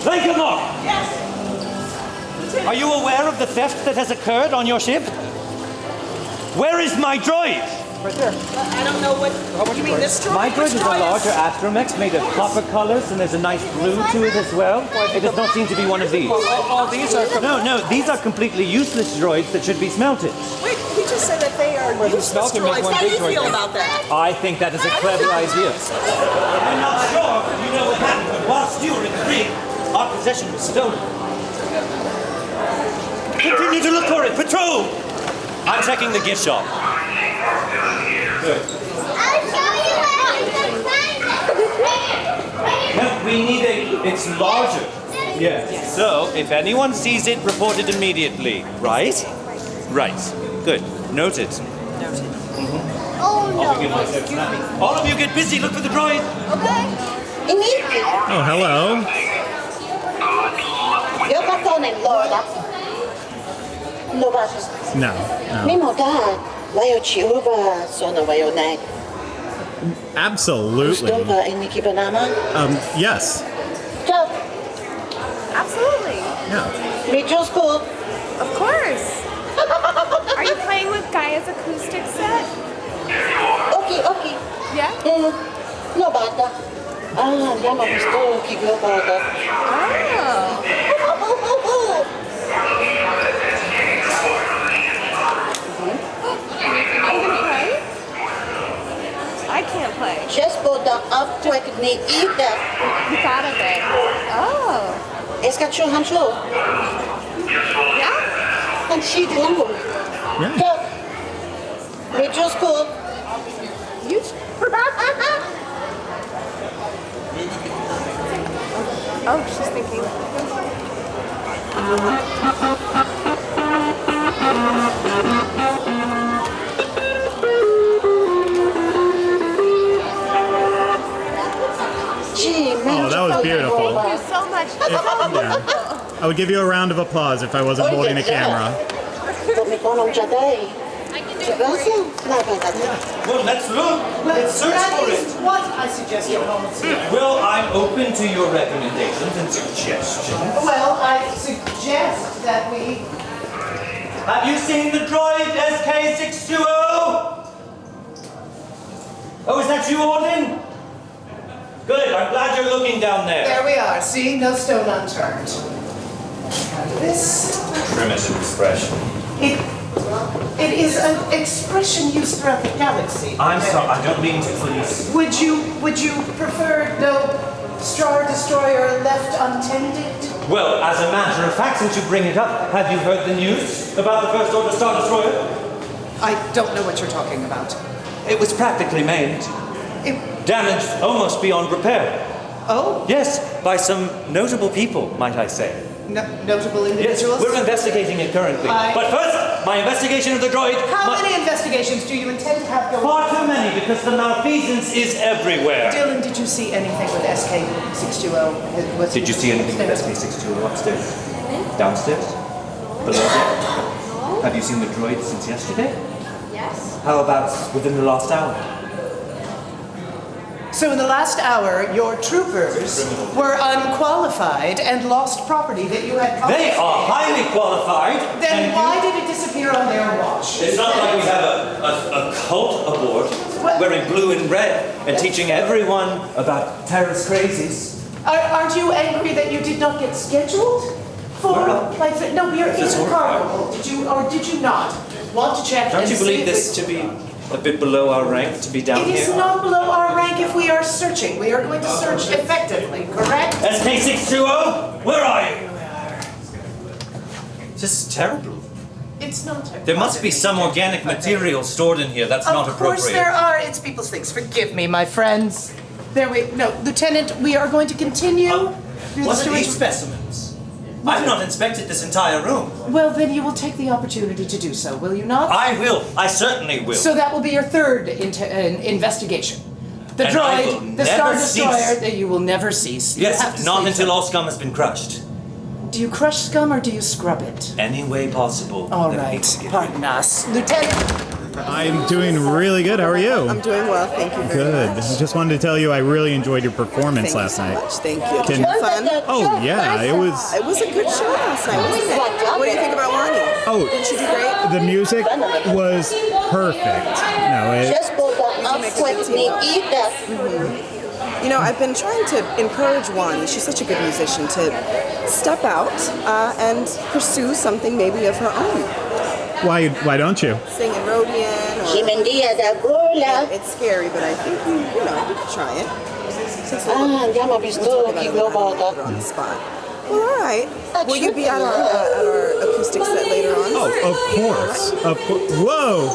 [SPEAKER 4] Lankamok!
[SPEAKER 5] Yes!
[SPEAKER 4] Are you aware of the theft that has occurred on your ship? Where is my droid?
[SPEAKER 5] Right there. I don't know what you mean. This droid?
[SPEAKER 4] My droid is a larger Atrium made of copper colors, and there's a nice blue to it as well. It does not seem to be one of these.
[SPEAKER 5] All these are...
[SPEAKER 4] No, these are completely useless droids that should be smelted.
[SPEAKER 5] Wait, he just said that they are useless droids. How do you feel about that?
[SPEAKER 4] I think that is a clever idea. I'm not sure you know what happened, but whilst you were in the brig, our possession was stolen. Continue to look for it. Patrol! I'm checking the gift shop. Good.
[SPEAKER 16] I'll show you where you can find it.
[SPEAKER 4] No, we need it's larger. Yes. So, if anyone sees it, report it immediately. Right? Right. Good. Noted.
[SPEAKER 16] Oh no.
[SPEAKER 4] All of you get busy. Look for the droid.
[SPEAKER 16] Okay.
[SPEAKER 1] Oh, hello.
[SPEAKER 16] No.
[SPEAKER 1] Absolutely. Yes.
[SPEAKER 7] Absolutely.
[SPEAKER 1] Yeah.
[SPEAKER 2] Me too, school.
[SPEAKER 7] Of course. Are you playing with Gaya's acoustic set?
[SPEAKER 2] Okay.
[SPEAKER 7] Yeah?
[SPEAKER 2] No bata. Andiamo a questo che io bata.
[SPEAKER 7] I can't play.
[SPEAKER 2] Just put the up quick knee either.
[SPEAKER 7] You thought of it. Oh.
[SPEAKER 2] It's got your hands low.
[SPEAKER 7] Yeah?
[SPEAKER 2] And she didn't move.
[SPEAKER 1] Yeah.
[SPEAKER 2] Me just cool.
[SPEAKER 7] You. Oh, she's thinking.
[SPEAKER 1] Oh, that was beautiful.
[SPEAKER 7] Thank you so much.
[SPEAKER 1] Yeah. I would give you a round of applause if I wasn't holding a camera.
[SPEAKER 4] Well, let's look. Let's search for it.
[SPEAKER 5] What I suggest you hold.
[SPEAKER 4] Well, I'm open to your recommendations and suggestions.
[SPEAKER 5] Well, I suggest that we...
[SPEAKER 4] Have you seen the droid SK620? Oh, is that you, Alden? Good, I'm glad you're looking down there.
[SPEAKER 5] There we are. See, no stone unturned. And this...
[SPEAKER 4] Primitive expression.
[SPEAKER 5] It is an expression used throughout the galaxy.
[SPEAKER 4] I'm sorry, I don't mean to please.
[SPEAKER 5] Would you prefer no Star Destroyer left untended?
[SPEAKER 4] Well, as a matter of fact, since you bring it up, have you heard the news about the First Order Star Destroyer?
[SPEAKER 5] I don't know what you're talking about.
[SPEAKER 4] It was practically maimed. Damaged almost beyond repair.
[SPEAKER 5] Oh?
[SPEAKER 4] Yes, by some notable people, might I say.
[SPEAKER 5] Notable individuals?
[SPEAKER 4] Yes, we're investigating it currently. But first, my investigation of the droid...
[SPEAKER 5] How many investigations do you intend to have going
[SPEAKER 4] Far too many, because the malfeasance is everywhere.
[SPEAKER 5] Dylan, did you see anything with SK620?
[SPEAKER 4] Did you see anything with SK620 upstairs? Downstairs? Below deck? Have you seen the droid since yesterday?
[SPEAKER 14] Yes.
[SPEAKER 4] How about within the last hour?
[SPEAKER 5] So in the last hour, your troopers were unqualified and lost property that you had promised.
[SPEAKER 4] They are highly qualified.
[SPEAKER 5] Then why did it disappear on their watch?
[SPEAKER 4] It's not like we have a cult aboard wearing blue and red and teaching everyone about terrorist crazies.
[SPEAKER 5] Aren't you angry that you did not get scheduled for no, we are in the cargo. Did you not want to check?
[SPEAKER 4] Don't
[SPEAKER 5] and
[SPEAKER 4] you
[SPEAKER 5] see
[SPEAKER 4] believe
[SPEAKER 5] if
[SPEAKER 4] this to be a bit below our rank to be down
[SPEAKER 5] It
[SPEAKER 4] here?
[SPEAKER 5] is not below our rank if we are searching. We are going to search effectively, correct?
[SPEAKER 4] SK620, where are you? This is terrible.
[SPEAKER 5] It's not terrible.
[SPEAKER 4] There must be some organic material stored in here that's not
[SPEAKER 5] Of course
[SPEAKER 4] appropriate.
[SPEAKER 5] there are. It's people's things. Forgive me, my friends. Lieutenant, we are going to continue.
[SPEAKER 4] What are these specimens? I've not inspected this entire room.
[SPEAKER 5] Well, then you will take the opportunity to do so, will you not?
[SPEAKER 4] I will. I certainly will.
[SPEAKER 5] So that will be your third investigation. The
[SPEAKER 4] And I will
[SPEAKER 5] droid, the Star
[SPEAKER 4] never
[SPEAKER 5] Destroyer,
[SPEAKER 4] cease.
[SPEAKER 5] that you will never cease. You have
[SPEAKER 4] Yes,
[SPEAKER 5] to
[SPEAKER 4] not
[SPEAKER 5] sleep
[SPEAKER 4] until
[SPEAKER 5] so.
[SPEAKER 4] all scum has been crushed.
[SPEAKER 5] Do you crush scum or do you scrub it?
[SPEAKER 4] Any way possible.
[SPEAKER 5] All right, pardon us. Lieutenant!
[SPEAKER 1] I'm doing really good. How are you?
[SPEAKER 12] I'm doing well, thank you very
[SPEAKER 1] Good.
[SPEAKER 12] much.
[SPEAKER 1] I just wanted to tell you I really enjoyed your performance
[SPEAKER 12] Thank you
[SPEAKER 1] last
[SPEAKER 12] so
[SPEAKER 1] night.
[SPEAKER 12] much. Thank you. Did
[SPEAKER 1] Can-
[SPEAKER 12] you have fun?
[SPEAKER 1] Oh yeah, it was.
[SPEAKER 12] It was a good show last night, wasn't it? What do you think about Lonnie?
[SPEAKER 1] Oh,
[SPEAKER 12] didn't she do great?
[SPEAKER 1] The music was perfect. No,
[SPEAKER 12] You know, I've been trying to encourage Wani. She's such a good musician to step out and pursue something maybe of her own.
[SPEAKER 1] Why don't you?
[SPEAKER 12] Sing in Rhodian or... It's scary, but I think we could try it. On the spot. Well, all right. Will you be at our acoustic set later on?
[SPEAKER 1] Oh, of course. Of course. Whoa!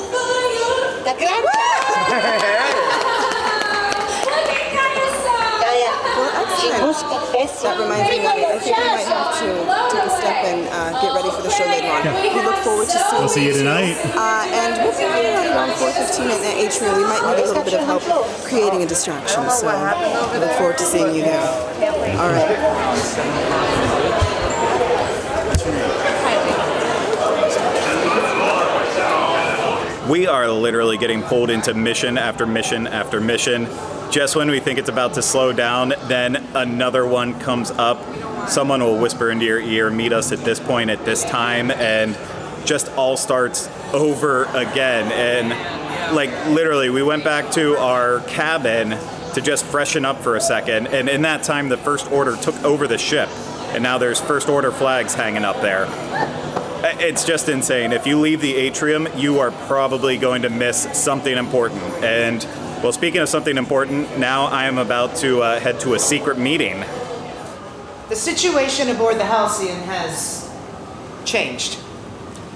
[SPEAKER 12] That reminds me, I think we might have to take a step and get ready for the show later on.
[SPEAKER 1] Yeah.
[SPEAKER 12] We look forward to seeing
[SPEAKER 1] We'll see you tonight.
[SPEAKER 12] And we'll be here at around 4:15 at Atrium. We might need a little bit of help creating a distraction, so I look forward to seeing you there. All right.
[SPEAKER 1] We are literally getting pulled into mission after mission after mission. Just when we think it's about to slow down, then another one comes up. Someone will whisper into your ear, meet us at this point at this time, and just all starts over again. And like literally, we went back to our cabin to just freshen up for a second, and in that time the First Order took over the ship, and now there's First Order flags hanging up there. It's just insane. If you leave the Atrium, you are probably going to miss something important. And well, speaking of something important, now I am about to head to a secret meeting.
[SPEAKER 9] The situation aboard the Halcyon has changed,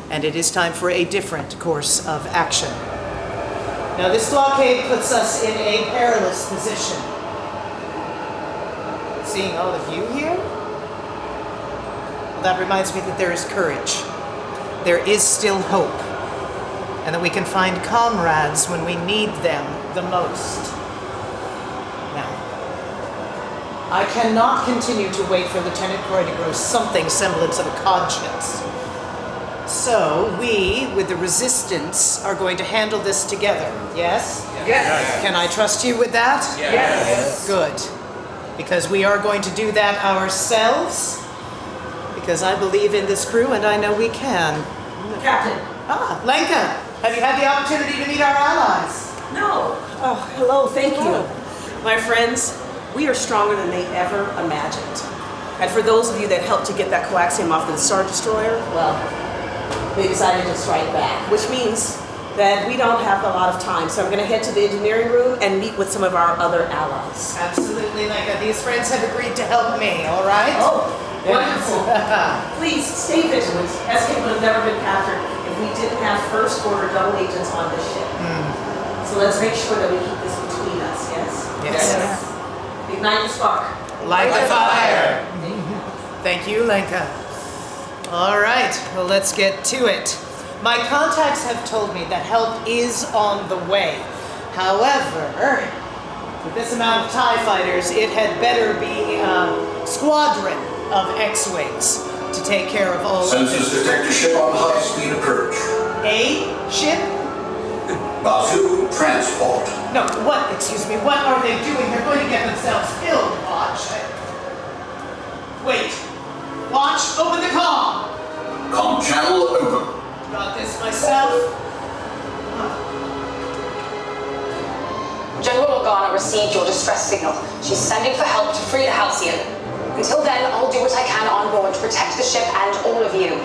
[SPEAKER 9] and it is time for a different course of action. Now, this blockade puts us in a perilous position. Seeing all of you here, well, that reminds me that there is courage. There is still hope, and that we can find comrades when we need them the most. Now, I cannot continue to wait for Lieutenant Croy to grow something semblance of a conscience. So, we, with the Resistance, are going to handle this together, yes?
[SPEAKER 13] Yes.
[SPEAKER 9] Can I trust you with that?
[SPEAKER 13] Yes.
[SPEAKER 9] Good. Because we are going to do that ourselves. Because I believe in this crew and I know we can.
[SPEAKER 5] Captain.
[SPEAKER 9] Ah, Lenka, have you had the opportunity to meet our allies?
[SPEAKER 5] No. Oh, hello, thank you. My friends, we are stronger than they ever imagined. And for those of you that helped to get that coaxium off the Star Destroyer, well, we decided to strike back, which means that we don't have a lot of time. So I'm going to head to the engineering room and meet with some of our other allies.
[SPEAKER 9] Absolutely, Lenka. These friends have agreed to help me, all right?
[SPEAKER 5] Oh, wonderful. Please stay vigilant. SK would have never been captured if we didn't have First Order double agents on this ship. So let's make sure that we keep this between us, yes?
[SPEAKER 9] Yes.
[SPEAKER 5] Ignite the spark.
[SPEAKER 9] Light the fire. Thank you, Lenka. All right, well, let's get to it. My contacts have told me that help is on the way. However, with this amount of TIE fighters, it had better be a squadron of X-Wings to take care of all of
[SPEAKER 21] Sensors
[SPEAKER 9] this.
[SPEAKER 21] detect a ship on high-speed approach.
[SPEAKER 9] A ship?
[SPEAKER 21] Batuu transport.
[SPEAKER 9] No, what? Excuse me, what are they doing? They're going to get themselves killed, Watch. Wait. Watch, open the comm.
[SPEAKER 21] Comm channel open.
[SPEAKER 9] Got this myself.
[SPEAKER 17] General Organa received your distress signal. She's sending for help to free the Halcyon. Until then, I'll do what I can on board to protect the ship and all of you.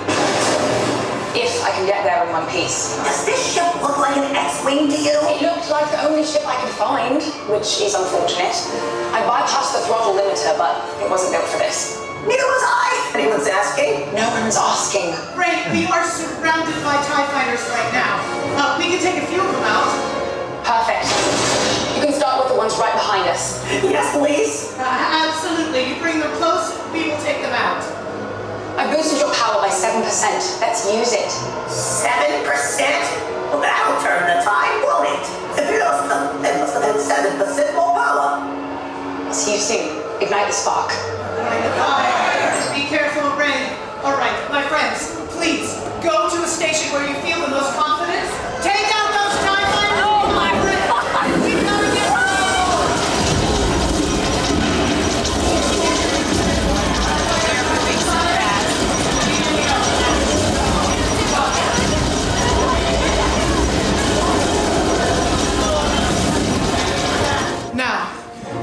[SPEAKER 17] If I can get there in one piece.
[SPEAKER 22] Does this ship look like an X-Wing to you?
[SPEAKER 17] It looked like the only ship I could find, which is unfortunate. I bypassed the throttle limiter, but it wasn't built for this.
[SPEAKER 22] Neither was I. Anyone's asking?
[SPEAKER 17] No one's asking.
[SPEAKER 9] Great, we are surrounded by TIE fighters right now. We can take a few of them out.
[SPEAKER 17] Perfect. You can start with the ones right behind us.
[SPEAKER 22] Yes, please.
[SPEAKER 9] Absolutely. You bring them close, we will take them out.
[SPEAKER 17] I boosted your power by 7%. Let's use it.
[SPEAKER 22] 7%? Well, that'll turn the tide, won't it? If you lost them, it must have been 7% more power.
[SPEAKER 17] I'll see you soon. Ignite the spark.
[SPEAKER 9] Be careful, Ray. All right, my friends, please go to a station where you feel the most confidence. Take out those TIE fighters. Oh my God! We've got to get Now,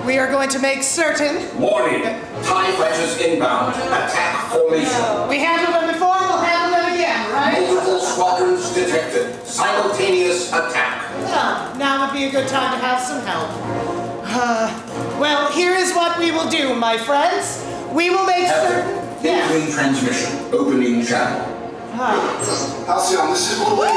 [SPEAKER 9] we are going to make certain.
[SPEAKER 21] Warning. TIE fighters inbound. Attack formation.
[SPEAKER 9] We handled them before, we'll handle them again, right?
[SPEAKER 21] Multiple squadrons detected. Simultaneous attack.
[SPEAKER 9] Now would be a good time to have some help. Well, here is what we will do, my friends. We will make certain...
[SPEAKER 21] Entering transmission. Opening channel.
[SPEAKER 20] Halcyon, this is Blue Leader.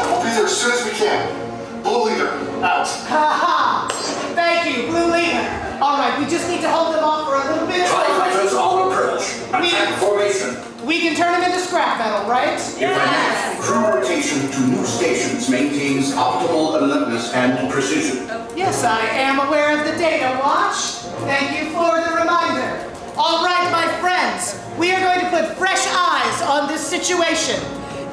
[SPEAKER 20] We'll be there as soon as we can. Blue Leader, out.
[SPEAKER 9] Ha-ha! Thank you, Blue Leader. All right, we just need to hold them off for a little bit.
[SPEAKER 21] TIE fighters on approach. Attack formation.
[SPEAKER 9] We can turn them into scrap metal, right?
[SPEAKER 21] Yes. Crew rotation to new stations maintains optimal alertness and precision.
[SPEAKER 9] Yes, I am aware of the data, Watch. Thank you for the reminder. All right, my friends, we are going to put fresh eyes on this situation.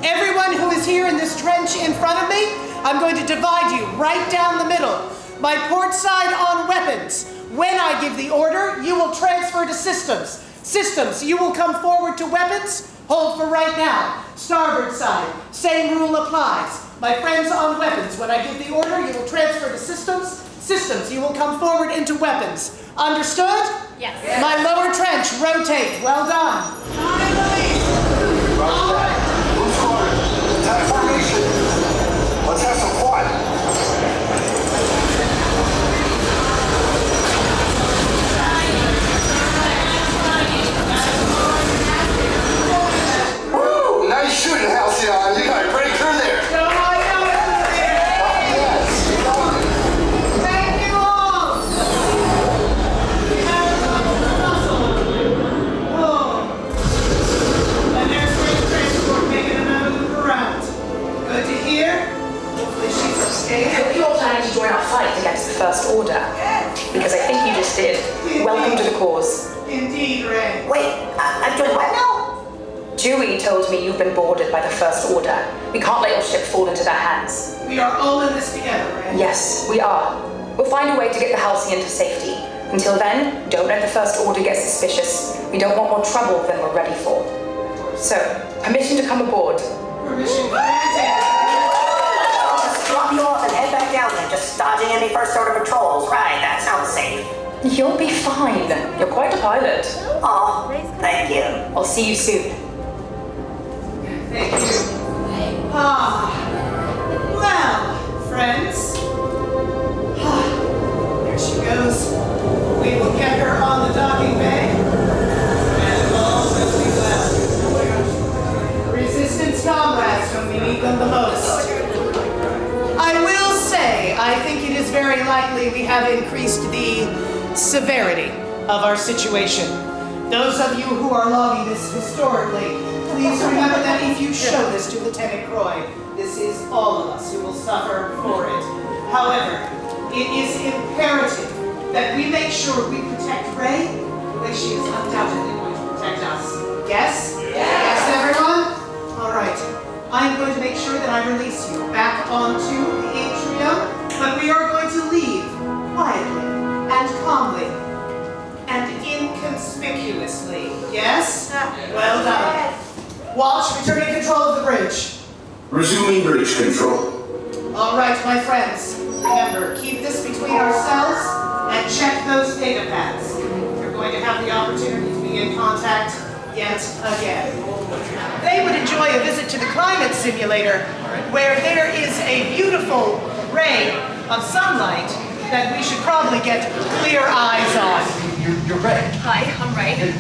[SPEAKER 9] Everyone who is here in this trench in front of me, I'm going to divide you right down the middle. My port side on weapons. When I give the order, you will transfer to systems. Systems, you will come forward to weapons. Hold for right now. Starboard side, same rule applies. My friends on weapons, when I give the order, you will transfer to systems. Systems, you will come forward into weapons. Understood?
[SPEAKER 14] Yes.
[SPEAKER 9] My lower trench, rotate. Well done.
[SPEAKER 20] Blue squadron, attack formation. Let's have some fun. Woo! Nice shooting, Halcyon. You got a great crew there.
[SPEAKER 9] Thank you all. And there's Space Transport making a move around. Good to hear. Hopefully she's upstate.
[SPEAKER 17] I hope you all planning to join our fight against the First Order. Because I think you just did. Welcome to the cause.
[SPEAKER 9] Indeed, Ray.
[SPEAKER 17] Wait, I'm doing what now? Chewie told me you've been boarded by the First Order. We can't let your ship fall into their hands.
[SPEAKER 9] We are all in this together, Ray.
[SPEAKER 17] Yes, we are. We'll find a way to get the Halcyon to safety. Until then, don't let the First Order get suspicious. We don't want more trouble than we're ready for. So, permission to come aboard.
[SPEAKER 9] Permission granted.
[SPEAKER 22] I'll just drop you off and head back down there, just dodging any First Order patrols. Right, that sounds safe.
[SPEAKER 17] You'll be fine. You're quite a pilot.
[SPEAKER 22] Aw, thank you.
[SPEAKER 17] I'll see you soon.
[SPEAKER 9] Thank you. Well, friends. There she goes. We will get her on the docking bay. And it will also be well. Resistance comrades when we need them the most. I will say, I think it is very likely we have increased the severity of our situation. Those of you who are logging this historically, please remember that if you show this to Lieutenant Croy, this is all of us who will suffer for it. However, it is imperative that we make sure we protect Ray the way she is undoubtedly going to protect us. Yes? Yes, everyone? All right. I'm going to make sure that I release you back onto the Atrium, but we are going to leave quietly and calmly and inconspicuously. Yes? Well done. Watch, returning control of the bridge.
[SPEAKER 21] Resuming bridge control.
[SPEAKER 9] All right, my friends. Remember, keep this between ourselves and check those data pads. You're going to have the opportunity to be in contact yet again. They would enjoy a visit to the climate simulator, where there is a beautiful ray of sunlight that we should probably get clear eyes on.
[SPEAKER 20] You're Ray.
[SPEAKER 14] Hi, I'm Ray.
[SPEAKER 20] You're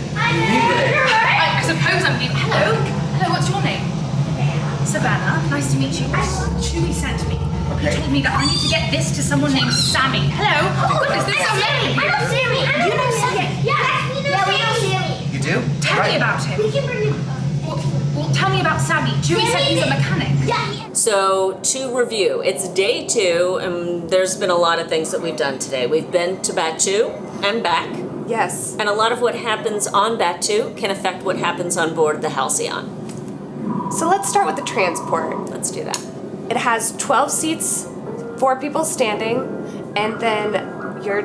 [SPEAKER 20] Ray.
[SPEAKER 14] I suppose I'm you. Hello. Hello, what's your name? Savannah. Nice to meet you. Chewie sent me. He told me that I need to get this to someone named Sammie. Hello. Oh, goodness, there's so many.
[SPEAKER 16] I know Sammie.
[SPEAKER 14] You know Sammie?
[SPEAKER 16] Yeah, we know Sammie.
[SPEAKER 20] You do?
[SPEAKER 14] Tell me about him.
[SPEAKER 16] We can bring him.
[SPEAKER 14] Well, tell me about Sammie. Chewie said he's a mechanic.
[SPEAKER 16] Yeah.
[SPEAKER 3] So, to review, it's day 2, and there's been a lot of things that we've done today. We've been to Batuu and back.
[SPEAKER 7] Yes.
[SPEAKER 3] And a lot of what happens on Batuu can affect what happens on board the Halcyon.
[SPEAKER 7] So let's start with the transport.
[SPEAKER 3] Let's do that.
[SPEAKER 7] It has 12 seats, 4 people standing, and then you're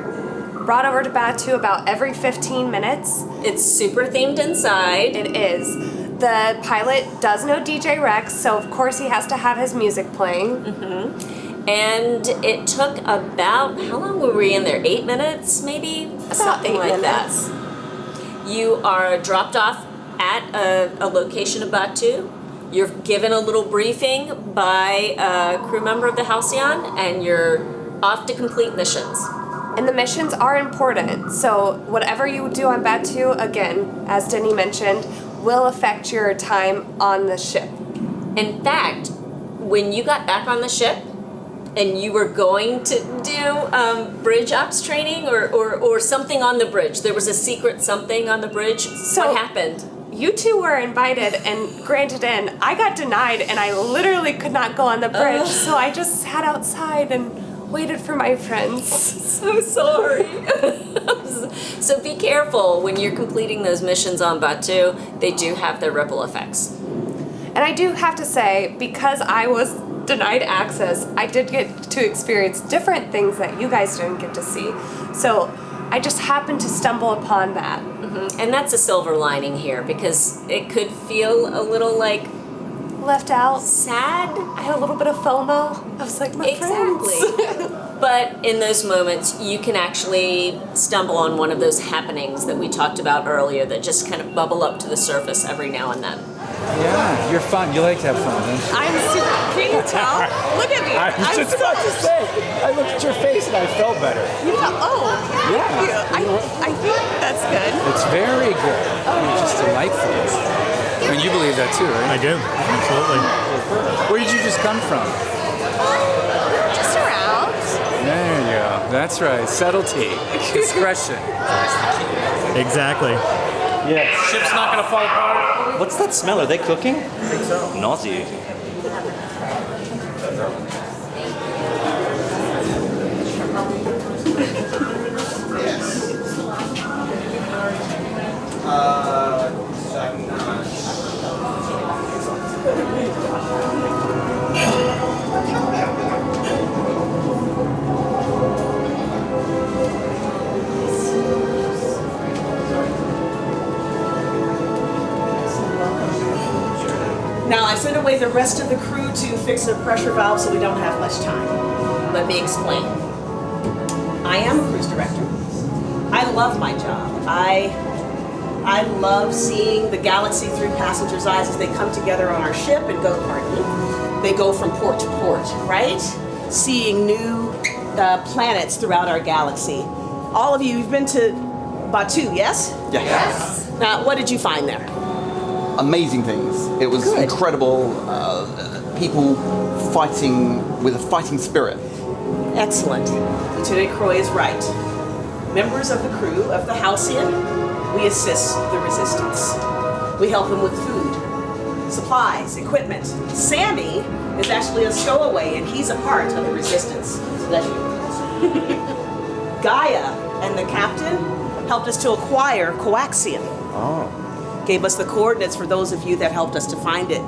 [SPEAKER 7] brought over to Batuu about every 15 minutes.
[SPEAKER 3] It's super themed inside.
[SPEAKER 7] It is. The pilot does know DJ Rex, so of course he has to have his music playing.
[SPEAKER 3] Mm-hmm. And it took about, how long were we in there? 8 minutes, maybe?
[SPEAKER 7] About
[SPEAKER 3] Something
[SPEAKER 7] 8
[SPEAKER 3] like
[SPEAKER 7] minutes.
[SPEAKER 3] that. You are dropped off at a location of Batuu. You're given a little briefing by a crew member of the Halcyon, and you're off to complete missions.
[SPEAKER 7] And the missions are important, so whatever you do on Batuu, again, as Denny mentioned, will affect your time on the ship.
[SPEAKER 3] In fact, when you got back on the ship and you were going to do bridge ops training or something on the bridge, there was a secret something on the bridge.
[SPEAKER 7] So
[SPEAKER 3] what happened?
[SPEAKER 7] You two were invited and granted in. I got denied and I literally could not go on the bridge, so I just sat outside and waited for my friends.
[SPEAKER 3] So sorry. So be careful when you're completing those missions on Batuu. They do have their ripple effects.
[SPEAKER 7] And I do have to say, because I was denied access, I did get to experience different things that you guys didn't get to see. So I just happened to stumble upon that.
[SPEAKER 3] And that's a silver lining here, because it could feel a little like
[SPEAKER 7] left out,
[SPEAKER 3] sad.
[SPEAKER 7] I had a little bit of FOMO. I was like, my friends.
[SPEAKER 3] But in those moments, you can actually stumble on one of those happenings that we talked about earlier that just kind of bubble up to the surface every now and then.
[SPEAKER 6] Yeah, you're fun. You like to have fun, don't you?
[SPEAKER 7] I'm super. Can you tell? Look at me.
[SPEAKER 6] I was just about to say. I looked at your face and I felt better.
[SPEAKER 7] You felt,
[SPEAKER 6] Yeah.
[SPEAKER 7] thank you. I think that's good.
[SPEAKER 6] It's very good. You're just delightful. I mean, you believe that too, right?
[SPEAKER 13] I do. Absolutely.
[SPEAKER 6] Where did you just come from?
[SPEAKER 7] Just around.
[SPEAKER 6] There you go. That's right. Subtlety. Discretion.
[SPEAKER 13] Exactly.
[SPEAKER 4] Yeah. Ship's not gonna fall apart. What's that smell? Are they cooking? I think so. Naughty.
[SPEAKER 5] Now, I sent away the rest of the crew to fix the pressure valve, so we don't have much time. Let me explain. I am a cruise director. I love my job. I love seeing the galaxy through passengers' eyes as they come together on our ship and go, they go from port to port, right? Seeing new planets throughout our galaxy. All of you, you've been to Batuu, yes?
[SPEAKER 19] Yes.
[SPEAKER 5] Now, what did you find there?
[SPEAKER 19] Amazing things. It was incredible. People fighting with a fighting spirit.
[SPEAKER 5] Excellent. Lieutenant Croy is right. Members of the crew of the Halcyon, we assist the resistance. We help them with food, supplies, equipment. Sammie is actually a stowaway, and he's a part of the resistance. Gaya and the captain helped us to acquire coaxium.
[SPEAKER 19] Oh.
[SPEAKER 5] Gave us the coordinates for those of you that helped us to find it.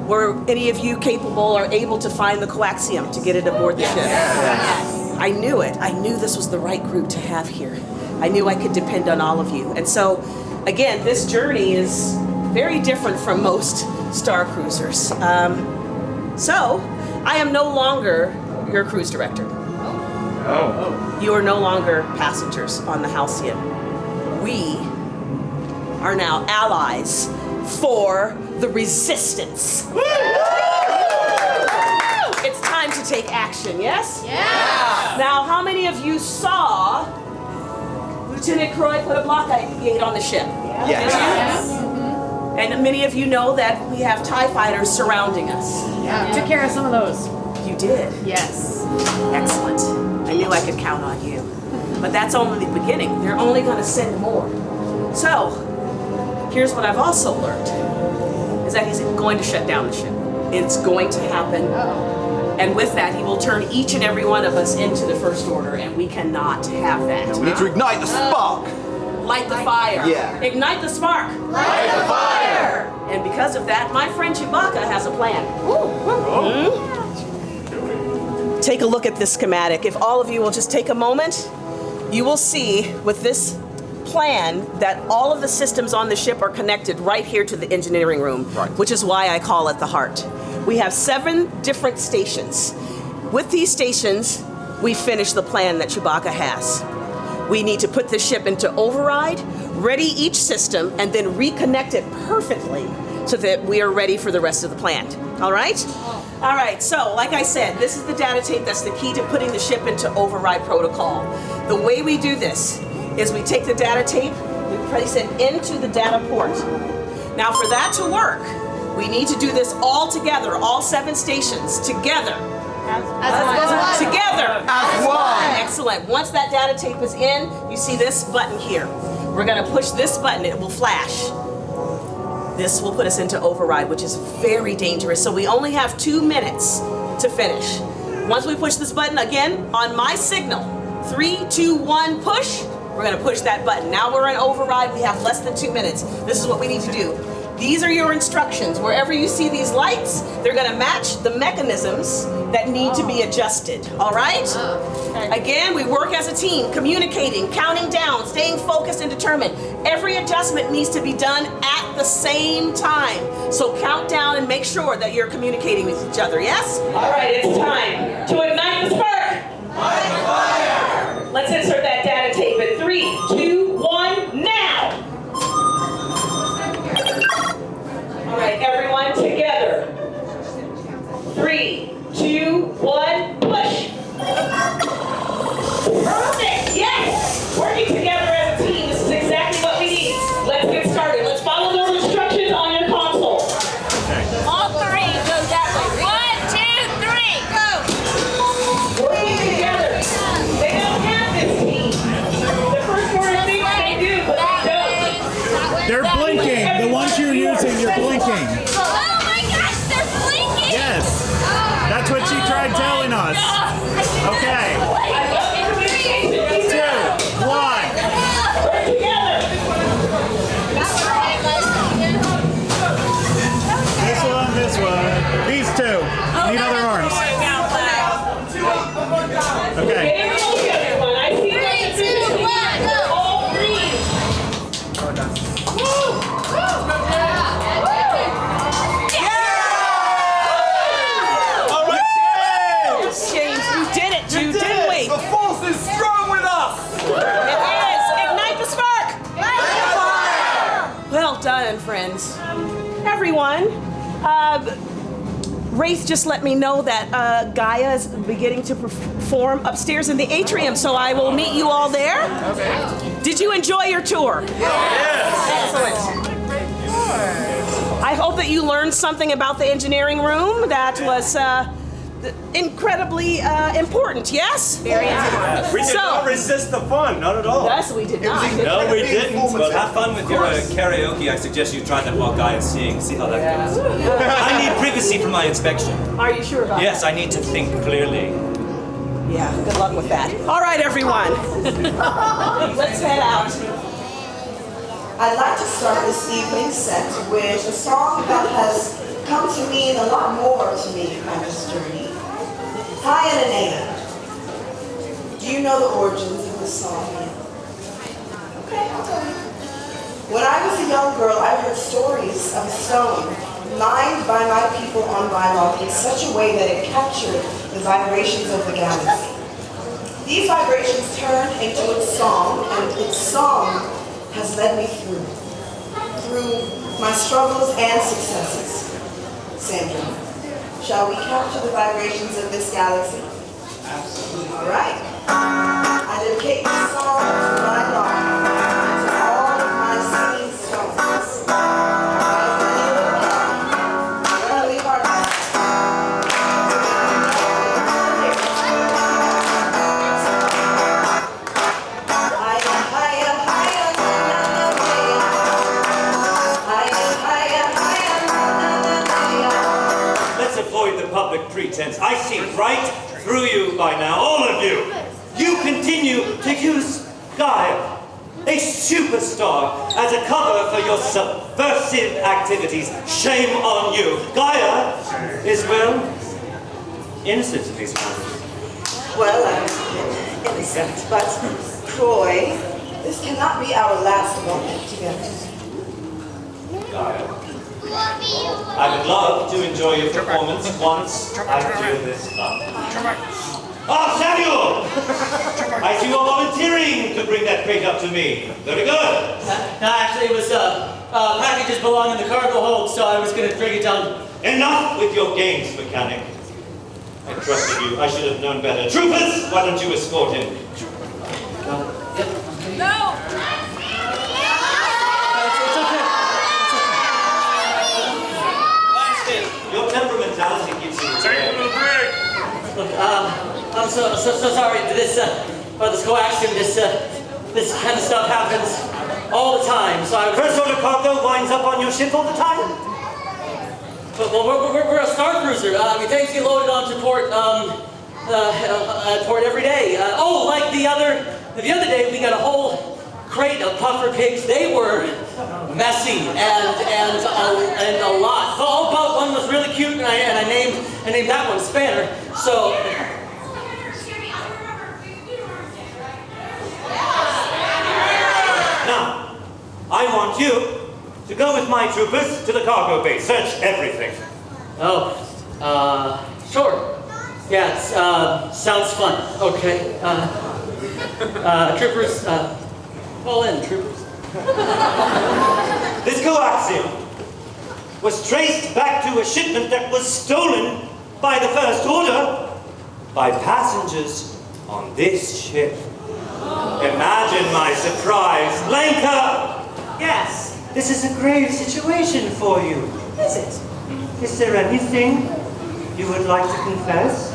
[SPEAKER 5] Were any of you capable or able to find the coaxium to get it aboard the ship? Yes. I knew it. I knew this was the right group to have here. I knew I could depend on all of you. And so, again, this journey is very different from most Star Cruisers. So, I am no longer your cruise director.
[SPEAKER 19] Oh.
[SPEAKER 5] You are no longer passengers on the Halcyon. We are now allies for the resistance. It's time to take action, yes?
[SPEAKER 11] Yeah.
[SPEAKER 5] Now, how many of you saw Lieutenant Croy put a blockade on the ship?
[SPEAKER 19] Yes.
[SPEAKER 5] And many of you know that we have TIE fighters surrounding us.
[SPEAKER 11] Yeah. Took care of some of those.
[SPEAKER 5] You did?
[SPEAKER 11] Yes.
[SPEAKER 5] Excellent. I knew I could count on you. But that's only the beginning. They're only going to send more. So, here's what I've also learned, is that he's going to shut down the ship. It's going to happen. And with that, he will turn each and every one of us into the First Order, and we cannot have that.
[SPEAKER 19] We need to ignite the spark.
[SPEAKER 5] Light the fire.
[SPEAKER 19] Yeah.
[SPEAKER 5] Ignite the spark.
[SPEAKER 19] Light the fire.
[SPEAKER 5] And because of that, my friend Chewbacca has a plan. Take a look at this schematic. If all of you will just take a moment, you will see with this plan that all of the systems on the ship are connected right here to the engineering room, which is why I call it the heart. We have 7 different stations. With these stations, we finish the plan that Chewbacca has. We need to put the ship into override, ready each system, and then reconnect it perfectly so that we are ready for the rest of the plan. All right? All right, so like I said, this is the data tape that's the key to putting the ship into override protocol. The way we do this is we take the data tape, we place it into the data port. Now for that to work, we need to do this all together, all 7 stations together. As one. Together. As one. Excellent. Once that data tape is in, you see this button here. We're going to push this button, it will flash. This will put us into override, which is very dangerous. So we only have 2 minutes to finish. Once we push this button again, on my signal, 3, 2, 1, push. We're going to push that button. Now we're in override. We have less than 2 minutes. This is what we need to do. These are your instructions. Wherever you see these lights, they're gonna match the mechanisms that need to be adjusted, all right? Again, we work as a team, communicating, counting down, staying focused and determined. Every adjustment needs to be done at the same time. So count down and make sure that you're communicating with each other, yes? All right, it's time to ignite the spark. Light the fire. Let's insert that data tape in 3, 2, 1, now. All right, everyone together. 3, 2, 1, push. Perfect, yes! Working together as a team, this is exactly what we need. Let's get started. Let's follow those instructions on your console.
[SPEAKER 3] All three go that way. 1, 2, 3, go!
[SPEAKER 5] Working together. They don't have this team. The first word thinks they do, but they don't.
[SPEAKER 13] They're blinking. The ones you're using, you're blinking.
[SPEAKER 3] Oh my gosh, they're blinking!
[SPEAKER 13] Yes. That's what she tried telling us. Okay. 2, 1.
[SPEAKER 5] Work together.
[SPEAKER 13] This one. These two. Need other arms. Okay.
[SPEAKER 5] I see that.
[SPEAKER 3] 3, 2, 1, go!
[SPEAKER 5] All three.
[SPEAKER 18] All right,
[SPEAKER 5] James, you did it. You didn't wait.
[SPEAKER 18] The force is strong with us.
[SPEAKER 5] It is. Ignite the spark. Well done, friends. Everyone, Raithe just let me know that Gaya is beginning to perform upstairs in the Atrium, so I will meet you all there. Okay. Did you enjoy your tour?
[SPEAKER 18] Yes.
[SPEAKER 5] Excellent. I hope that you learned something about the engineering room that was incredibly important, yes? Very important.
[SPEAKER 4] We did not resist the fun, not at all.
[SPEAKER 5] Yes, we did not.
[SPEAKER 4] No, we didn't. Well, have fun with your karaoke. I suggest you try that while Guy is singing. See how that goes. I need privacy for my inspection.
[SPEAKER 5] Are you sure about
[SPEAKER 4] Yes,
[SPEAKER 5] that?
[SPEAKER 4] I need to think clearly.
[SPEAKER 5] Yeah, good luck with that. All right, everyone. Let's head out.
[SPEAKER 2] I'd like to start this evening's set with a song that has come to mean a lot more to me on this journey. Hi and Anea. Do you know the origins of this song? Okay, I'll tell you. When I was a young girl, I heard stories of a stone mined by my people on Ryloth in such a way that it captured the vibrations of the galaxy. These vibrations turned into its song, and its song has led me through my struggles and successes. Sandra, shall we capture the vibrations of this galaxy? Absolutely. All right. I dedicate this song to my life and to all of my singing stones. We're going to leave our
[SPEAKER 4] Avoid the public pretense. I see right through you by now, all of you. You continue to use Gaya, a superstar, as a cover for your subversive activities. Shame on you. Gaya is, well, innocent of these matters.
[SPEAKER 2] Well, innocent, but Croy, this cannot be our last moment together.
[SPEAKER 4] Gaya, I would love to enjoy your performance once I do this up. Ah, Samuel! I see you're volunteering to bring that crate up to me. Very good.
[SPEAKER 8] Actually, it was packages belong in the cargo hold, so I was going to bring it down.
[SPEAKER 4] Enough with your games, mechanic. I trusted you. I should have known better. Troopers, why don't you escort him?
[SPEAKER 3] No!
[SPEAKER 4] Your temperamentality keeps you take the break.
[SPEAKER 8] Look, I'm so sorry. This coaxium, this kind of stuff happens all the time. So
[SPEAKER 4] First order cargo winds up on your ship all the time?
[SPEAKER 8] Well, we're a Starcruiser. Things get loaded onto port every day. Like the other day, we got a whole crate of puffer pigs. They were messy and a lot. Oh, but one was really cute, and I named that one Spanner. So.
[SPEAKER 4] Now, I want you to go with my troopers to the cargo bay. Search everything.
[SPEAKER 8] Oh, sure. Yeah, sounds fun. Okay. Troopers, fall in, troopers.
[SPEAKER 4] This coaxium was traced back to a shipment that was stolen by the First Order by passengers on this ship. Imagine my surprise. Lenka!
[SPEAKER 5] Yes.
[SPEAKER 4] This is a grave situation for you.
[SPEAKER 5] Is it?
[SPEAKER 4] Is there anything you would like to confess?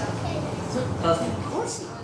[SPEAKER 5] Of course not.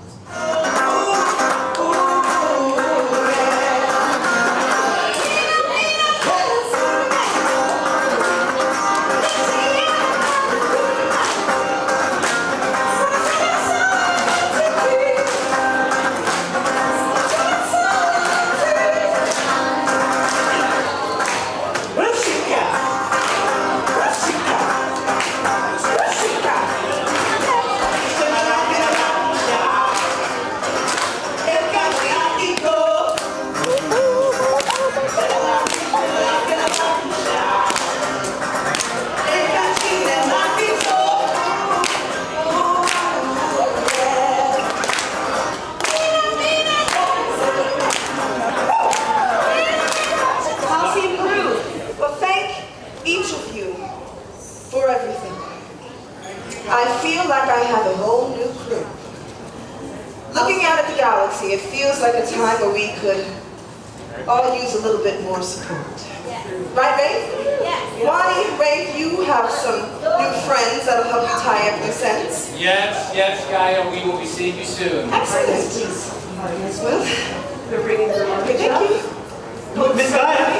[SPEAKER 2] It feels like a time where we could all use a little bit more support. Right, Raithe?
[SPEAKER 16] Yeah.
[SPEAKER 2] Why, Raithe, you have some new friends that'll help you tie up loose ends.
[SPEAKER 6] Yes, Gaya, we will be seeing you soon.
[SPEAKER 2] Excellent. Well, we're bringing the luggage up.
[SPEAKER 4] Miss Gaya,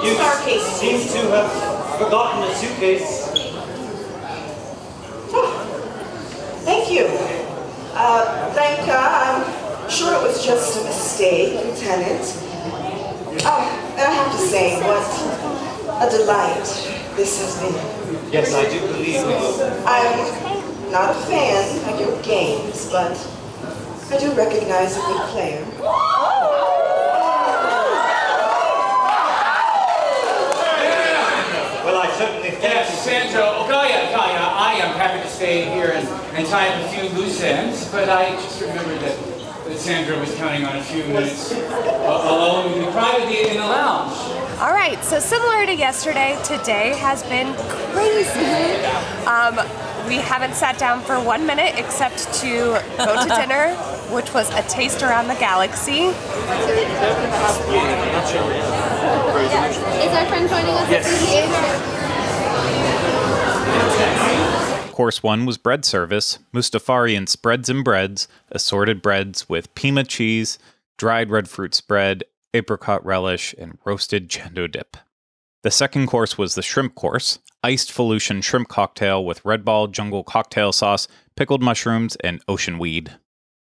[SPEAKER 4] you
[SPEAKER 5] Starcase.
[SPEAKER 4] seem to have forgotten a suitcase.
[SPEAKER 2] Oh, thank you. Lenka, I'm sure it was just a mistake, Lieutenant. Oh, and I have to say, what a delight this has been.
[SPEAKER 4] Yes, I do believe you.
[SPEAKER 2] I'm not a fan of your games, but I do recognize a good player.
[SPEAKER 4] Well, I certainly thank
[SPEAKER 6] Yes,
[SPEAKER 4] you.
[SPEAKER 6] Sandro. Gaya, I am happy to stay here and tie up a few loose ends, but I just remembered that Sandra was counting on a few minutes alone with me privately in the lounge.
[SPEAKER 7] All right, so similar to yesterday, today has been crazy. We haven't sat down for 1 minute except to go to dinner, which was a taste around the galaxy.
[SPEAKER 11] Is our friend joining us?
[SPEAKER 1] Yes. Course 1 was bread service, Mustafarian spreads and breads, assorted breads with pima cheese, dried red fruit spread, apricot relish, and roasted chendo dip. The second course was the shrimp course, iced Felucian shrimp cocktail with red ball jungle cocktail sauce, pickled mushrooms, and ocean weed.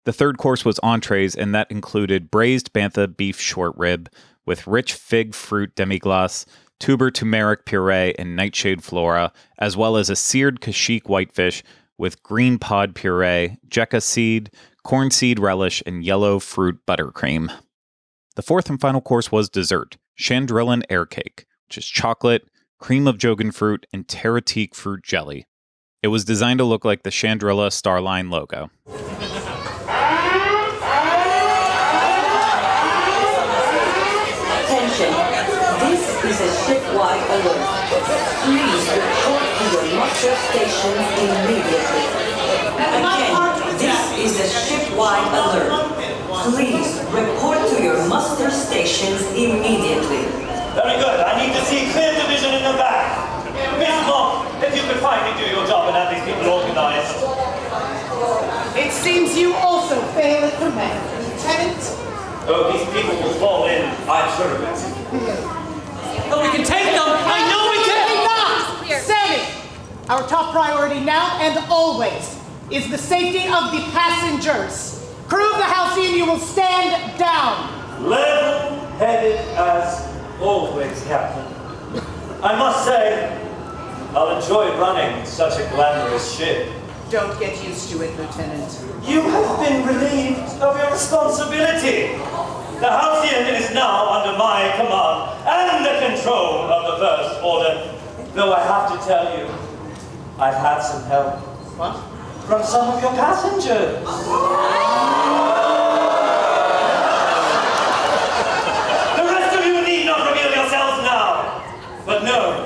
[SPEAKER 1] The third course was entrees, and that included braised bantha beef short rib with rich fig fruit demi-glace, tuber turmeric puree and nightshade flora, as well as a seared kashyyyk whitefish with green pod puree, jecca seed, corn seed relish, and yellow fruit buttercream. The fourth and final course was dessert, Chandrillan air cake, which is chocolate, cream of Jogan fruit, and Terratique fruit jelly. It was designed to look like the Chandrilla Starline logo.
[SPEAKER 10] Attention, this is a ship-wide alert. Please report to your muster stations immediately. Again, this is a ship-wide alert. Please report to your muster stations immediately.
[SPEAKER 4] Very good. I need to see clear division in the back. Miss Monk, if you could finally do your job and have these people organized.
[SPEAKER 9] It seems you also fail at command, Lieutenant.
[SPEAKER 4] Oh, these people will fall in. I'm sure of it.
[SPEAKER 8] But we can take them. I know we can.
[SPEAKER 9] Sammie, our top priority now and always is the safety of the passengers. Crew of the Halcyon, you will stand down.
[SPEAKER 4] Level-headed as always, Captain. I must say, I'll enjoy running such a glamorous ship.
[SPEAKER 9] Don't get used to it, Lieutenant.
[SPEAKER 4] You have been relieved of your responsibility. The Halcyon is now under my command and the control of the First Order. Though I have to tell you, I've had some help.
[SPEAKER 9] What?
[SPEAKER 4] From some of your passengers. The rest of you need not reveal yourselves now. But no,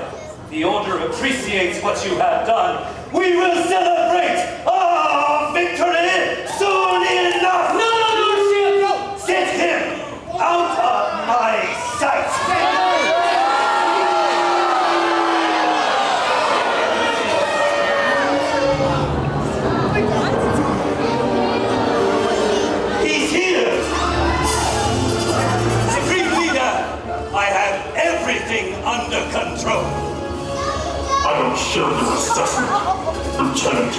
[SPEAKER 4] the Order appreciates what you have done. We will celebrate our victory soon enough!
[SPEAKER 6] No, Shield, no!
[SPEAKER 4] Get him out of my sight! He's here! Supreme Leader, I have everything under control.
[SPEAKER 20] I don't share your assessment, Lieutenant.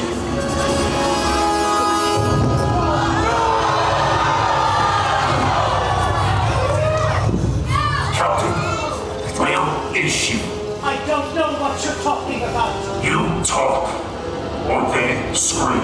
[SPEAKER 20] Captain, where is she?
[SPEAKER 18] I don't know what you're talking about.
[SPEAKER 20] You talk, or they scream.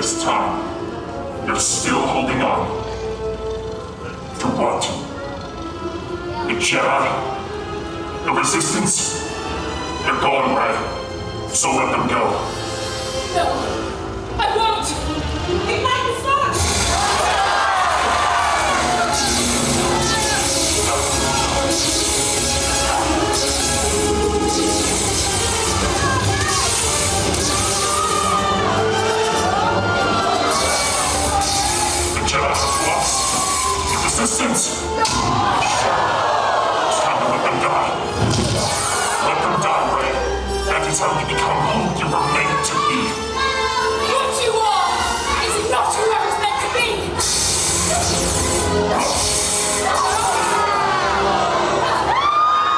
[SPEAKER 20] this time, you're still holding on. To what? The Jedi? The Resistance? They're gone, Raithe. So let them go.
[SPEAKER 14] No, I won't. Ignite the spark!
[SPEAKER 20] Resistance! It's time to let them die. Let them die, Raithe. That is how you become who you were made to be.
[SPEAKER 14] What you are is not who I was meant to be!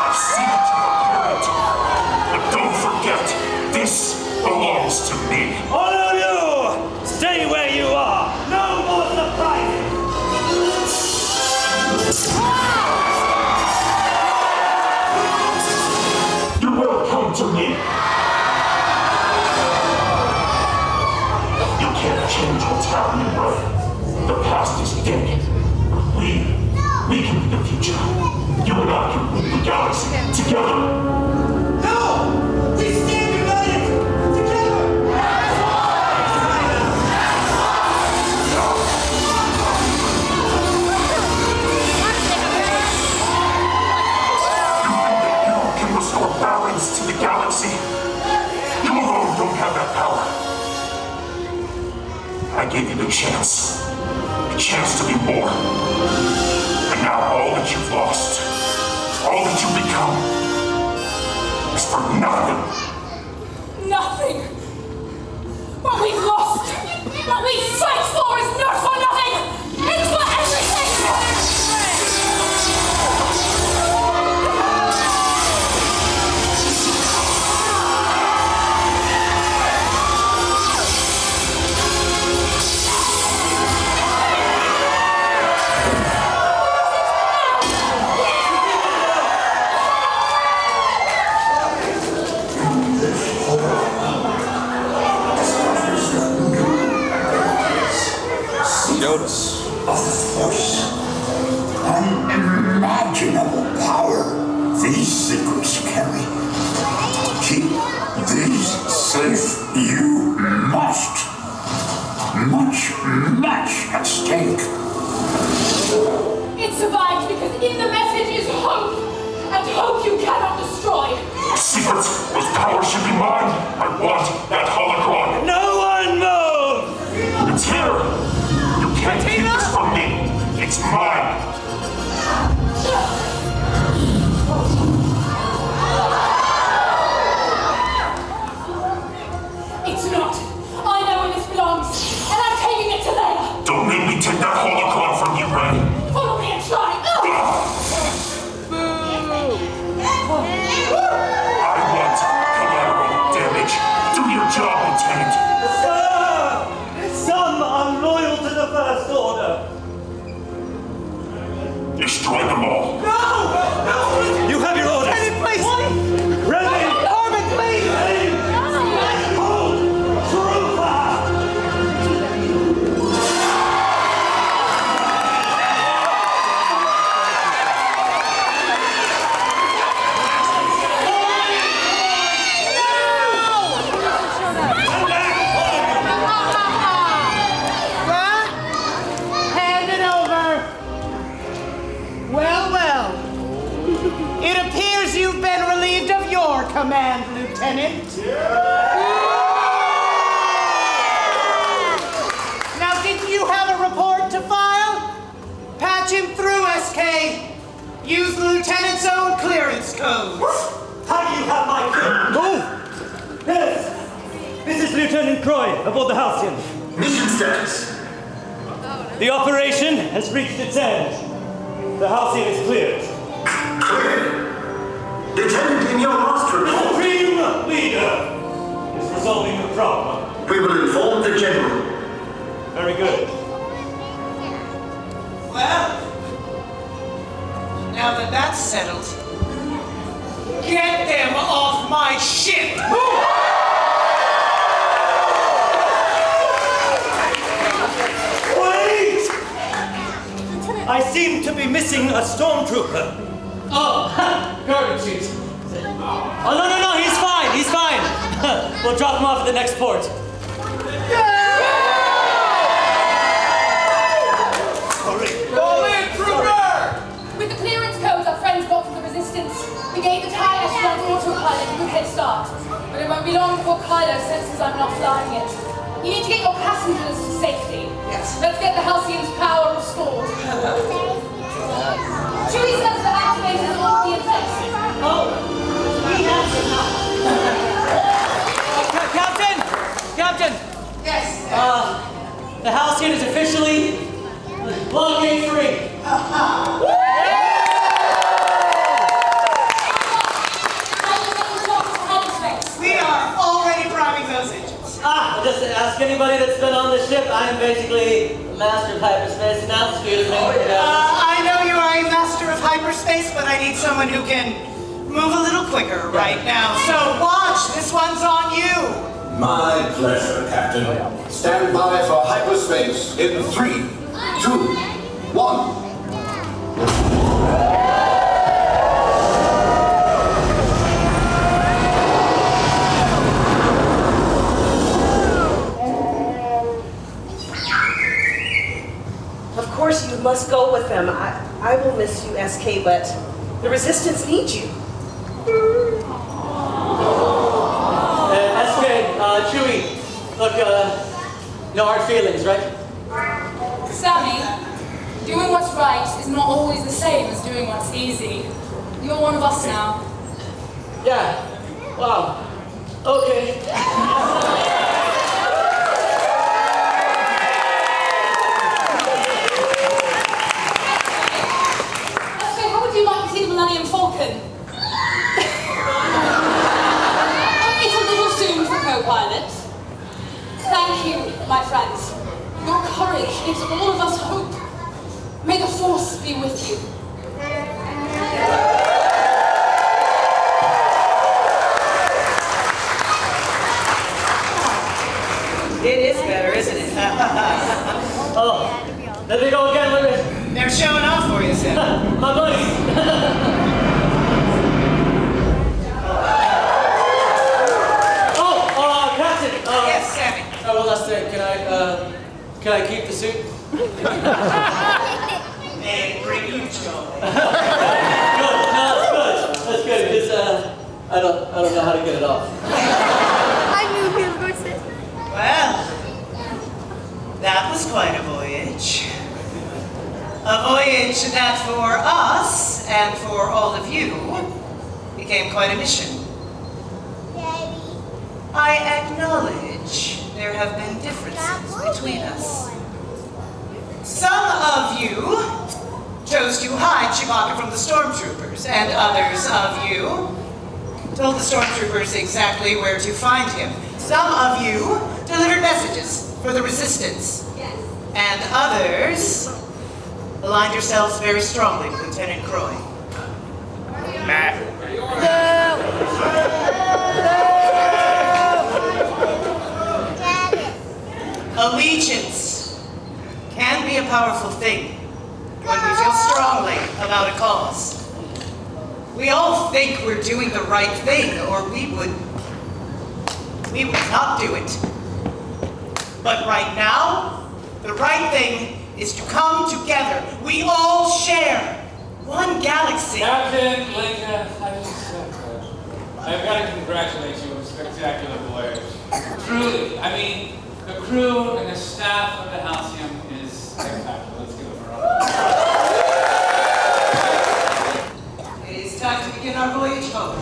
[SPEAKER 20] I've seen it in your parent. But don't forget, this belongs to me.
[SPEAKER 4] All of you! Stay where you are! No more surprises!
[SPEAKER 20] You will come to me. You can't change what's happening, Raithe. The past is dead. We can be the future. You and I can rule the galaxy together.
[SPEAKER 4] No! We stand united! Together!
[SPEAKER 20] Restore balance to the galaxy. You alone don't have that power. I gave you the chance to be more. And now all that you've lost, all that you've become,
[SPEAKER 21] sacrifice for nothing.
[SPEAKER 14] Nothing. What we've lost, what we fight for is not for nothing. It's for everything.
[SPEAKER 21] Notice of the Force. Unimaginable power these secrets carry. Keep these safe. You must. Much at stake.
[SPEAKER 14] It survived because in the message is hope, and hope you cannot destroy.
[SPEAKER 21] Secrets, those powers should be mine. I want that holocron.
[SPEAKER 4] No one move!
[SPEAKER 21] It's here. You can't keep this from me. It's mine.
[SPEAKER 14] It's not. I know where this belongs, and I'm taking it to there.
[SPEAKER 21] Don't make me take that holocron from you, Ray.
[SPEAKER 14] Follow me and try.
[SPEAKER 21] I want collateral damage. Do your job, Lieutenant.
[SPEAKER 4] Sir! Some are loyal to the First Order.
[SPEAKER 21] Destroy them all.
[SPEAKER 4] No! You have your orders.
[SPEAKER 18] Lieutenant, please!
[SPEAKER 4] Ready!
[SPEAKER 18] Corbin, please!
[SPEAKER 4] Hold! Trooper!
[SPEAKER 9] Hand it over. Well. It appears you've been relieved of your command, Lieutenant. Now, didn't you have a report to file? Patch him through, SK. Use the Lieutenant's own clearance codes.
[SPEAKER 4] How do you have my clearance? Yes. This is Lieutenant Croy aboard the Halcyon.
[SPEAKER 21] Mission status.
[SPEAKER 4] The operation has reached its end. The Halcyon is cleared.
[SPEAKER 21] Clear. Lieutenant, in your last
[SPEAKER 4] The
[SPEAKER 21] report,
[SPEAKER 4] Supreme Leader is resolving the problem.
[SPEAKER 21] we will inform the General.
[SPEAKER 4] Very good.
[SPEAKER 9] Well, now that that's settled, get them off my ship!
[SPEAKER 4] Wait! I seem to be missing a stormtrooper.
[SPEAKER 8] Oh, garbage chute. Oh, no, he's fine. We'll drop him off at the next port.
[SPEAKER 9] Fall in, trooper!
[SPEAKER 14] With the clearance codes our friends got from the Resistance, we gave the TIE Echelon autopilot a good head start. But it won't be long before Kylo senses I'm not flying it. You need to get your passengers to safety.
[SPEAKER 9] Yes.
[SPEAKER 14] Let's get the Halcyon's power restored. Chewie says the activator is already in place.
[SPEAKER 5] Oh, he has it.
[SPEAKER 8] Captain!
[SPEAKER 5] Yes.
[SPEAKER 8] The Halcyon is officially blockade free.
[SPEAKER 9] We are already priming those engines.
[SPEAKER 8] Just ask anybody that's been on the ship. I'm basically the master of hyperspace now. Excuse me.
[SPEAKER 9] I know you are a master of hyperspace, but I need someone who can move a little quicker right now. So watch, this one's on you.
[SPEAKER 21] My pleasure, Captain. Stand by for hyperspace in 3, 2, 1.
[SPEAKER 5] Of course, you must go with them. I will miss you, SK, but the Resistance needs you.
[SPEAKER 8] SK, Chewie, look, no hard feelings, right?
[SPEAKER 14] Sammie, doing what's right is not always the same as doing what's easy. You're one of us now.
[SPEAKER 8] Yeah, Wow. Okay.
[SPEAKER 12] So how would you like to see the Millennium Falcon? It's a little soon for co-pilot. Thank you, my friends. Your courage gives all of us hope. May the Force be with you.
[SPEAKER 9] It is better, isn't it?
[SPEAKER 8] Oh, there they go again. Look at
[SPEAKER 9] They're showing off for you, Sam.
[SPEAKER 8] my buddy. Oh, Captain.
[SPEAKER 9] Yes, Sammy.
[SPEAKER 8] Oh, well, last thing. Can I keep the suit?
[SPEAKER 9] They bring you joy.
[SPEAKER 8] Good. No, that's good. Because I don't know how to get it off.
[SPEAKER 11] I knew he was going to say.
[SPEAKER 9] Well, that was quite a voyage. A voyage that for us and for all of you became quite a mission. I acknowledge there have been differences between us. Some of you chose to hide Chewbacca from the stormtroopers, and others of you told the stormtroopers exactly where to find him. Some of you delivered messages for the Resistance, and others aligned yourselves very strongly with Lieutenant Croy. Allegiance can be a powerful thing when we feel strongly about a cause. We all think we're doing the right thing, or we would not do it. But right now, the right thing is to come together. We all share one galaxy.
[SPEAKER 6] Captain Lincoln, I've got to congratulate you on a spectacular voyage. Truly, I mean, the crew and the staff of the Halcyon is spectacular. Let's give them a round.
[SPEAKER 9] It is time to begin our voyage home.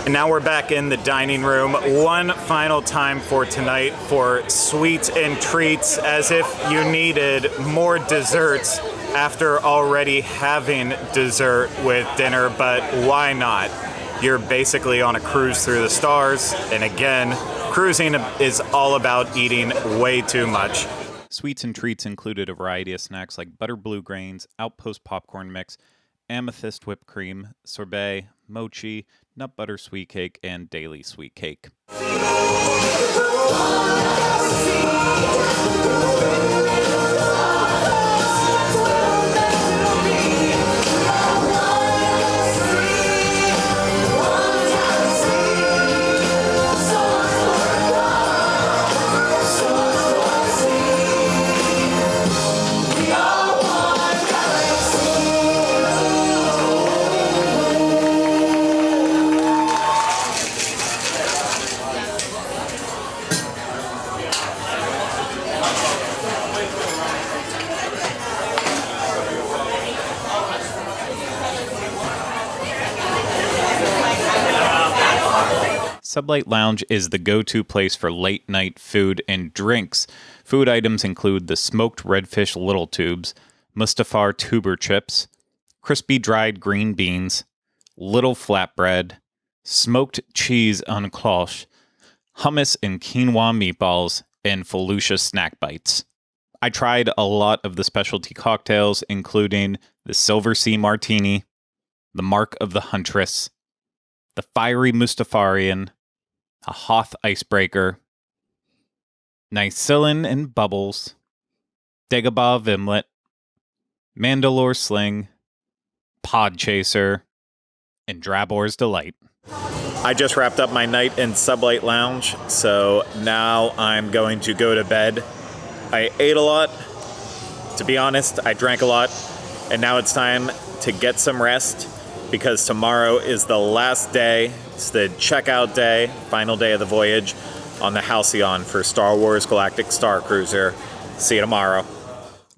[SPEAKER 1] And now we're back in the dining room. One final time for tonight for sweets and treats, as if you needed more desserts after already having dessert with dinner, but why not? You're basically on a cruise through the stars, and again, cruising is all about eating way too much. Sweets and treats included a variety of snacks like butter blue grains, Outpost popcorn mix, amethyst whipped cream, sorbet, mochi, nut butter sweet cake, and daily sweet cake. Sublight Lounge is the go-to place for late-night food and drinks. Food items include the smoked redfish little tubes, Mustafar tuber chips, crispy dried green beans, little flatbread, smoked cheese en cloche, hummus and quinoa meatballs, and Felucia snack bites. I tried a lot of the specialty cocktails, including the Silver Sea Martini, the Mark of the Huntress, the Fiery Mustafarian, a Hoth Icebreaker, Nycillin and Bubbles, Dagobah Vimlet, Mandalore Sling, Pod Chaser, and Drabor's Delight. I just wrapped up my night in Sublight Lounge, so now I'm going to go to bed. I ate a lot. To be honest, I drank a lot. And now it's time to get some rest because tomorrow is the last day. It's the checkout day, final day of the voyage on the Halcyon for Star Wars Galactic Starcruiser. See you tomorrow.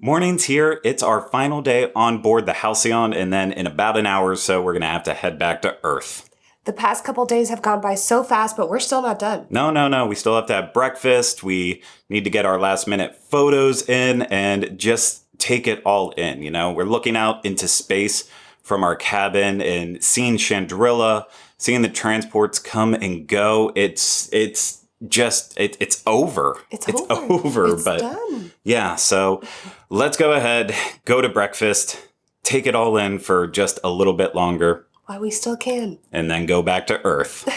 [SPEAKER 1] Morning's here. It's our final day on board the Halcyon, and then in about an hour or so, we're going to have to head back to Earth.
[SPEAKER 7] The past couple days have gone by so fast, but we're still not done.
[SPEAKER 1] No. We still have to have breakfast. We need to get our last minute photos in and just take it all in. You know, we're looking out into space from our cabin and seeing Chandrilla, seeing the transports come and go. It's over. It's over.
[SPEAKER 7] It's
[SPEAKER 1] but
[SPEAKER 7] done.
[SPEAKER 1] Yeah, so let's go ahead, go to breakfast, take it all in for just a little bit longer.
[SPEAKER 7] While we still can.
[SPEAKER 1] And then go back to Earth.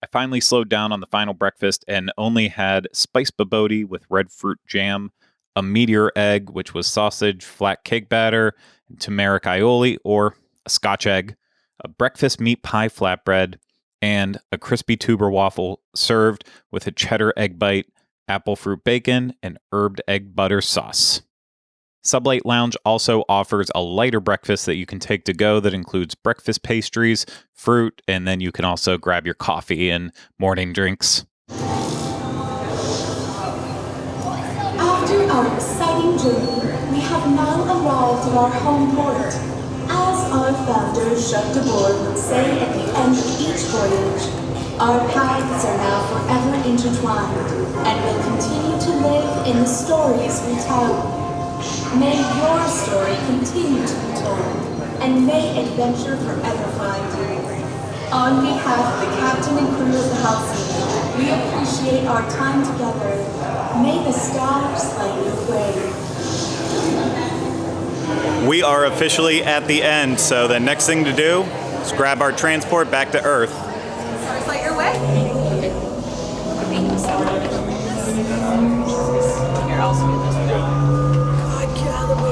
[SPEAKER 1] I finally slowed down on the final breakfast and only had spiced bobotie with red fruit jam, a meteor egg, which was sausage, flat cake batter, and turmeric aioli, or a Scotch egg, a breakfast meat pie flatbread, and a crispy tuber waffle served with a cheddar egg bite, apple fruit bacon, and herbed egg butter sauce. Sublight Lounge also offers a lighter breakfast that you can take to go that includes breakfast pastries, fruit, and then you can also grab your coffee and morning drinks.
[SPEAKER 15] After our exciting journey, we have now arrived at our home port. As our founder, Jacques de Boer, would say at the end of each voyage, our paths are now forever intertwined and will continue to live in the stories we tell. May your story continue to be told, and may adventure forever find you. On behalf of the captain and crew of the Halcyon, we appreciate our time together. May the stars light your way.
[SPEAKER 1] We are officially at the end, so the next thing to do is grab our transport back to Earth.
[SPEAKER 7] Stars light your way. Thank you so much. Here, I'll speed this one. God, get out of the way.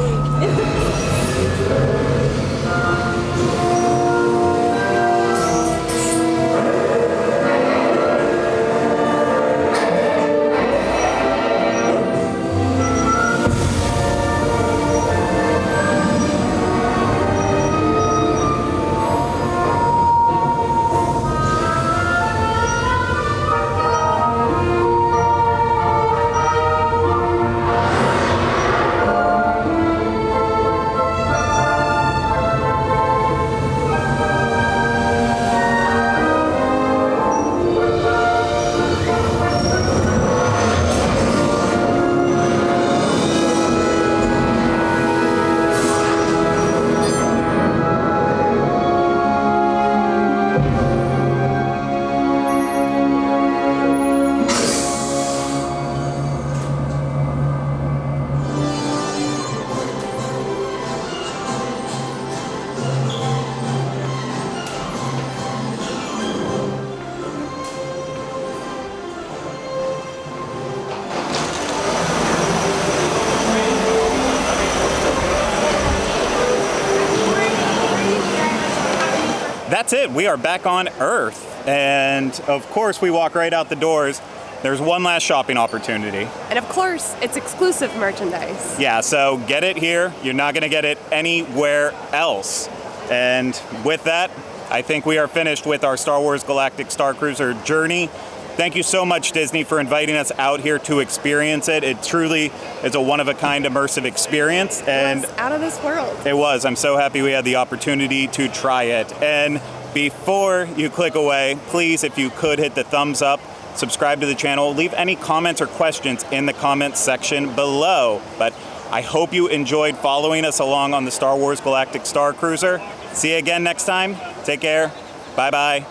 [SPEAKER 1] That's it. We are back on Earth. And of course, we walk right out the doors. There's one last shopping opportunity.
[SPEAKER 7] And of course, it's exclusive merchandise.
[SPEAKER 1] Yeah, so get it here. You're not going to get it anywhere else. And with that, I think we are finished with our Star Wars Galactic Starcruiser journey. Thank you so much, Disney, for inviting us out here to experience it. It truly is a one-of-a-kind immersive experience.
[SPEAKER 7] And it was out of this world.
[SPEAKER 1] It was. I'm so happy we had the opportunity to try it. And before you click away, please, if you could, hit the thumbs up, subscribe to the channel, leave any comments or questions in the comments section below. But I hope you enjoyed following us along on the Star Wars Galactic Starcruiser. See you again next time. Take care. Bye-bye.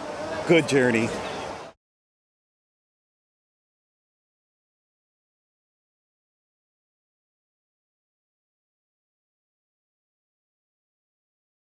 [SPEAKER 1] Good journey.